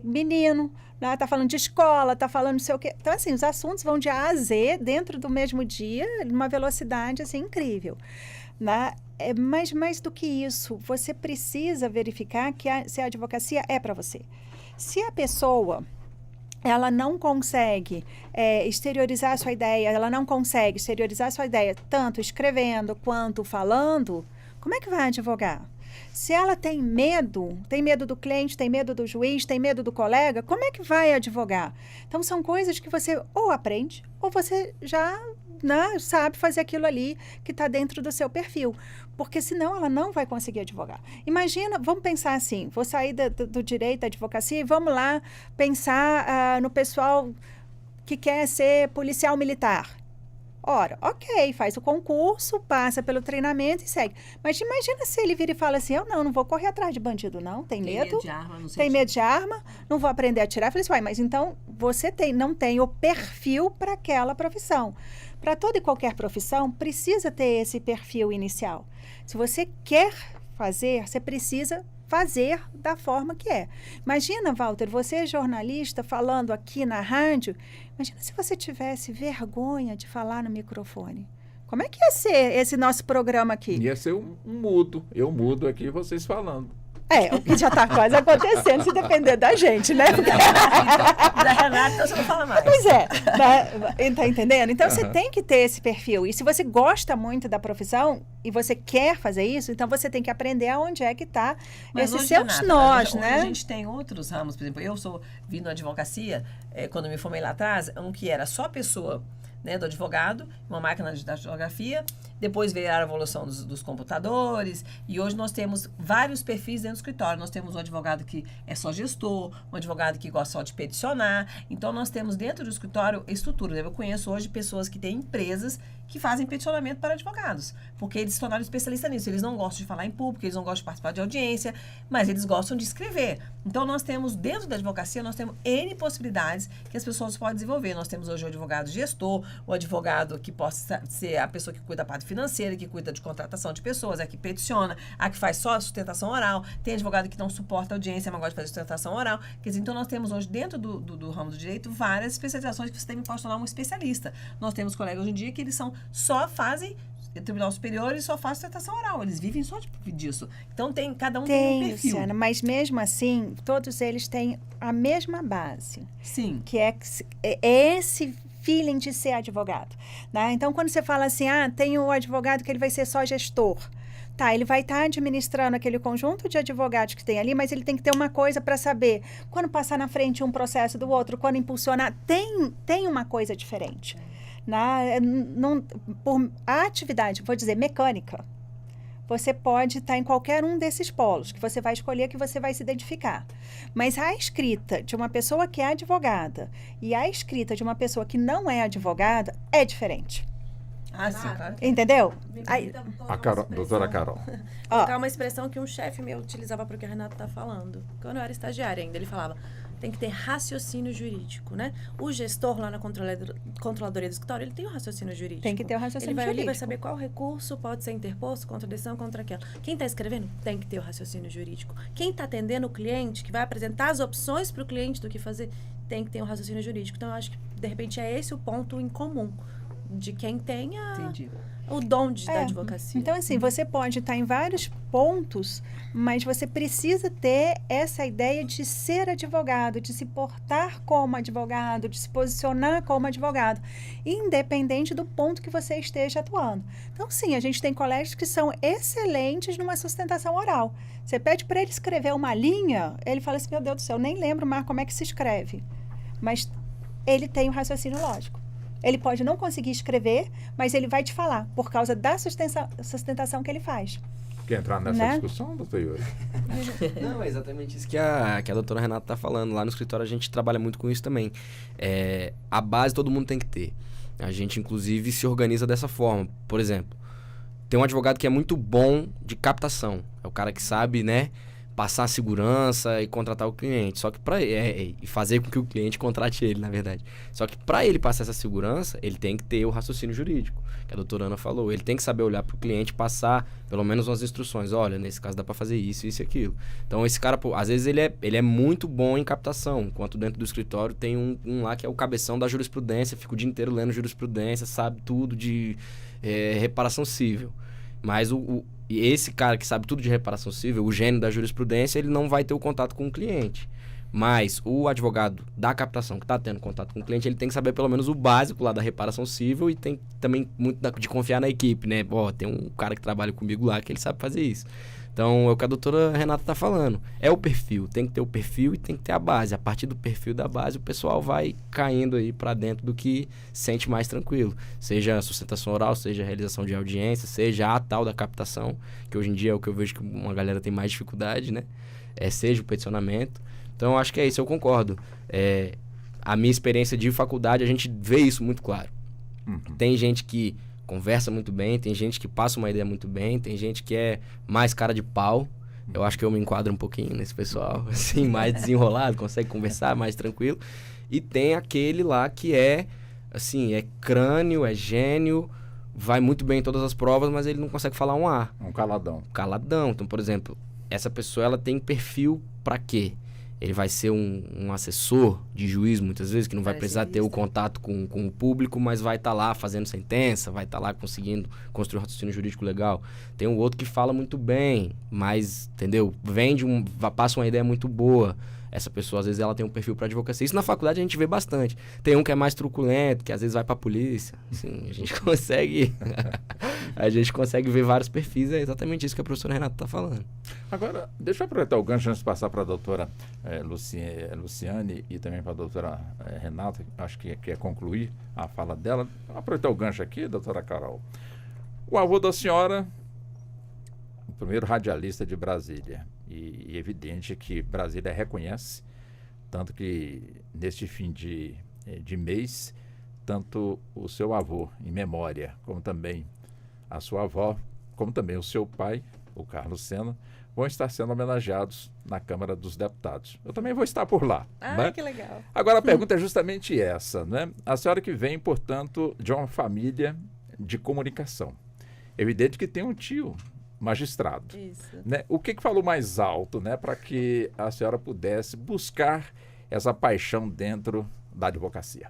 G: menino, está falando de escola, está falando não sei o quê. Então, assim, os assuntos vão de A a Z dentro do mesmo dia, numa velocidade, assim, incrível. Mas mais do que isso, você precisa verificar se a advocacia é para você. Se a pessoa ela não consegue exteriorizar a sua ideia, ela não consegue exteriorizar a sua ideia tanto escrevendo quanto falando, como é que vai advogar? Se ela tem medo do cliente, tem medo do juiz, tem medo do colega, como é que vai advogar? Então, são coisas que você ou aprende, ou você já sabe fazer aquilo ali que está dentro do seu perfil. Porque senão ela não vai conseguir advogar. Imagina, vamos pensar assim, vou sair do direito da advocacia e vamos lá pensar no pessoal que quer ser policial militar. Ora, ok, faz o concurso, passa pelo treinamento e segue. Mas imagina se ele vira e fala assim, eu não vou correr atrás de bandido, não. Tem medo de arma, não sei. Tem medo de arma, não vou aprender a atirar. Eu falei assim, mas então você não tem o perfil para aquela profissão. Para toda e qualquer profissão, precisa ter esse perfil inicial. Se você quer fazer, você precisa fazer da forma que é. Imagina, Walter, você é jornalista falando aqui na rádio, imagina se você tivesse vergonha de falar no microfone. Como é que ia ser esse nosso programa aqui?
C: Ia ser um mudo. Eu mudo aqui, vocês falando.
G: O que já está quase acontecendo, se depender da gente, né?
F: Da Renata, você não fala mais.
G: Pois tá entendendo? Então, você tem que ter esse perfil. E se você gosta muito da profissão e você quer fazer isso, então você tem que aprender aonde é que está esses seus
F: Renata,
G: nós,
F: hoje
G: né?
F: A gente tem outros ramos, por exemplo, eu vim na advocacia, quando me formei lá atrás, que era só pessoa, né, do advogado, uma máquina de datilografia, depois veio a evolução dos computadores, e hoje nós temos vários perfis dentro do escritório. Nós temos um advogado que é só gestor, um advogado que gosta só de peticionar. Então, nós temos dentro do escritório estrutura. Eu conheço hoje pessoas que têm empresas que fazem peticionamento para advogados, porque eles se tornaram especialistas nisso. Eles não gostam de falar em público, eles não gostam de participar de audiência, mas eles gostam de escrever. Então, nós temos, dentro da advocacia, nós temos N possibilidades que as pessoas podem desenvolver. Nós temos hoje o advogado gestor, o advogado que possa ser a pessoa que cuida da parte financeira, que cuida de contratação de pessoas, a que peticiona, a que faz só a sustentação oral. Tem advogado que não suporta a audiência, mas gosta de fazer sustentação oral. Quer dizer, então, nós temos hoje, dentro do ramo do direito, várias especializações que você também pode tornar um especialista. Nós temos colegas hoje em dia que eles só fazem Tribunal Superior e só fazem sustentação oral. Eles vivem só disso. Então, cada um tem um perfil.
G: Luciana, mas mesmo assim, todos eles têm a mesma base.
F: Sim.
G: Que é esse feeling de ser advogado. Né? Então, quando você fala assim, tem o advogado que ele vai ser só gestor. Tá, ele vai estar administrando aquele conjunto de advogados que tem ali, mas ele tem que ter uma coisa para saber quando passar na frente um processo do outro, quando impulsionar. Tem uma coisa diferente. Por a atividade, vou dizer, mecânica, você pode estar em qualquer um desses polos, que você vai escolher, que você vai se identificar. Mas a escrita de uma pessoa que é advogada e a escrita de uma pessoa que não é advogada é diferente.
F: Sim, claro.
G: Entendeu?
C: Doutora Carol.
D: Colocar uma expressão que um chefe meu utilizava para o que a Renata está falando. Quando eu era estagiária ainda, ele falava, tem que ter raciocínio jurídico, né? O gestor lá na controladoria do escritório, ele tem o raciocínio jurídico.
G: Tem que ter o raciocínio
D: jurídico. Ele vai
G: jurídico.
D: saber qual recurso pode ser interposto contra a decisão, contra aquela. Quem está escrevendo tem que ter o raciocínio jurídico. Quem está atendendo o cliente, que vai apresentar as opções para o cliente do que fazer, tem que ter um raciocínio jurídico. Então, eu acho que, de repente, é esse o ponto em comum de quem tenha o dom da advocacia.
G: Então, assim, você pode estar em vários pontos, mas você precisa ter essa ideia de ser advogado, de se portar como advogado, de se posicionar como advogado, independente do ponto que você esteja atuando. Então, sim, a gente tem colegas que são excelentes numa sustentação oral. Você pede para ele escrever uma linha, ele fala assim, meu Deus do céu, eu nem lembro mais como é que se escreve. Mas ele tem um raciocínio lógico. Ele pode não conseguir escrever, mas ele vai te falar, por causa da sustentação que ele faz.
C: Quer entrar nessa discussão, doutor Yuri?
E: Não, é exatamente isso que a doutora Renata está falando. Lá no escritório a gente trabalha muito com isso também. A base todo mundo tem que ter. A gente, inclusive, se organiza dessa forma. Por exemplo, tem um advogado que é muito bom de captação. É o cara que sabe, né, passar a segurança e contratar o cliente. Só que e fazer com que o cliente contrate ele, na verdade. Só que para ele passar essa segurança, ele tem que ter o raciocínio jurídico, que a doutora Ana falou. Ele tem que saber olhar para o cliente, passar pelo menos umas instruções. Olha, nesse caso dá para fazer isso, isso e aquilo. Então, esse cara, às vezes, ele é muito bom em captação. Enquanto dentro do escritório tem um lá que é o cabeção da jurisprudência, fica o dia inteiro lendo jurisprudência, sabe tudo de reparação civil. Mas e esse cara que sabe tudo de reparação civil, o gênio da jurisprudência, ele não vai ter o contato com o cliente. Mas o advogado da captação que está tendo contato com o cliente, ele tem que saber pelo menos o básico lá da reparação civil e tem também muito de confiar na equipe, né? Tem um cara que trabalha comigo lá que ele sabe fazer isso. Então, é o que a doutora Renata está falando. É o perfil, tem que ter o perfil e tem que ter a base. A partir do perfil da base, o pessoal vai caindo aí para dentro do que sente mais tranquilo. Seja a sustentação oral, seja a realização de audiência, seja a tal da captação, que hoje em dia é o que eu vejo que uma galera tem mais dificuldade, né? Seja o peticionamento. Então, eu acho que é isso, eu concordo. A minha experiência de faculdade, a gente vê isso muito claro. Uhum. Tem gente que conversa muito bem, tem gente que passa uma ideia muito bem, tem gente que é mais cara de pau. Eu acho que eu me enquadro um pouquinho nesse pessoal, assim, mais desenrolado, consegue conversar mais tranquilo. E tem aquele lá que assim, é crânio, é gênio, vai muito bem em todas as provas, mas ele não consegue falar um A.
C: Um caladão.
E: Caladão. Então, por exemplo, essa pessoa, ela tem perfil para quê? Ele vai ser um assessor de juiz, muitas vezes, que não vai precisar ter o contato com o público, mas vai estar lá fazendo sentença, vai estar lá conseguindo construir um raciocínio jurídico legal. Tem um outro que fala muito bem, mas, entendeu? Passa uma ideia muito boa. Essa pessoa, às vezes, ela tem um perfil para advocacia. Isso na faculdade a gente vê bastante. Tem um que é mais truculento, que às vezes vai para a polícia. Assim, a gente consegue ver vários perfis. É exatamente isso que a professora Renata está falando.
C: Agora, deixa eu aproveitar o gancho antes de passar para a doutora Luciane e também para a doutora Renata, acho que quer concluir a fala dela. Aproveitar o gancho aqui, doutora Carol. O avô da senhora, o primeiro radialista de Brasília. E é evidente que Brasília reconhece, tanto que neste fim de mês tanto o seu avô, em memória, como também a sua avó, como também o seu pai, o Carlos Sena, vão estar sendo homenageados na Câmara dos Deputados. Eu também vou estar por lá.
D: Ah,
C: né?
D: que legal.
C: Agora, a pergunta é justamente essa, né? A senhora que vem, portanto, de uma família de comunicação. Evidente que tem um tio magistrado.
D: Isso.
C: Né? O que falou mais alto, né, para que a senhora pudesse buscar essa paixão dentro da advocacia?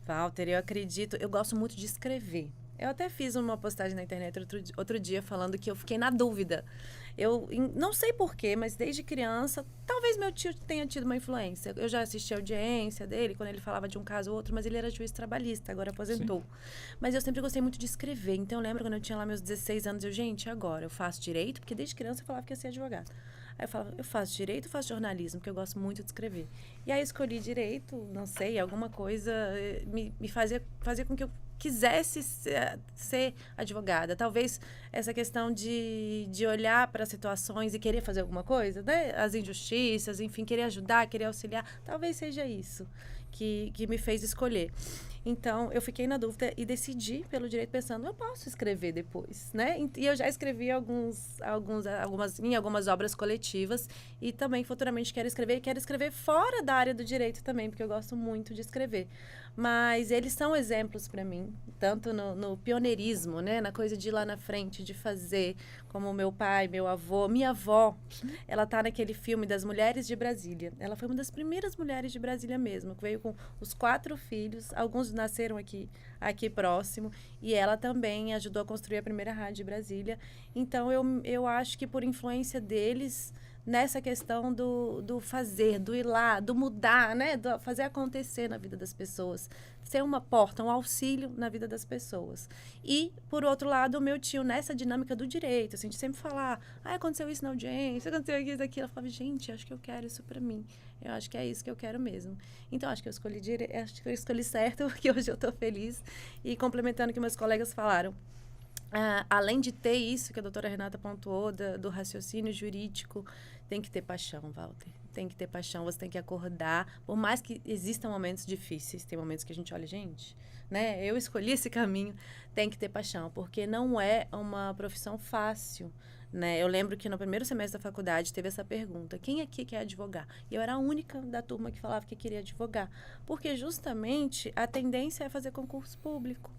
D: Walter, eu acredito, eu gosto muito de escrever. Eu até fiz uma postagem na internet outro dia falando que eu fiquei na dúvida. Não sei porquê, mas desde criança, talvez meu tio tenha tido uma influência. Eu já assisti a audiência dele, quando ele falava de um caso ou outro, mas ele era juiz trabalhista, agora aposentou. Sim. Mas eu sempre gostei muito de escrever. Então, eu lembro quando eu tinha lá meus 16 anos, agora eu faço direito, porque desde criança eu falava que ia ser advogada. Aí eu falava, eu faço direito ou faço jornalismo, porque eu gosto muito de escrever. E aí eu escolhi direito, não sei, alguma coisa me fazia com que eu quisesse ser advogada. Talvez essa questão de olhar para situações e querer fazer alguma coisa, né? As injustiças, enfim, querer ajudar, querer auxiliar, talvez seja isso que me fez escolher. Então, eu fiquei na dúvida e decidi pelo direito pensando, eu posso escrever depois, né? E eu já escrevi em algumas obras coletivas e também futuramente quero escrever fora da área do direito também, porque eu gosto muito de escrever. Mas eles são exemplos para mim, tanto no pioneirismo, né? Na coisa de ir lá na frente, de fazer, como meu pai, meu avô, minha avó. Ela tá naquele filme das Mulheres de Brasília. Ela foi uma das primeiras mulheres de Brasília mesmo, que veio com os 4 filhos, alguns nasceram aqui próximo, e ela também ajudou a construir a primeira rádio de Brasília. Então, eu acho que por influência deles, nessa questão do fazer, do ir lá, do mudar, né? Do fazer acontecer na vida das pessoas. Ser uma porta, um auxílio na vida das pessoas. E, por outro lado, o meu tio, nessa dinâmica do direito, assim, de sempre falar, aconteceu isso na audiência, aconteceu isso, aquilo. Eu falava, gente, acho que eu quero isso pra mim. Eu acho que é isso que eu quero mesmo. Então, acho que eu escolhi certo, porque hoje eu tô feliz. E complementando o que meus colegas falaram, além de ter isso que a doutora Renata pontuou, do raciocínio jurídico, tem que ter paixão, Walter. Tem que ter paixão, você tem que acordar. Por mais que existam momentos difíceis, tem momentos que a gente olha, gente, né? Eu escolhi esse caminho, tem que ter paixão, porque não é uma profissão fácil, né? Eu lembro que no primeiro semestre da faculdade teve essa pergunta, quem aqui quer advogar? E eu era a única da turma que falava que queria advogar, porque justamente a tendência é fazer concurso público.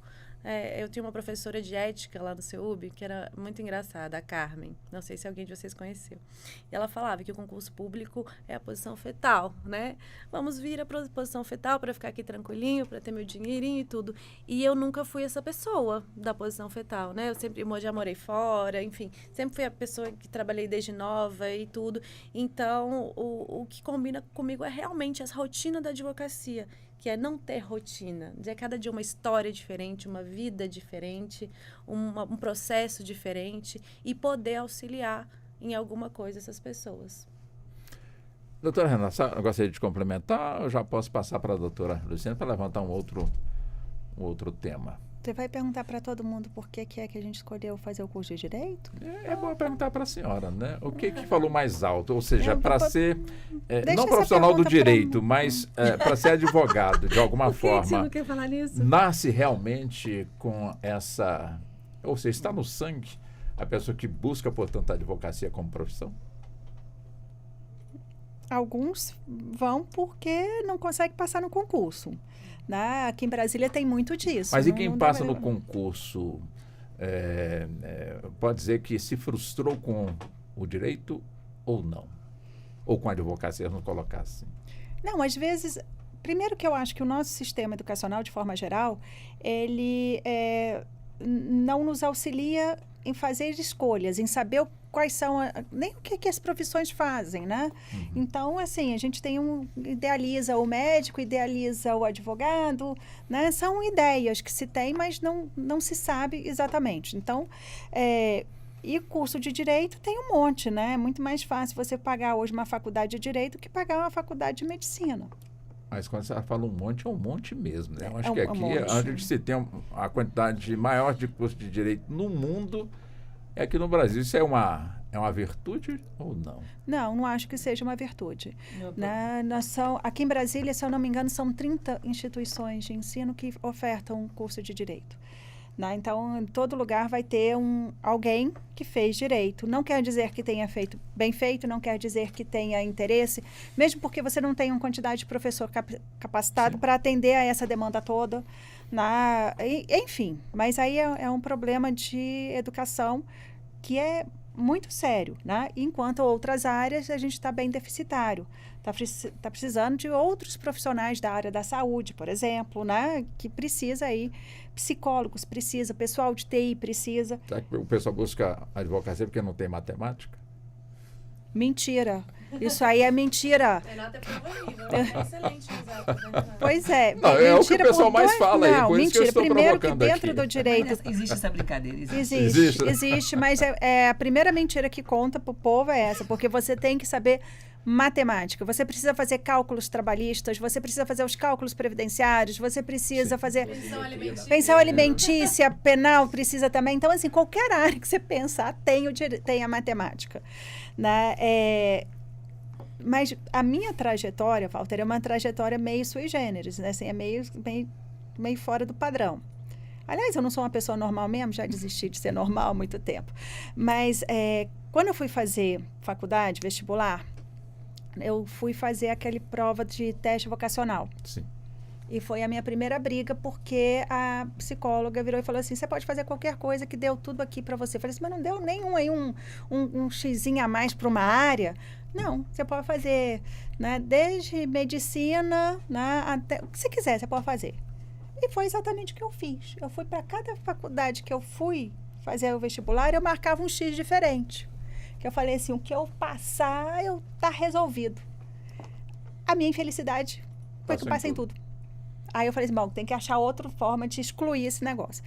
D: Eu tinha uma professora de ética lá no CEUB, que era muito engraçada, a Carmen. Não sei se alguém de vocês conheceu. E ela falava que o concurso público é a posição fetal, né? Vamos vir a posição fetal para ficar aqui tranquilinho, para ter meu dinheirinho e tudo. E eu nunca fui essa pessoa da posição fetal, né? Eu já morei fora, enfim. Sempre fui a pessoa que trabalhei desde nova e tudo. Então, o que combina comigo é realmente essa rotina da advocacia, que é não ter rotina, de cada dia uma história diferente, uma vida diferente, um processo diferente e poder auxiliar em alguma coisa essas pessoas.
C: Doutora Renata, eu gostaria de complementar, eu já posso passar para a doutora Luciana para levantar um outro tema.
G: Você vai perguntar para todo mundo por que é que a gente escolheu fazer o curso de Direito?
C: É bom perguntar para a senhora, né? O que falou mais alto? Ou seja, para ser, não profissional do direito, mas para ser advogado, de alguma forma.
D: Você não quer falar nisso?
C: Nasce realmente com essa... Ou seja, está no sangue a pessoa que busca, portanto, a advocacia como profissão?
G: Alguns vão porque não conseguem passar no concurso. Né? Aqui em Brasília tem muito disso.
C: Mas e quem passa no concurso pode dizer que se frustrou com o direito ou não? Ou com a advocacia, vamos colocar assim?
G: Não, às vezes... Primeiro que eu acho que o nosso sistema educacional, de forma geral, ele não nos auxilia em fazer escolhas, em saber quais são, nem o que as profissões fazem, né? Uhum. Então, assim, a gente idealiza o médico, idealiza o advogado, né? São ideias que se tem, mas não se sabe exatamente. Então, e curso de Direito tem um monte, né? É muito mais fácil você pagar hoje uma faculdade de Direito que pagar uma faculdade de Medicina.
C: Mas quando você fala um monte, é um monte mesmo, né? Eu acho que
G: um
C: aqui,
G: monte.
C: onde se tem a quantidade maior de curso de Direito no mundo, é aqui no Brasil. Isso é É uma virtude ou não?
G: Não acho que seja uma virtude. Aqui em Brasília, se eu não me engano, são 30 instituições de ensino que ofertam um curso de direito. Né? Então, em todo lugar vai ter alguém que fez direito. Não quer dizer que tenha feito bem feito, não quer dizer que tenha interesse, mesmo porque você não tem uma quantidade de professor capacitado para atender a essa demanda toda. Enfim, mas aí é um problema de educação que é muito sério, né? Enquanto outras áreas a gente está bem deficitário. Está precisando de outros profissionais da área da saúde, por exemplo, né? Que precisa aí, psicólogos precisa, pessoal de TI precisa.
C: Será que o pessoal busca advocacia porque não tem matemática?
G: Mentira. Isso aí é mentira.
D: Renata é prova viva. É excelente usar.
G: Pois é.
C: Não, é o que o pessoal mais fala aí, por isso que eu estou
G: Primeiro que
C: provocando
G: dentro
C: aqui.
G: do direito...
F: Existe essa brincadeira?
G: Existe, mas a primeira mentira que conta para o povo é essa, porque você tem que saber matemática, você precisa fazer cálculos trabalhistas, você precisa fazer os cálculos previdenciários, você precisa fazer pensão alimentícia, penal, precisa também. Então, assim, qualquer área que você pensar tem a matemática. Né? Mas a minha trajetória, Walter, é uma trajetória meio sui generis, né? Assim, é meio fora do padrão. Aliás, eu não sou uma pessoa normal mesmo, já desisti de ser normal há muito tempo. Mas quando eu fui fazer faculdade, vestibular, eu fui fazer aquela prova de teste vocacional.
C: Sim.
G: E foi a minha primeira briga, porque a psicóloga virou e falou assim, você pode fazer qualquer coisa que deu tudo aqui para você. Eu falei assim, mas não deu nenhum aí um xizinho a mais para uma área? Não, você pode fazer, né, desde medicina, né, até o que você quiser, você pode fazer. E foi exatamente o que eu fiz. Eu fui para cada faculdade que eu fui fazer o vestibular, eu marcava um X diferente. Que eu falei assim, o que eu passar, tá resolvido. A minha infelicidade foi que eu passei em tudo. Aí eu falei assim, bom, tem que achar outra forma de excluir esse negócio.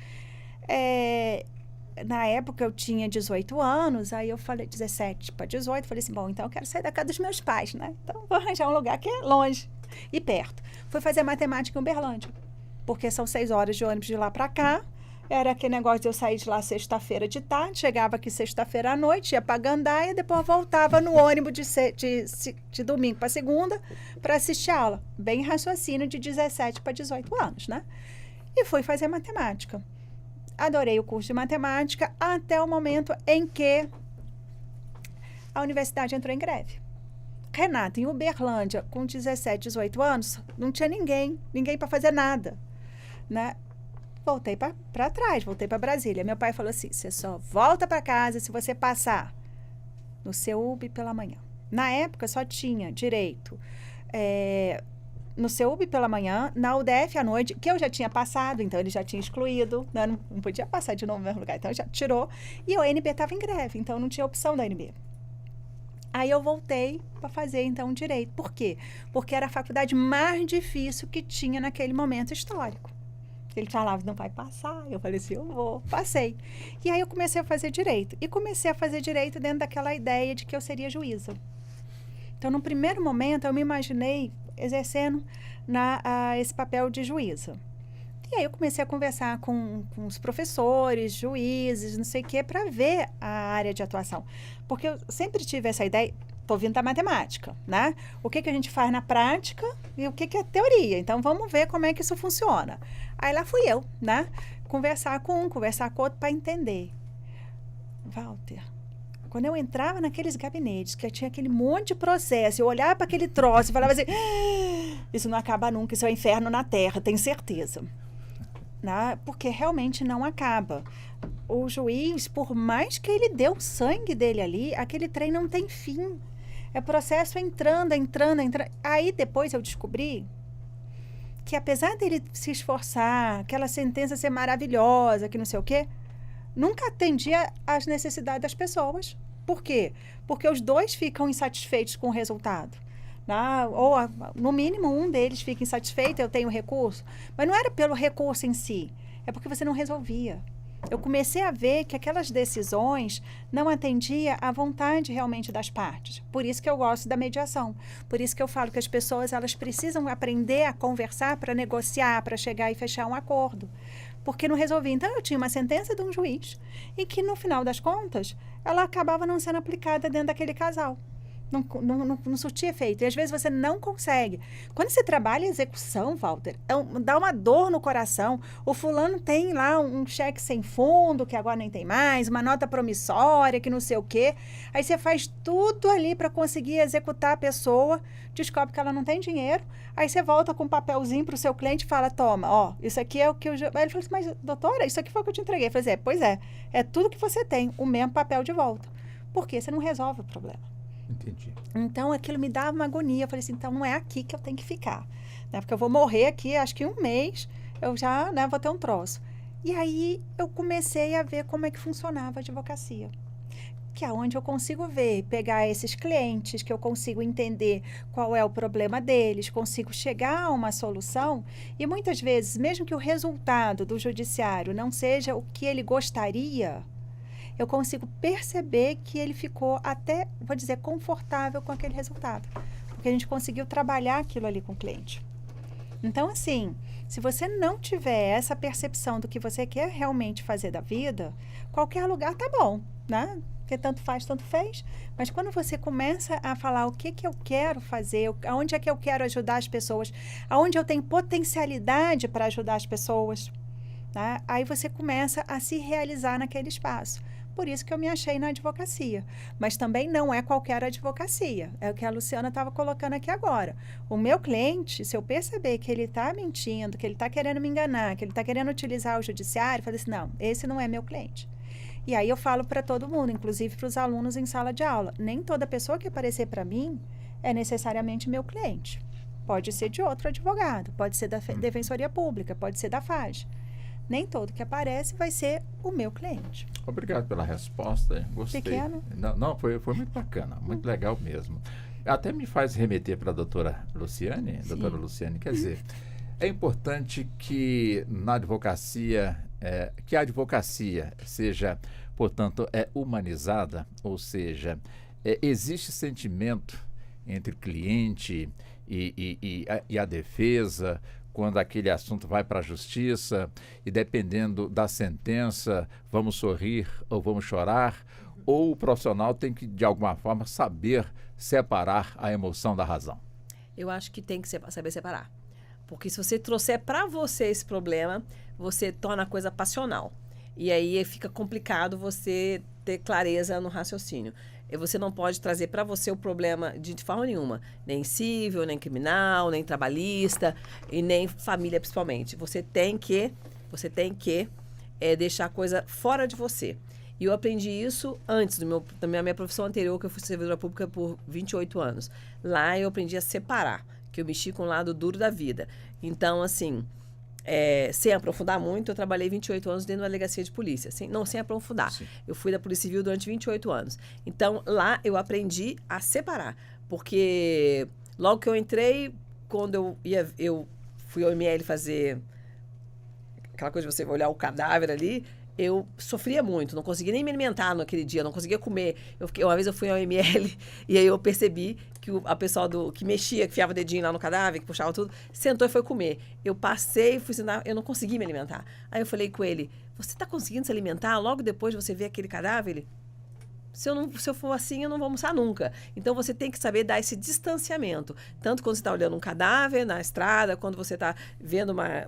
G: Na época eu tinha 18 anos, aí eu falei 17 para 18, falei assim, bom, então eu quero sair da casa dos meus pais, né? Então vou arranjar um lugar que é longe e perto. Fui fazer matemática em Uberlândia, porque são 6 horas de ônibus de lá para cá. Era aquele negócio de eu sair de lá sexta-feira de tarde, chegava aqui sexta-feira à noite, ia para Gandaia, depois voltava no ônibus de domingo para segunda para assistir a aula. Bem raciocínio de 17 para 18 anos, né? E fui fazer matemática. Adorei o curso de matemática até o momento em que a universidade entrou em greve. Renata, em Uberlândia, com 17, 18 anos, não tinha ninguém para fazer nada, né? Voltei para trás, voltei para Brasília. Meu pai falou assim, você só volta para casa se você passar no CEUB pela manhã. Na época, só tinha direito no CEUB pela manhã, na UDF à noite, que eu já tinha passado, então ele já tinha excluído, né? Não podia passar de novo no mesmo lugar, então já tirou. E o NB estava em greve, então não tinha opção da NB. Aí eu voltei para fazer, então, direito. Por quê? Porque era a faculdade mais difícil que tinha naquele momento histórico. Ele falava, não vai passar. Eu falei assim, eu vou. Passei. E aí eu comecei a fazer direito. E comecei a fazer direito dentro daquela ideia de que eu seria juíza. Então, no primeiro momento, eu me imaginei exercendo esse papel de juíza. E aí eu comecei a conversar com os professores, juízes, não sei o quê, para ver a área de atuação. Porque eu sempre tive essa ideia, estou vindo da matemática, né? O que a gente faz na prática e o que é teoria. Então, vamos ver como é que isso funciona. Aí lá fui eu, né? Conversar com um, conversar com outro para entender. Walter, quando eu entrava naqueles gabinetes, que eu tinha aquele monte de processo, eu olhava para aquele troço e falava assim, isso não acaba nunca, isso é o inferno na Terra, tenho certeza. Né? Porque realmente não acaba. O juiz, por mais que ele dê o sangue dele ali, aquele trem não tem fim. É processo entrando. Aí depois eu descobri que apesar dele se esforçar, aquela sentença ser maravilhosa, que não sei o quê, nunca atendia às necessidades das pessoas. Por quê? Porque os dois ficam insatisfeitos com o resultado. Ou, no mínimo, um deles fica insatisfeito, eu tenho recurso. Mas não era pelo recurso em si, é porque você não resolvia. Eu comecei a ver que aquelas decisões não atendiam à vontade realmente das partes. Por isso que eu gosto da mediação. Por isso que eu falo que as pessoas elas precisam aprender a conversar para negociar, para chegar e fechar um acordo. porque não resolvia. Então, eu tinha uma sentença de um juiz e que, no final das contas, ela acabava não sendo aplicada dentro daquele casal. Não surtia efeito. E às vezes você não consegue. Quando você trabalha em execução, Walter, dá uma dor no coração. O fulano tem lá um cheque sem fundo, que agora nem tem mais, uma nota promissória, que não sei o quê. Aí você faz tudo ali para conseguir executar a pessoa, descobre que ela não tem dinheiro. Aí você volta com um papelzinho para o seu cliente e fala, toma, ó, isso aqui é o que eu... Aí ele falou assim, mas doutora, isso aqui foi o que eu te entreguei. Eu falei assim, pois é tudo que você tem, o mesmo papel de volta. Porque você não resolve o problema.
C: Entendi.
G: Então, aquilo me dava uma agonia. Eu falei assim, então não é aqui que eu tenho que ficar. Né? Porque eu vou morrer aqui, acho que 1 mês, eu já vou ter um troço. E aí, eu comecei a ver como é que funcionava a advocacia. Que é onde eu consigo ver, pegar esses clientes, que eu consigo entender qual é o problema deles, consigo chegar a uma solução. E muitas vezes, mesmo que o resultado do judiciário não seja o que ele gostaria, eu consigo perceber que ele ficou até, vou dizer, confortável com aquele resultado. Porque a gente conseguiu trabalhar aquilo ali com o cliente. Então, assim, se você não tiver essa percepção do que você quer realmente fazer da vida, qualquer lugar tá bom, né? Porque tanto faz, tanto fez. Mas quando você começa a falar o que eu quero fazer, aonde é que eu quero ajudar as pessoas, aonde eu tenho potencialidade para ajudar as pessoas, tá? Aí você começa a se realizar naquele espaço. Por isso que eu me achei na advocacia. Mas também não é qualquer advocacia. É o que a Luciana estava colocando aqui agora. O meu cliente, se eu perceber que ele está mentindo, que ele está querendo me enganar, que ele está querendo utilizar o judiciário, eu falei assim, não, esse não é meu cliente. E aí eu falo para todo mundo, inclusive para os alunos em sala de aula, nem toda pessoa que aparecer para mim é necessariamente meu cliente. Pode ser de outro advogado, pode ser da Defensoria Pública, pode ser da FAGE. Nem todo que aparece vai ser o meu cliente.
C: Obrigado pela resposta, gostei.
G: Pequeno?
C: Não, foi muito bacana, muito legal mesmo. Até me faz remeter para a doutora Luciane.
F: Sim.
C: Doutora Luciane, quer dizer, é importante que na advocacia, que a advocacia seja, portanto, humanizada, ou seja, existe sentimento entre cliente e a defesa, quando aquele assunto vai para a justiça e dependendo da sentença, vamos sorrir ou vamos chorar, ou o profissional tem que, de alguma forma, saber separar a emoção da razão?
F: Eu acho que tem que saber separar. Porque se você trouxer para você esse problema, você torna a coisa passional. E aí fica complicado você ter clareza no raciocínio. E você não pode trazer para você o problema de forma nenhuma. Nem civil, nem criminal, nem trabalhista e nem família, principalmente. Você tem que deixar a coisa fora de você. E eu aprendi isso antes da minha profissão anterior, que eu fui servidora pública por 28 anos. Lá eu aprendi a separar, que eu mexi com o lado duro da vida. Então, assim, sem aprofundar muito, eu trabalhei 28 anos dentro da delegacia de polícia. Sem aprofundar. Sim. Eu fui da Polícia Civil durante 28 anos. Então, lá eu aprendi a separar. Porque logo que eu entrei, quando eu fui ao ML fazer aquela coisa de você olhar o cadáver ali, eu sofria muito, não conseguia nem me alimentar naquele dia, não conseguia comer. Uma vez eu fui ao ML e aí eu percebi que a pessoa que mexia, que fiava o dedinho lá no cadáver, que puxava tudo, sentou e foi comer. Eu passei, fui sentar, eu não consegui me alimentar. Aí eu falei com ele, você está conseguindo se alimentar? Logo depois de você ver aquele cadáver? Ele, se eu for assim, eu não vou almoçar nunca. Então, você tem que saber dar esse distanciamento. Tanto quando você está olhando um cadáver na estrada, quando você está vendo uma...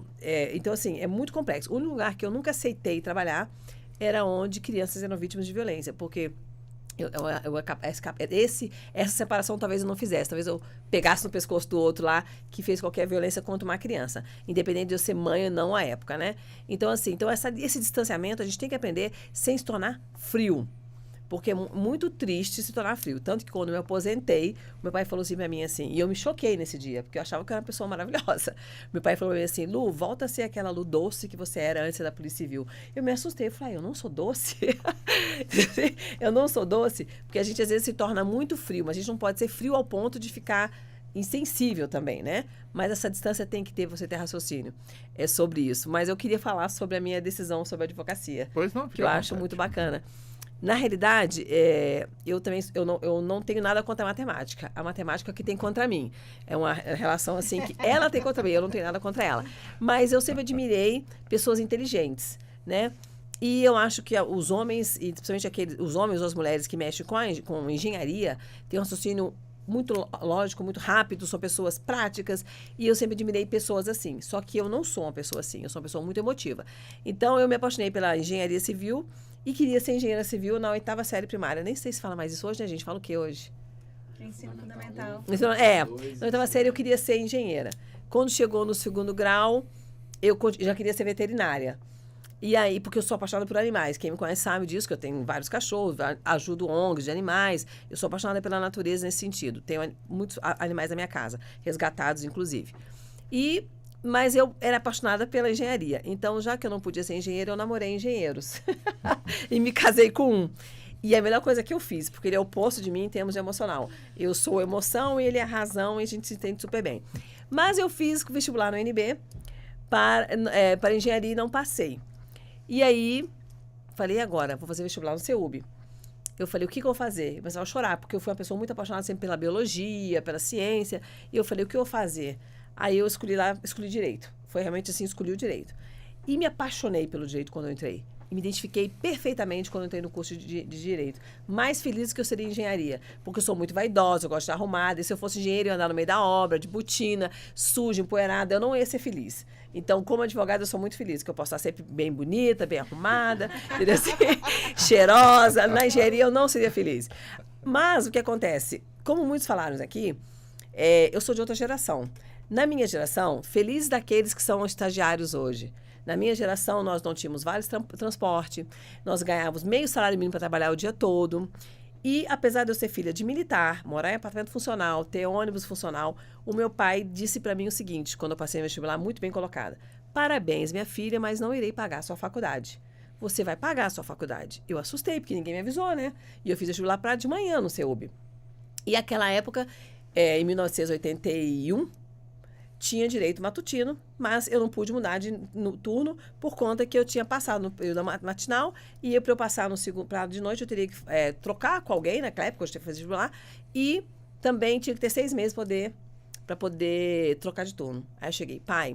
F: então, assim, é muito complexo. O único lugar que eu nunca aceitei trabalhar era onde crianças eram vítimas de violência. Porque essa separação talvez eu não fizesse. Talvez eu pegasse no pescoço do outro lá que fez qualquer violência contra uma criança. Independente de eu ser mãe ou não à época, né? Então, assim, esse distanciamento a gente tem que aprender sem se tornar frio. Porque é muito triste se tornar frio. Tanto que quando eu me aposentei, meu pai falou assim pra mim assim, e eu me choquei nesse dia, porque eu achava que eu era uma pessoa maravilhosa. Meu pai falou pra mim assim, Lu, volta a ser aquela Lu doce que você era antes da Polícia Civil. Eu me assustei, eu falei, eu não sou doce? Eu não sou doce? Porque a gente às vezes se torna muito frio, mas a gente não pode ser frio ao ponto de ficar insensível também, né? Mas essa distância tem que ter, você ter raciocínio. É sobre isso. Mas eu queria falar sobre a minha decisão sobre a advocacia.
C: Pois não,
F: que eu acho muito bacana. Na realidade, eu não tenho nada contra a matemática. A matemática que tem contra mim. É uma relação assim que ela tem contra mim, eu não tenho nada contra ela. Mas eu sempre admirei pessoas inteligentes, né? E eu acho que os homens, e principalmente os homens ou as mulheres que mexem com engenharia, têm um raciocínio muito lógico, muito rápido, são pessoas práticas, e eu sempre admirei pessoas assim. Só que eu não sou uma pessoa assim, eu sou uma pessoa muito emotiva. Então, eu me apaixonei pela engenharia civil e queria ser engenheira civil na 8ª série primária. Nem sei se fala mais isso hoje, né, gente? Fala o que hoje?
G: Ensino fundamental.
F: Então, na 8ª série eu queria ser engenheira. Quando chegou no 2º grau, eu já queria ser veterinária. E aí, porque eu sou apaixonada por animais. Quem me conhece sabe disso, que eu tenho vários cachorros, ajudo ONGs de animais. Eu sou apaixonada pela natureza nesse sentido. Tenho muitos animais na minha casa, resgatados, inclusive. Mas eu era apaixonada pela engenharia. Então, já que eu não podia ser engenheira, eu namorei engenheiros. E me casei com um. E é a melhor coisa que eu fiz, porque ele é o oposto de mim em termos de emocional. Eu sou emoção e ele é razão e a gente se entende super bem. Mas eu fiz vestibular no UNB para engenharia e não passei. E aí, falei, agora, vou fazer vestibular no CEUB. Eu falei, o que eu vou fazer? Eu começava a chorar, porque eu fui uma pessoa muito apaixonada sempre pela biologia, pela ciência. E eu falei, o que eu vou fazer? Aí eu escolhi direito. Foi realmente assim, escolhi o direito. E me apaixonei pelo direito quando eu entrei. E me identifiquei perfeitamente quando eu entrei no curso de direito. Mais feliz que eu seria em engenharia. Porque eu sou muito vaidosa, eu gosto de estar arrumada. E se eu fosse engenheiro, eu ia andar no meio da obra, de botina, suja, empoeirada. Eu não ia ser feliz. Então, como advogada, eu sou muito feliz. Que eu posso estar sempre bem bonita, bem arrumada, assim, cheirosa. Na engenharia, eu não seria feliz. Mas, o que acontece? Como muitos falaram aqui, eu sou de outra geração. Na minha geração, feliz daqueles que são estagiários hoje. Na minha geração, nós não tínhamos vários transporte, nós ganhávamos meio salário mínimo para trabalhar o dia todo. E, apesar de eu ser filha de militar, morar em apartamento funcional, ter ônibus funcional, o meu pai disse para mim o seguinte, quando eu passei no vestibular, muito bem colocada. Parabéns, minha filha, mas não irei pagar a sua faculdade. Você vai pagar a sua faculdade. Eu assustei, porque ninguém me avisou, né? E eu fiz vestibular para de manhã no CEUB. E aquela época, em 1981... tinha direito matutino, mas eu não pude mudar de turno por conta que eu tinha passado no período matinal e para eu passar no segundo prazo de noite eu teria que trocar com alguém, naquela época eu tinha que fazer vestibular, e também tinha que ter 6 meses para poder trocar de turno. Aí eu cheguei, pai,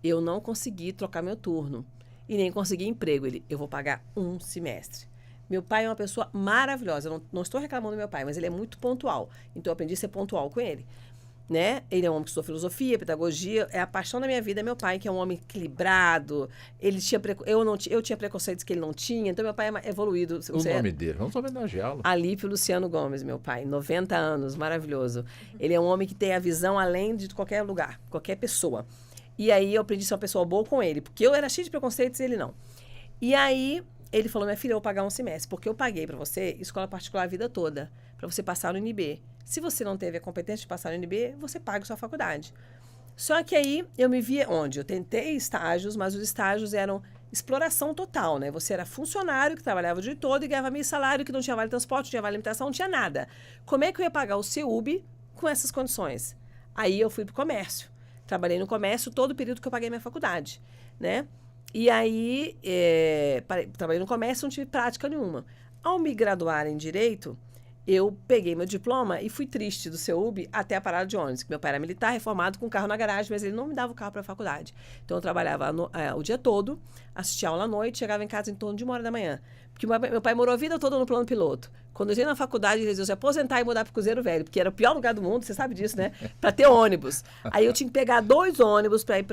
F: eu não consegui trocar meu turno e nem consegui emprego. Eu vou pagar 1 semestre. Meu pai é uma pessoa maravilhosa, eu não estou reclamando do meu pai, mas ele é muito pontual, então eu aprendi a ser pontual com ele. Né? Ele é um homem que estudou filosofia, pedagogia, é a paixão da minha vida, meu pai, que é um homem equilibrado, ele tinha eu tinha preconceitos que ele não tinha, então meu pai é evoluído.
C: O nome dele, vamos homenageá-lo.
F: Alípio Luciano Gomes, meu pai, 90 anos, maravilhoso. Ele é um homem que tem a visão além de qualquer lugar, qualquer pessoa. E aí eu aprendi a ser uma pessoa boa com ele, porque eu era cheia de preconceitos e ele não. E aí ele falou, minha filha, eu vou pagar 1 semestre, porque eu paguei para você escola particular a vida toda, para você passar no UNB. Se você não teve a competência de passar no UNB, você paga a sua faculdade. Só que aí eu me via onde? Eu tentei estágios, mas os estágios eram exploração total, né? Você era funcionário que trabalhava o dia todo e ganhava meio salário, que não tinha vale transporte, não tinha vale alimentação, não tinha nada. Como é que eu ia pagar o CEUB com essas condições? Aí eu fui para o comércio. Trabalhei no comércio todo o período que eu paguei minha faculdade, né? E aí, trabalhei no comércio, não tive prática nenhuma. Ao me graduar em Direito, eu peguei meu diploma e fui triste do CEUB até a parada de ônibus. Meu pai era militar, reformado, com carro na garagem, mas ele não me dava o carro para a faculdade. Então, eu trabalhava o dia todo, assistia aula à noite, chegava em casa em torno de 1h da manhã. Porque meu pai morou a vida toda no plano piloto. Quando eu entrei na faculdade, ele resolveu se aposentar e mudar para o Cruzeiro Velho, porque era o pior lugar do mundo, você sabe disso, né? Para ter ônibus. Aí eu tinha que pegar 2 ônibus para ir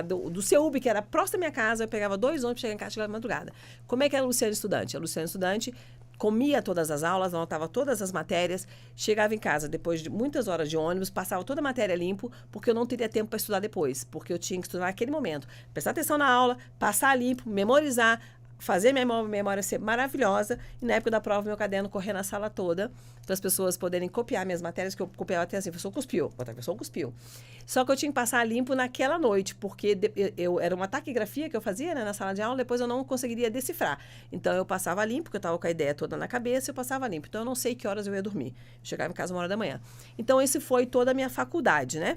F: do CEUB, que era próximo da minha casa, eu pegava 2 ônibus para chegar em casa e chegar de madrugada. Como é que era a Luciana Estudante? A Luciana Estudante comia todas as aulas, anotava todas as matérias, chegava em casa depois de muitas horas de ônibus, passava toda a matéria limpo, porque eu não teria tempo para estudar depois, porque eu tinha que estudar naquele momento. Prestar atenção na aula, passar limpo, memorizar, fazer minha memória ser maravilhosa, e na época da prova, meu caderno correr na sala toda, para as pessoas poderem copiar minhas matérias, que eu copiava até assim, a pessoa cuspiu, outra pessoa cuspiu. Só que eu tinha que passar limpo naquela noite, porque era uma taquigrafia que eu fazia, né, na sala de aula, depois eu não conseguiria decifrar. Então, eu passava limpo, porque eu estava com a ideia toda na cabeça, eu passava limpo. Então, eu não sei que horas eu ia dormir. Eu chegava em casa 1h da manhã. Então, esse foi toda a minha faculdade, né?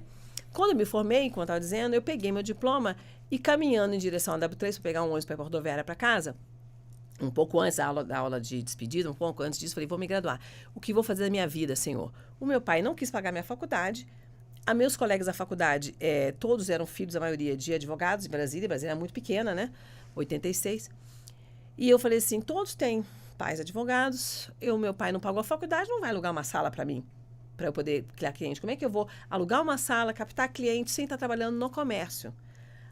F: Quando eu me formei, como eu estava dizendo, eu peguei meu diploma e caminhando em direção à W3 para pegar um ônibus para a rodoviária para casa, um pouco antes da aula de despedida, um pouco antes disso, falei, vou me graduar. O que vou fazer da minha vida, Senhor? O meu pai não quis pagar minha faculdade. Meus colegas da faculdade, todos eram filhos, a maioria, de advogados de Brasília. Brasília era muito pequena, né? 86. E eu falei assim, todos têm pais advogados. Meu pai não pagou a faculdade, não vai alugar uma sala para mim, para eu poder criar cliente. Como é que eu vou alugar uma sala, captar cliente sem estar trabalhando no comércio?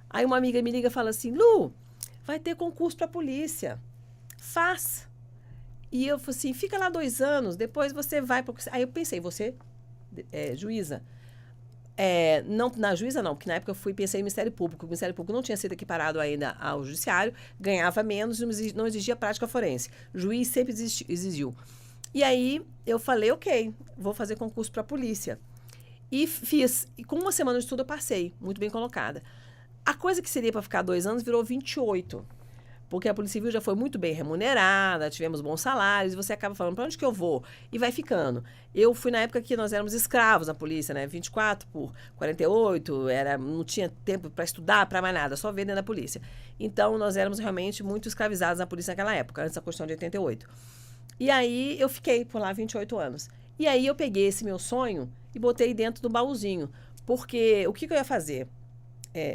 F: Aí uma amiga me liga e fala assim, Lu, vai ter concurso para polícia. Faz. E eu falei assim, fica lá 2 anos, depois você vai para... Aí eu pensei, você juíza. Não, na juíza não, porque na época eu pensei em Ministério Público. O Ministério Público não tinha sido equiparado ainda ao Judiciário, ganhava menos e não exigia prática forense. Juiz sempre exigiu. E aí eu falei, ok, vou fazer concurso para a polícia. E fiz. E com 1 semana de estudo eu passei, muito bem colocada. A coisa que seria para ficar 2 anos virou 28. Porque a Polícia Civil já foi muito bem remunerada, tivemos bons salários, e você acaba falando, para onde que eu vou? E vai ficando. Eu fui na época que nós éramos escravos na polícia, né? 24 por 48, não tinha tempo para estudar, para mais nada, só ver dentro da polícia. Então, nós éramos realmente muito escravizados na polícia naquela época, antes da Constituição de 88. E aí, eu fiquei por lá 28 anos. E aí, eu peguei esse meu sonho e botei dentro do baúzinho. Porque, o que eu ia fazer?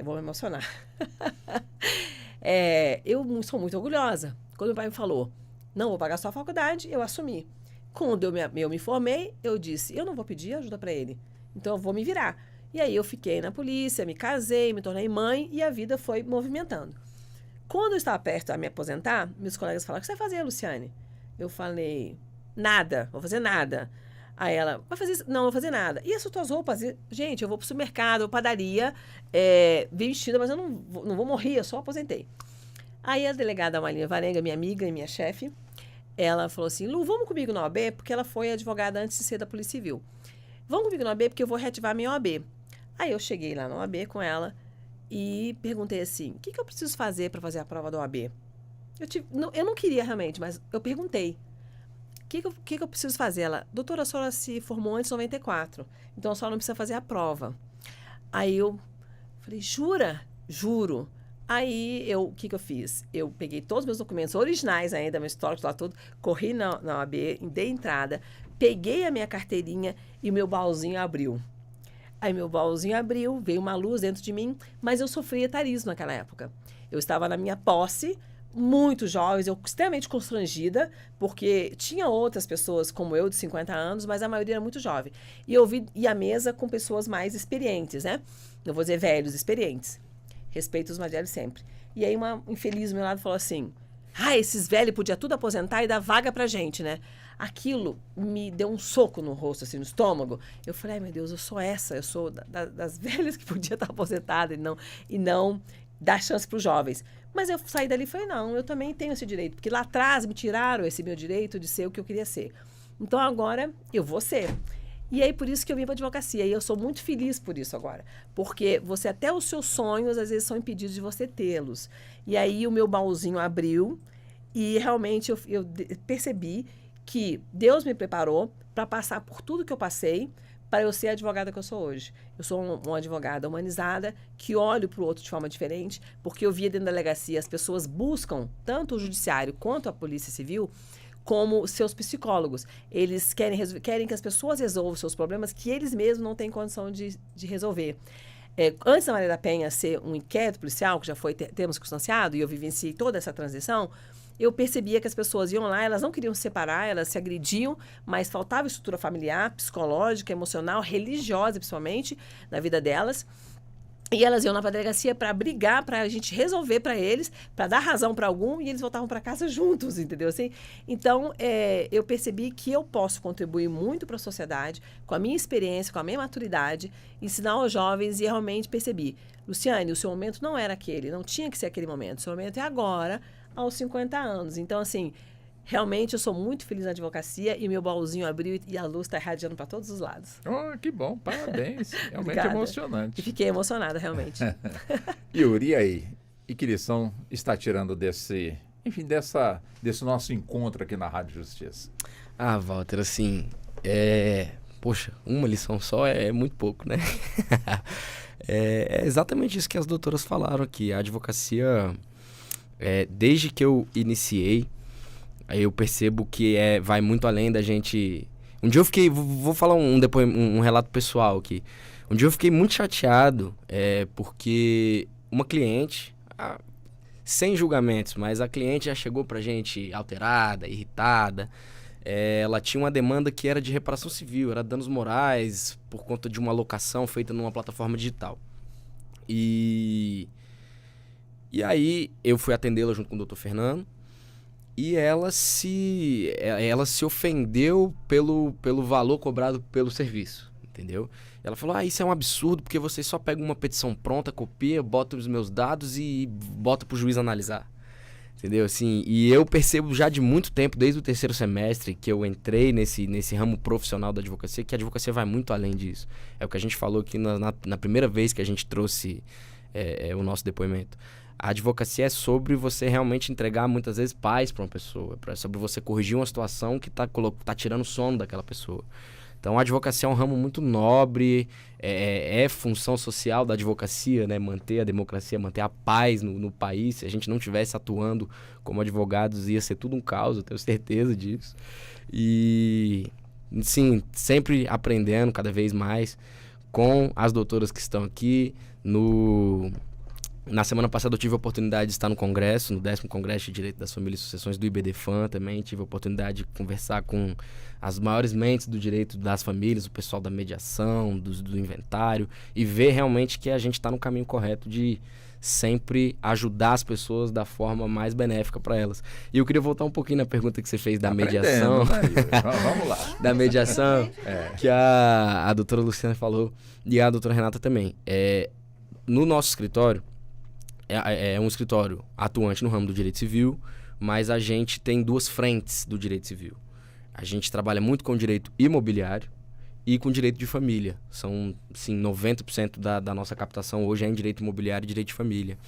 F: Vou me emocionar. Eu sou muito orgulhosa. Quando meu pai me falou, não vou pagar sua faculdade, eu assumi. Quando eu me formei, eu disse, eu não vou pedir ajuda para ele, então eu vou me virar. E aí eu fiquei na polícia, me casei, me tornei mãe e a vida foi movimentando. Quando eu estava perto de me aposentar, meus colegas falaram, o que você vai fazer, Luciane? Eu falei, nada, vou fazer nada. Aí ela, vai fazer isso? Não, não vou fazer nada. E as suas roupas? Gente, eu vou pro supermercado, padaria, vestida, mas eu não vou morrer, eu só aposentei. Aí a delegada Amalinha Varenga, minha amiga e minha chefe, ela falou assim, Lu, vamos comigo na OAB, porque ela foi advogada antes de ser da Polícia Civil. Vamos comigo na OAB, porque eu vou reativar a minha OAB. Aí eu cheguei lá na OAB com e perguntei assim, o que eu preciso fazer para fazer a prova da OAB? Eu não queria realmente, mas eu perguntei. O que eu preciso fazer? Ela, doutora, a senhora se formou antes de 94, então a senhora não precisa fazer a prova. Aí eu falei, jura? Juro. Aí, o que eu fiz? Eu peguei todos os meus documentos originais ainda, meu histórico lá tudo, corri na OAB, dei entrada, peguei a minha carteirinha e o meu baúzinho abriu. Aí meu baúzinho abriu, veio uma luz dentro de mim, mas eu sofria etarismo naquela época. Eu estava na minha posse, muito jovens, eu extremamente constrangida, porque tinha outras pessoas como eu, de 50 anos, mas a maioria era muito jovem. E a mesa com pessoas mais experientes, né? Não vou dizer velhos, experientes. Respeito os mais velhos sempre. E aí uma infeliz do meu lado falou assim, esses velhos podiam tudo aposentar e dar vaga pra gente, né? Aquilo me deu um soco no rosto, assim, no estômago. Eu falei, meu Deus, eu sou das velhas que podia estar aposentada e não dar chance para os jovens. Mas eu saí dali e falei, não, eu também tenho esse direito, porque lá atrás me tiraram esse meu direito de ser o que eu queria ser. Então agora eu vou ser. E aí por isso que eu vim para a advocacia. E eu sou muito feliz por isso agora. Porque até os seus sonhos, às vezes, são impedidos de você tê-los. E aí o meu baúzinho abriu e realmente eu percebi que Deus me preparou para passar por tudo que eu passei, para eu ser a advogada que eu sou hoje. Eu sou uma advogada humanizada, que olho para o outro de forma diferente, porque eu via dentro da delegacia, as pessoas buscam, tanto o judiciário quanto a Polícia Civil, como seus psicólogos. Eles querem que as pessoas resolvam seus problemas que eles mesmos não têm condição de resolver. Antes da Maria da Penha ser um inquérito policial, que já foi termo circunstanciado, e eu vivenciei toda essa transição, eu percebia que as pessoas iam lá, elas não queriam se separar, elas se agrediam, mas faltava estrutura familiar, psicológica, emocional, religiosa, principalmente, na vida delas. E elas iam lá para a delegacia para brigar, para a gente resolver para eles, para dar razão para algum, e eles voltavam para casa juntos, entendeu? Assim, então, eu percebi que eu posso contribuir muito para a sociedade, com a minha experiência, com a minha maturidade, ensinar aos jovens, e realmente percebi, Luciane, o seu momento não era aquele, não tinha que ser aquele momento, o seu momento é agora, aos 50 anos. Então, assim, realmente eu sou muito feliz na advocacia e meu baúzinho abriu e a luz está irradiando para todos os lados.
C: Oh, que bom, parabéns. Realmente
F: Obrigada.
C: Emocionante.
F: E fiquei emocionada, realmente.
C: Yuri, e aí? E que lição está tirando desse nosso encontro aqui na Rádio Justiça?
E: Walter, assim, poxa, uma lição só é muito pouco, né? É exatamente isso que as doutoras falaram aqui. A advocacia, desde que eu iniciei, Aí eu percebo que vai muito além da gente... Um dia eu fiquei... Vou falar um relato pessoal aqui. Um dia eu fiquei muito chateado, porque uma cliente... sem julgamentos, mas a cliente já chegou pra gente alterada, irritada. Ela tinha uma demanda que era de reparação civil, era danos morais por conta de uma locação feita numa plataforma digital. E aí eu fui atendê-la junto com o Dr. Fernando e ela se ofendeu pelo valor cobrado pelo serviço, entendeu? Ela falou, isso é um absurdo porque vocês só pegam uma petição pronta, copia, bota os meus dados e bota pro juiz analisar. Entendeu? Assim, e eu percebo já de muito tempo, desde o 3º semestre, que eu entrei nesse ramo profissional da advocacia, que a advocacia vai muito além disso. É o que a gente falou aqui na primeira vez que a gente trouxe o nosso depoimento. A advocacia é sobre você realmente entregar, muitas vezes, paz para uma pessoa. É sobre você corrigir uma situação que tá tirando o sono daquela pessoa. Então, a advocacia é um ramo muito nobre, é função social da advocacia, né? Manter a democracia, manter a paz no país. Se a gente não estivesse atuando como advogados, ia ser tudo um caos, eu tenho certeza disso. E, sim, sempre aprendendo cada vez mais com as doutoras que estão aqui. Na semana passada eu tive a oportunidade de estar no congresso, no 10º Congresso de Direito das Famílias e Sucessões do IBDFAM também. Tive a oportunidade de conversar com as maiores mentes do direito das famílias, o pessoal da mediação, do inventário, e ver realmente que a gente está no caminho correto de sempre ajudar as pessoas da forma mais benéfica para elas. E eu queria voltar um pouquinho na pergunta que você fez da mediação.
C: Vamos lá.
E: Da mediação, que a doutora Luciana falou, e a doutora Renata também. No nosso escritório, é um escritório atuante no ramo do direito civil, mas a gente tem 2 frentes do direito civil. A gente trabalha muito com direito imobiliário e com direito de família. São, sim, 90% da nossa captação hoje é em direito imobiliário e direito de família.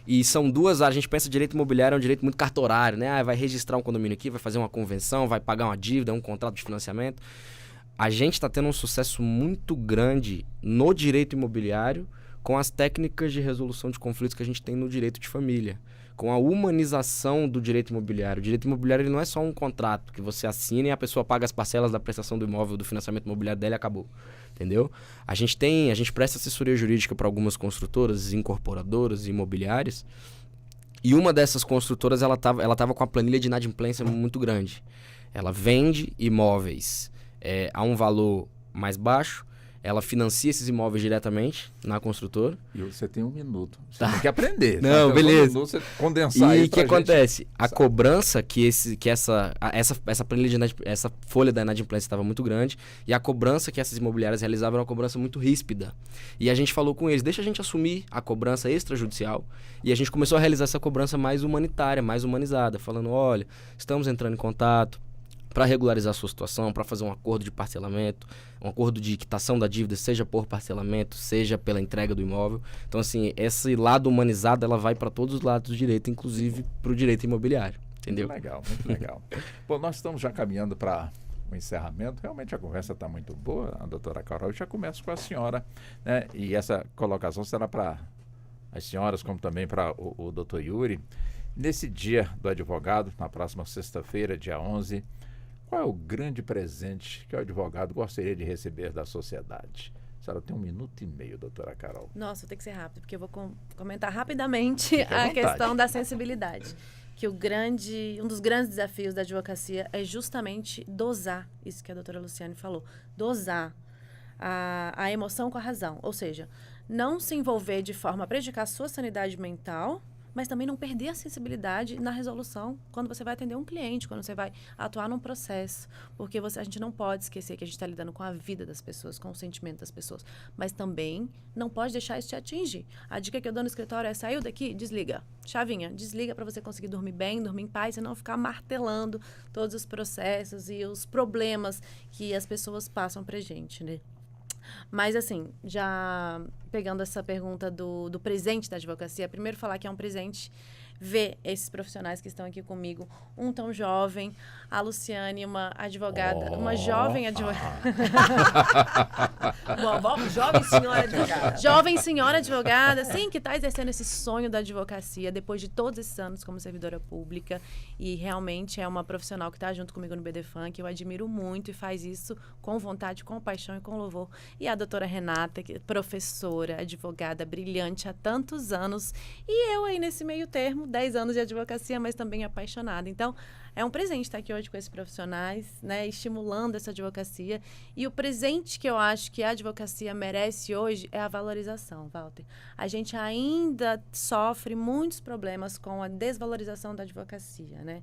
E: E são 2 áreas. A gente pensa que direito imobiliário é um direito muito cartorário, né? Vai registrar um condomínio aqui, vai fazer uma convenção, vai pagar uma dívida, um contrato de financiamento. A gente está tendo um sucesso muito grande no direito imobiliário com as técnicas de resolução de conflitos que a gente tem no direito de família, com a humanização do direito imobiliário. O direito imobiliário ele não é só um contrato que você assina e a pessoa paga as parcelas da prestação do imóvel, do financiamento imobiliário dela e acabou, entendeu? A gente presta assessoria jurídica para algumas construtoras, incorporadoras, imobiliárias, e uma dessas construtoras ela tava com a planilha de inadimplência muito grande. Ela vende imóveis a um valor mais baixo, ela financia esses imóveis diretamente na construtora.
C: E você tem 1 minuto. Você tem que aprender.
E: Não, beleza.
C: Você condensar
E: e o que acontece? A cobrança essa planilha essa folha da inadimplência estava muito grande e a cobrança que essas imobiliárias realizavam era uma cobrança muito ríspida. E a gente falou com eles, deixa a gente assumir a cobrança extrajudicial. E a gente começou a realizar essa cobrança mais humanitária, mais humanizada, falando, olha, estamos entrando em contato para regularizar a sua situação, para fazer um acordo de parcelamento, um acordo de quitação da dívida, seja por parcelamento, seja pela entrega do imóvel. Então, assim, esse lado humanizado, ela vai para todos os lados do direito, inclusive para o direito imobiliário, entendeu?
C: Muito legal, muito legal. Bom, nós estamos já caminhando para o encerramento. Realmente a conversa está muito boa, a doutora Carol. Eu já começo com a senhora, né? E essa colocação será para as senhoras, como também para o doutor Yuri. Nesse dia do advogado, na próxima sexta-feira, dia 11, qual é o grande presente que o advogado gostaria de receber da sociedade? A senhora tem 1 minuto e meio, doutora Carol.
D: Nossa, vou ter que ser rápido, porque eu vou comentar rapidamente a questão da sensibilidade. Que um dos grandes desafios da advocacia é justamente dosar, isso que a doutora Luciane falou, dosar a emoção com a razão. Ou seja, não se envolver de forma a prejudicar a sua sanidade mental, mas também não perder a sensibilidade na resolução quando você vai atender um cliente, quando você vai atuar num processo. Porque a gente não pode esquecer que a gente está lidando com a vida das pessoas, com o sentimento das pessoas. Mas também não pode deixar isso te atingir. A dica que eu dou no escritório é, saiu daqui, desliga. Chavinha, desliga para você conseguir dormir bem, dormir em paz e não ficar martelando todos os processos e os problemas que as pessoas passam pra gente, né? Mas, assim, já pegando essa pergunta do presente da advocacia, primeiro falar que é um presente ver esses profissionais que estão aqui comigo, um tão jovem, a Luciane, uma advogada, uma jovem advogada.
F: Uma jovem senhora advogada.
D: Jovem senhora advogada, sim, que está exercendo esse sonho da advocacia depois de todos esses anos como servidora pública, e realmente é uma profissional que está junto comigo no BDFAN, que eu admiro muito e faz isso com vontade, com paixão e com louvor. E a doutora Renata, que é professora, advogada, brilhante há tantos anos, e eu aí nesse meio termo, 10 anos de advocacia, mas também apaixonada. Então, é um presente estar aqui hoje com esses profissionais, né, estimulando essa advocacia. E o presente que eu acho que a advocacia merece hoje é a valorização, Walter. A gente ainda sofre muitos problemas com a desvalorização da advocacia, né?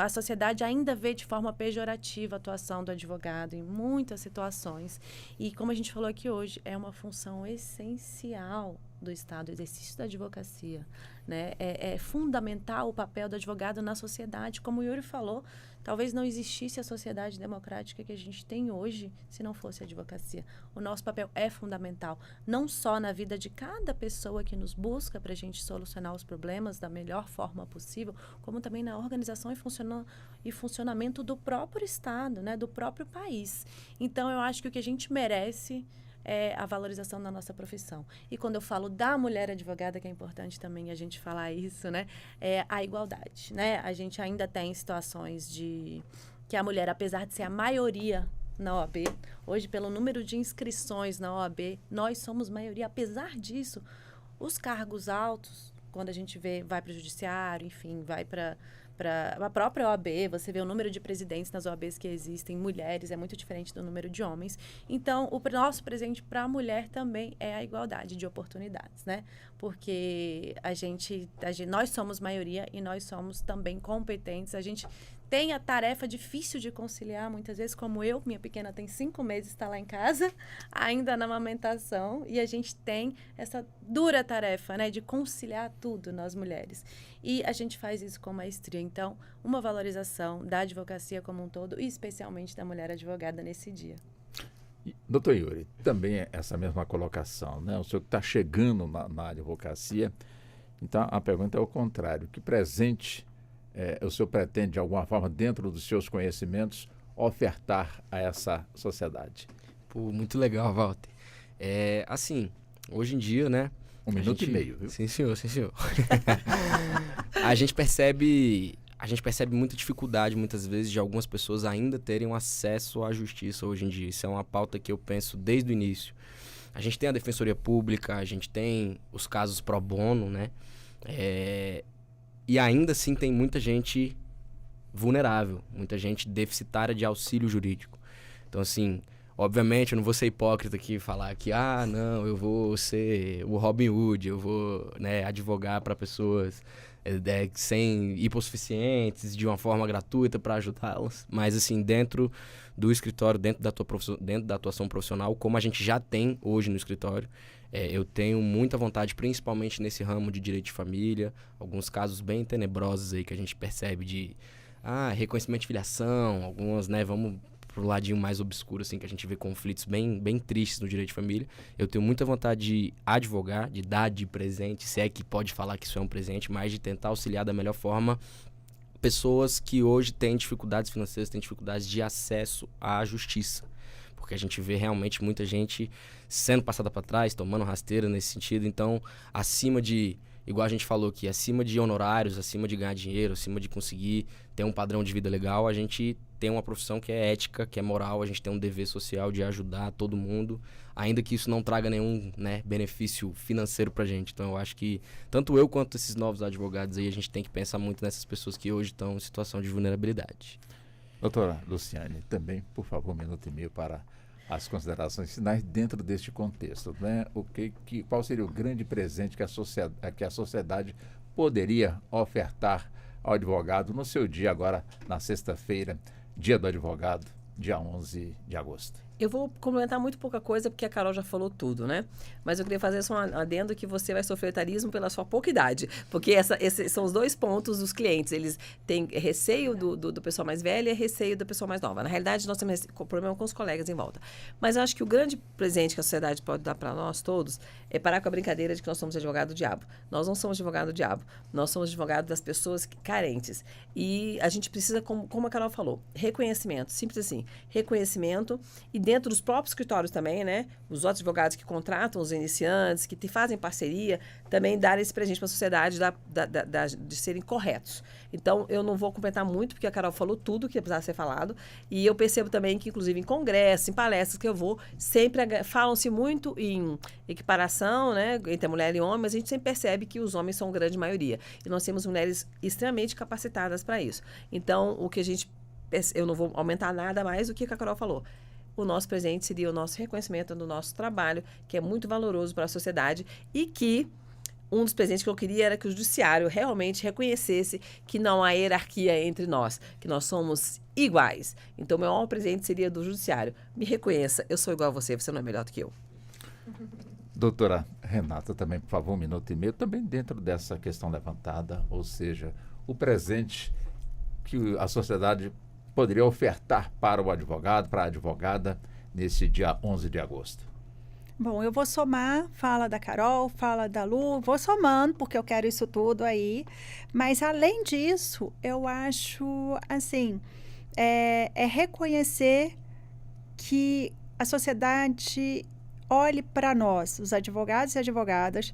D: A sociedade ainda vê de forma pejorativa a atuação do advogado em muitas situações. E como a gente falou aqui hoje, é uma função essencial do Estado, o exercício da advocacia, né? É fundamental o papel do advogado na sociedade. Como o Yuri falou, talvez não existisse a sociedade democrática que a gente tem hoje se não fosse a advocacia. O nosso papel é fundamental, não só na vida de cada pessoa que nos busca para a gente solucionar os problemas da melhor forma possível, como também na organização e funcionamento do próprio Estado, né? Do próprio país. Então, eu acho que o que a gente merece é a valorização da nossa profissão. E quando eu falo da mulher advogada, que é importante também a gente falar isso, né, é a igualdade, né? A gente ainda tem situações de que a mulher, apesar de ser a maioria na OAB, hoje pelo número de inscrições na OAB, nós somos maioria. Apesar disso, os cargos altos, quando a gente vai para o judiciário, enfim, vai para a própria OAB, você vê o número de presidentes nas OABs que existem, mulheres, é muito diferente do número de homens. Então, o nosso presente para a mulher também é a igualdade de oportunidades, né? Porque nós somos maioria e nós somos também competentes. A gente tem a tarefa difícil de conciliar, muitas vezes, como eu, minha pequena tem 5 meses, está lá em casa, ainda na amamentação, e a gente tem essa dura tarefa, né, de conciliar tudo, nós mulheres. E a gente faz isso com maestria. Então, uma valorização da advocacia como um todo, e especialmente da mulher advogada nesse dia.
C: Doutor Yuri, também essa mesma colocação, né? O senhor que está chegando na advocacia, então a pergunta é o contrário. Que presente o senhor pretende, de alguma forma, dentro dos seus conhecimentos, ofertar a essa sociedade?
E: Pô, muito legal, Walter. Assim, hoje em dia, né?
C: 1 minuto e meio, viu?
E: Sim, senhor, sim, senhor. A gente percebe muita dificuldade, muitas vezes, de algumas pessoas ainda terem um acesso à justiça hoje em dia. Isso é uma pauta que eu penso desde o início. A gente tem a Defensoria Pública, a gente tem os casos pro bono, né? E ainda assim tem muita gente vulnerável, muita gente deficitária de auxílio jurídico. Então, assim, obviamente eu não vou ser hipócrita aqui e falar que, não, eu vou ser o Robin Hood, eu vou, né, advogar para pessoas sem hipossuficientes, de uma forma gratuita para ajudá-las. Mas, assim, dentro do escritório, dentro da atuação profissional, como a gente já tem hoje no escritório, eu tenho muita vontade, principalmente nesse ramo de direito de família, alguns casos bem tenebrosos aí que a gente percebe de reconhecimento de filiação, algumas, né, vamos pro ladinho mais obscuro, assim, que a gente vê conflitos bem, bem tristes no direito de família. Eu tenho muita vontade de advogar, de dar de presente, se é que pode falar que isso é um presente, mas de tentar auxiliar da melhor forma pessoas que hoje têm dificuldades financeiras, têm dificuldades de acesso à justiça. Porque a gente vê realmente muita gente sendo passada para trás, tomando rasteira nesse sentido. Então, acima de, igual a gente falou aqui, acima de honorários, acima de ganhar dinheiro, acima de conseguir ter um padrão de vida legal, a gente tem uma profissão que é ética, que é moral, a gente tem um dever social de ajudar todo mundo, ainda que isso não traga nenhum, né, benefício financeiro pra gente. Então, eu acho que tanto eu quanto esses novos advogados aí, a gente tem que pensar muito nessas pessoas que hoje estão em situação de vulnerabilidade.
C: Doutora Luciane, também, por favor, 1 minuto e meio para as considerações finais dentro deste contexto, né? Qual seria o grande presente que a sociedade poderia ofertar ao advogado no seu dia agora, na sexta-feira, dia do advogado, dia 11 de agosto?
F: Eu vou complementar muito pouca coisa, porque a Carol já falou tudo, né? Mas eu queria fazer só um adendo que você vai sofrer etarismo pela sua pouca idade. Porque esses são os dois pontos dos clientes. Eles têm receio do pessoal mais velho e receio da pessoa mais nova. Na realidade, nós temos problema com os colegas em volta. Mas eu acho que o grande presente que a sociedade pode dar para nós todos é parar com a brincadeira de que nós somos advogado do diabo. Nós não somos advogado do diabo. Nós somos advogado das pessoas carentes. E a gente precisa, como a Carol falou, reconhecimento. Simples assim. Reconhecimento. E dentro dos próprios escritórios também, né? Os outros advogados que contratam os iniciantes, que fazem parceria, também dar esse presente para a sociedade de serem corretos. Então, eu não vou completar muito, porque a Carol falou tudo que precisava ser falado. E eu percebo também que, inclusive, em congressos, em palestras que eu vou, sempre falam-se muito em equiparação, né? Entre a mulher e o homem, mas a gente sempre percebe que os homens são a grande maioria. E nós temos mulheres extremamente capacitadas para isso. Então, o que a gente... Eu não vou aumentar nada mais do que a Carol falou. O nosso presente seria o nosso reconhecimento do nosso trabalho, que é muito valoroso para a sociedade e que um dos presentes que eu queria era que o judiciário realmente reconhecesse que não há hierarquia entre nós, que nós somos iguais. Então, meu maior presente seria do judiciário. Me reconheça, eu sou igual a você, você não é melhor do que eu.
C: Doutora Renata, também, por favor, 1 minuto e meio, também dentro dessa questão levantada, ou seja, o presente que a sociedade poderia ofertar para o advogado, para a advogada, nesse dia 11 de agosto?
G: Bom, eu vou somar, fala da Carol, fala da Lu, vou somando, porque eu quero isso tudo aí. Mas, além disso, eu acho, assim, é reconhecer que a sociedade olhe para nós, os advogados e advogadas,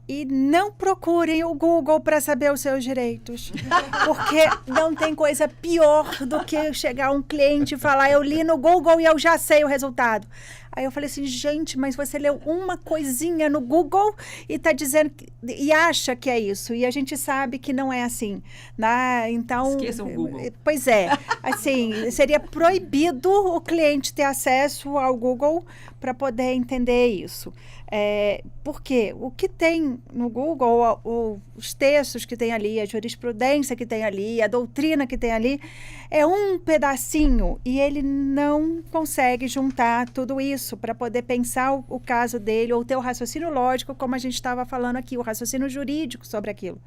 G: e não procurem o Google para saber os seus direitos. Porque não tem coisa pior do que chegar um cliente e falar, eu li no Google e eu já sei o resultado. Aí eu falei assim, gente, mas você leu uma coisinha no Google e tá dizendo e acha que é isso. E a gente sabe que não é assim. Né? Então,
F: esqueçam o Google.
G: Pois é. Assim, seria proibido o cliente ter acesso ao Google para poder entender isso. Porque o que tem no Google, os textos que tem ali, a jurisprudência que tem ali, a doutrina que tem ali, é um pedacinho e ele não consegue juntar tudo isso para poder pensar o caso dele ou ter o raciocínio lógico, como a gente estava falando aqui, o raciocínio jurídico sobre aquilo.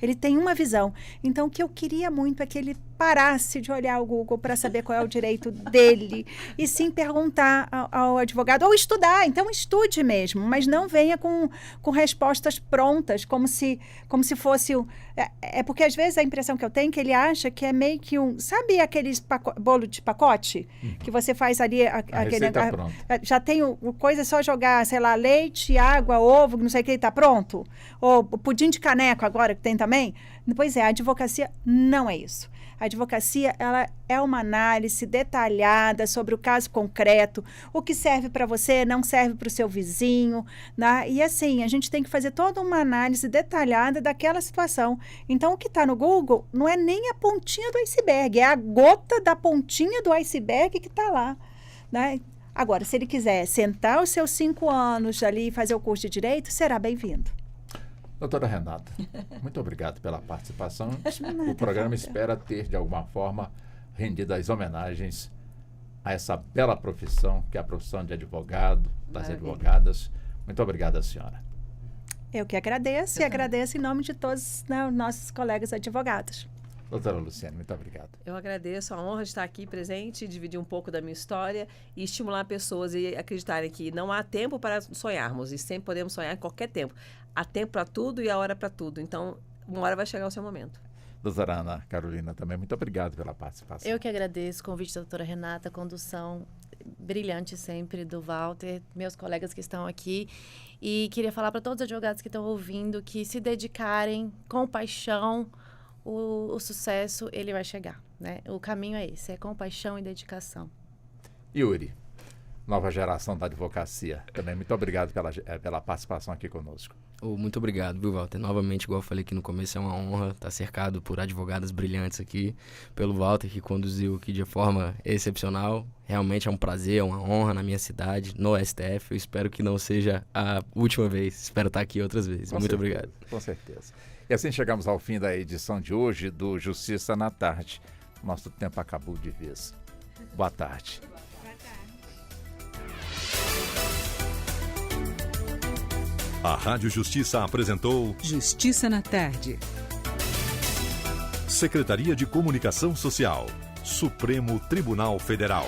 G: Ele tem uma visão. Então, o que eu queria muito é que ele parasse de olhar o Google para saber qual é o direito dele e sim perguntar ao advogado ou estudar. Então, estude mesmo, mas não venha com respostas prontas, como se fosse... porque, às vezes, a impressão que eu tenho é que ele acha que é meio que sabe aqueles bolo de pacote? Que você faz ali... aquele
C: pronta.
G: Já tem coisa, é só jogar, sei lá, leite, água, ovo, não sei o que, está pronto? Ou pudim de caneco agora, que tem também? Pois é, a advocacia não é isso. A advocacia, ela é uma análise detalhada sobre o caso concreto, o que serve para você não serve para o seu vizinho, né? E assim, a gente tem que fazer toda uma análise detalhada daquela situação. Então, o que está no Google não é nem a pontinha do iceberg, é a gota da pontinha do iceberg que está lá, né? Agora, se ele quiser sentar os seus 5 anos ali e fazer o curso de Direito, será bem-vindo.
C: Doutora Renata, muito obrigado pela participação.
G: Nada,
C: O programa
G: Walter.
C: espera ter, de alguma forma, rendido as homenagens a essa bela profissão, que é a profissão de advogado, das
F: Maravilha.
C: advogadas. Muito obrigado, senhora.
G: Eu que agradeço e agradeço em nome de todos, né, os nossos colegas advogados.
C: Doutora Luciane, muito obrigado.
F: Eu agradeço a honra de estar aqui presente, dividir um pouco da minha história e estimular pessoas a acreditarem que não há tempo para sonharmos e sempre podemos sonhar em qualquer tempo. Há tempo para tudo e há hora para tudo. Então, uma hora vai chegar o seu momento.
C: Doutora Ana Carolina, também muito obrigado pela participação.
D: Eu que agradeço o convite da doutora Renata, a condução brilhante sempre do Walter, meus colegas que estão aqui. E queria falar para todos os advogados que estão ouvindo que se dedicarem com paixão, o sucesso ele vai chegar, né? O caminho é esse, é com paixão e dedicação.
C: Yuri, nova geração da advocacia, também muito obrigado pela participação aqui conosco.
E: Muito obrigado, viu, Walter? Novamente, igual eu falei aqui no começo, é uma honra estar cercado por advogadas brilhantes aqui, pelo Walter, que conduziu aqui de forma excepcional. Realmente é um prazer, é uma honra na minha cidade, no STF. Eu espero que não seja a última vez. Espero estar aqui outras vezes. Muito obrigado.
C: Com certeza. E assim chegamos ao fim da edição de hoje do Justiça na Tarde. Nosso tempo acabou de vez. Boa tarde.
G: Boa tarde.
A: A Rádio Justiça apresentou
B: Justiça na Tarde.
A: Secretaria de Comunicação Social, Supremo Tribunal Federal.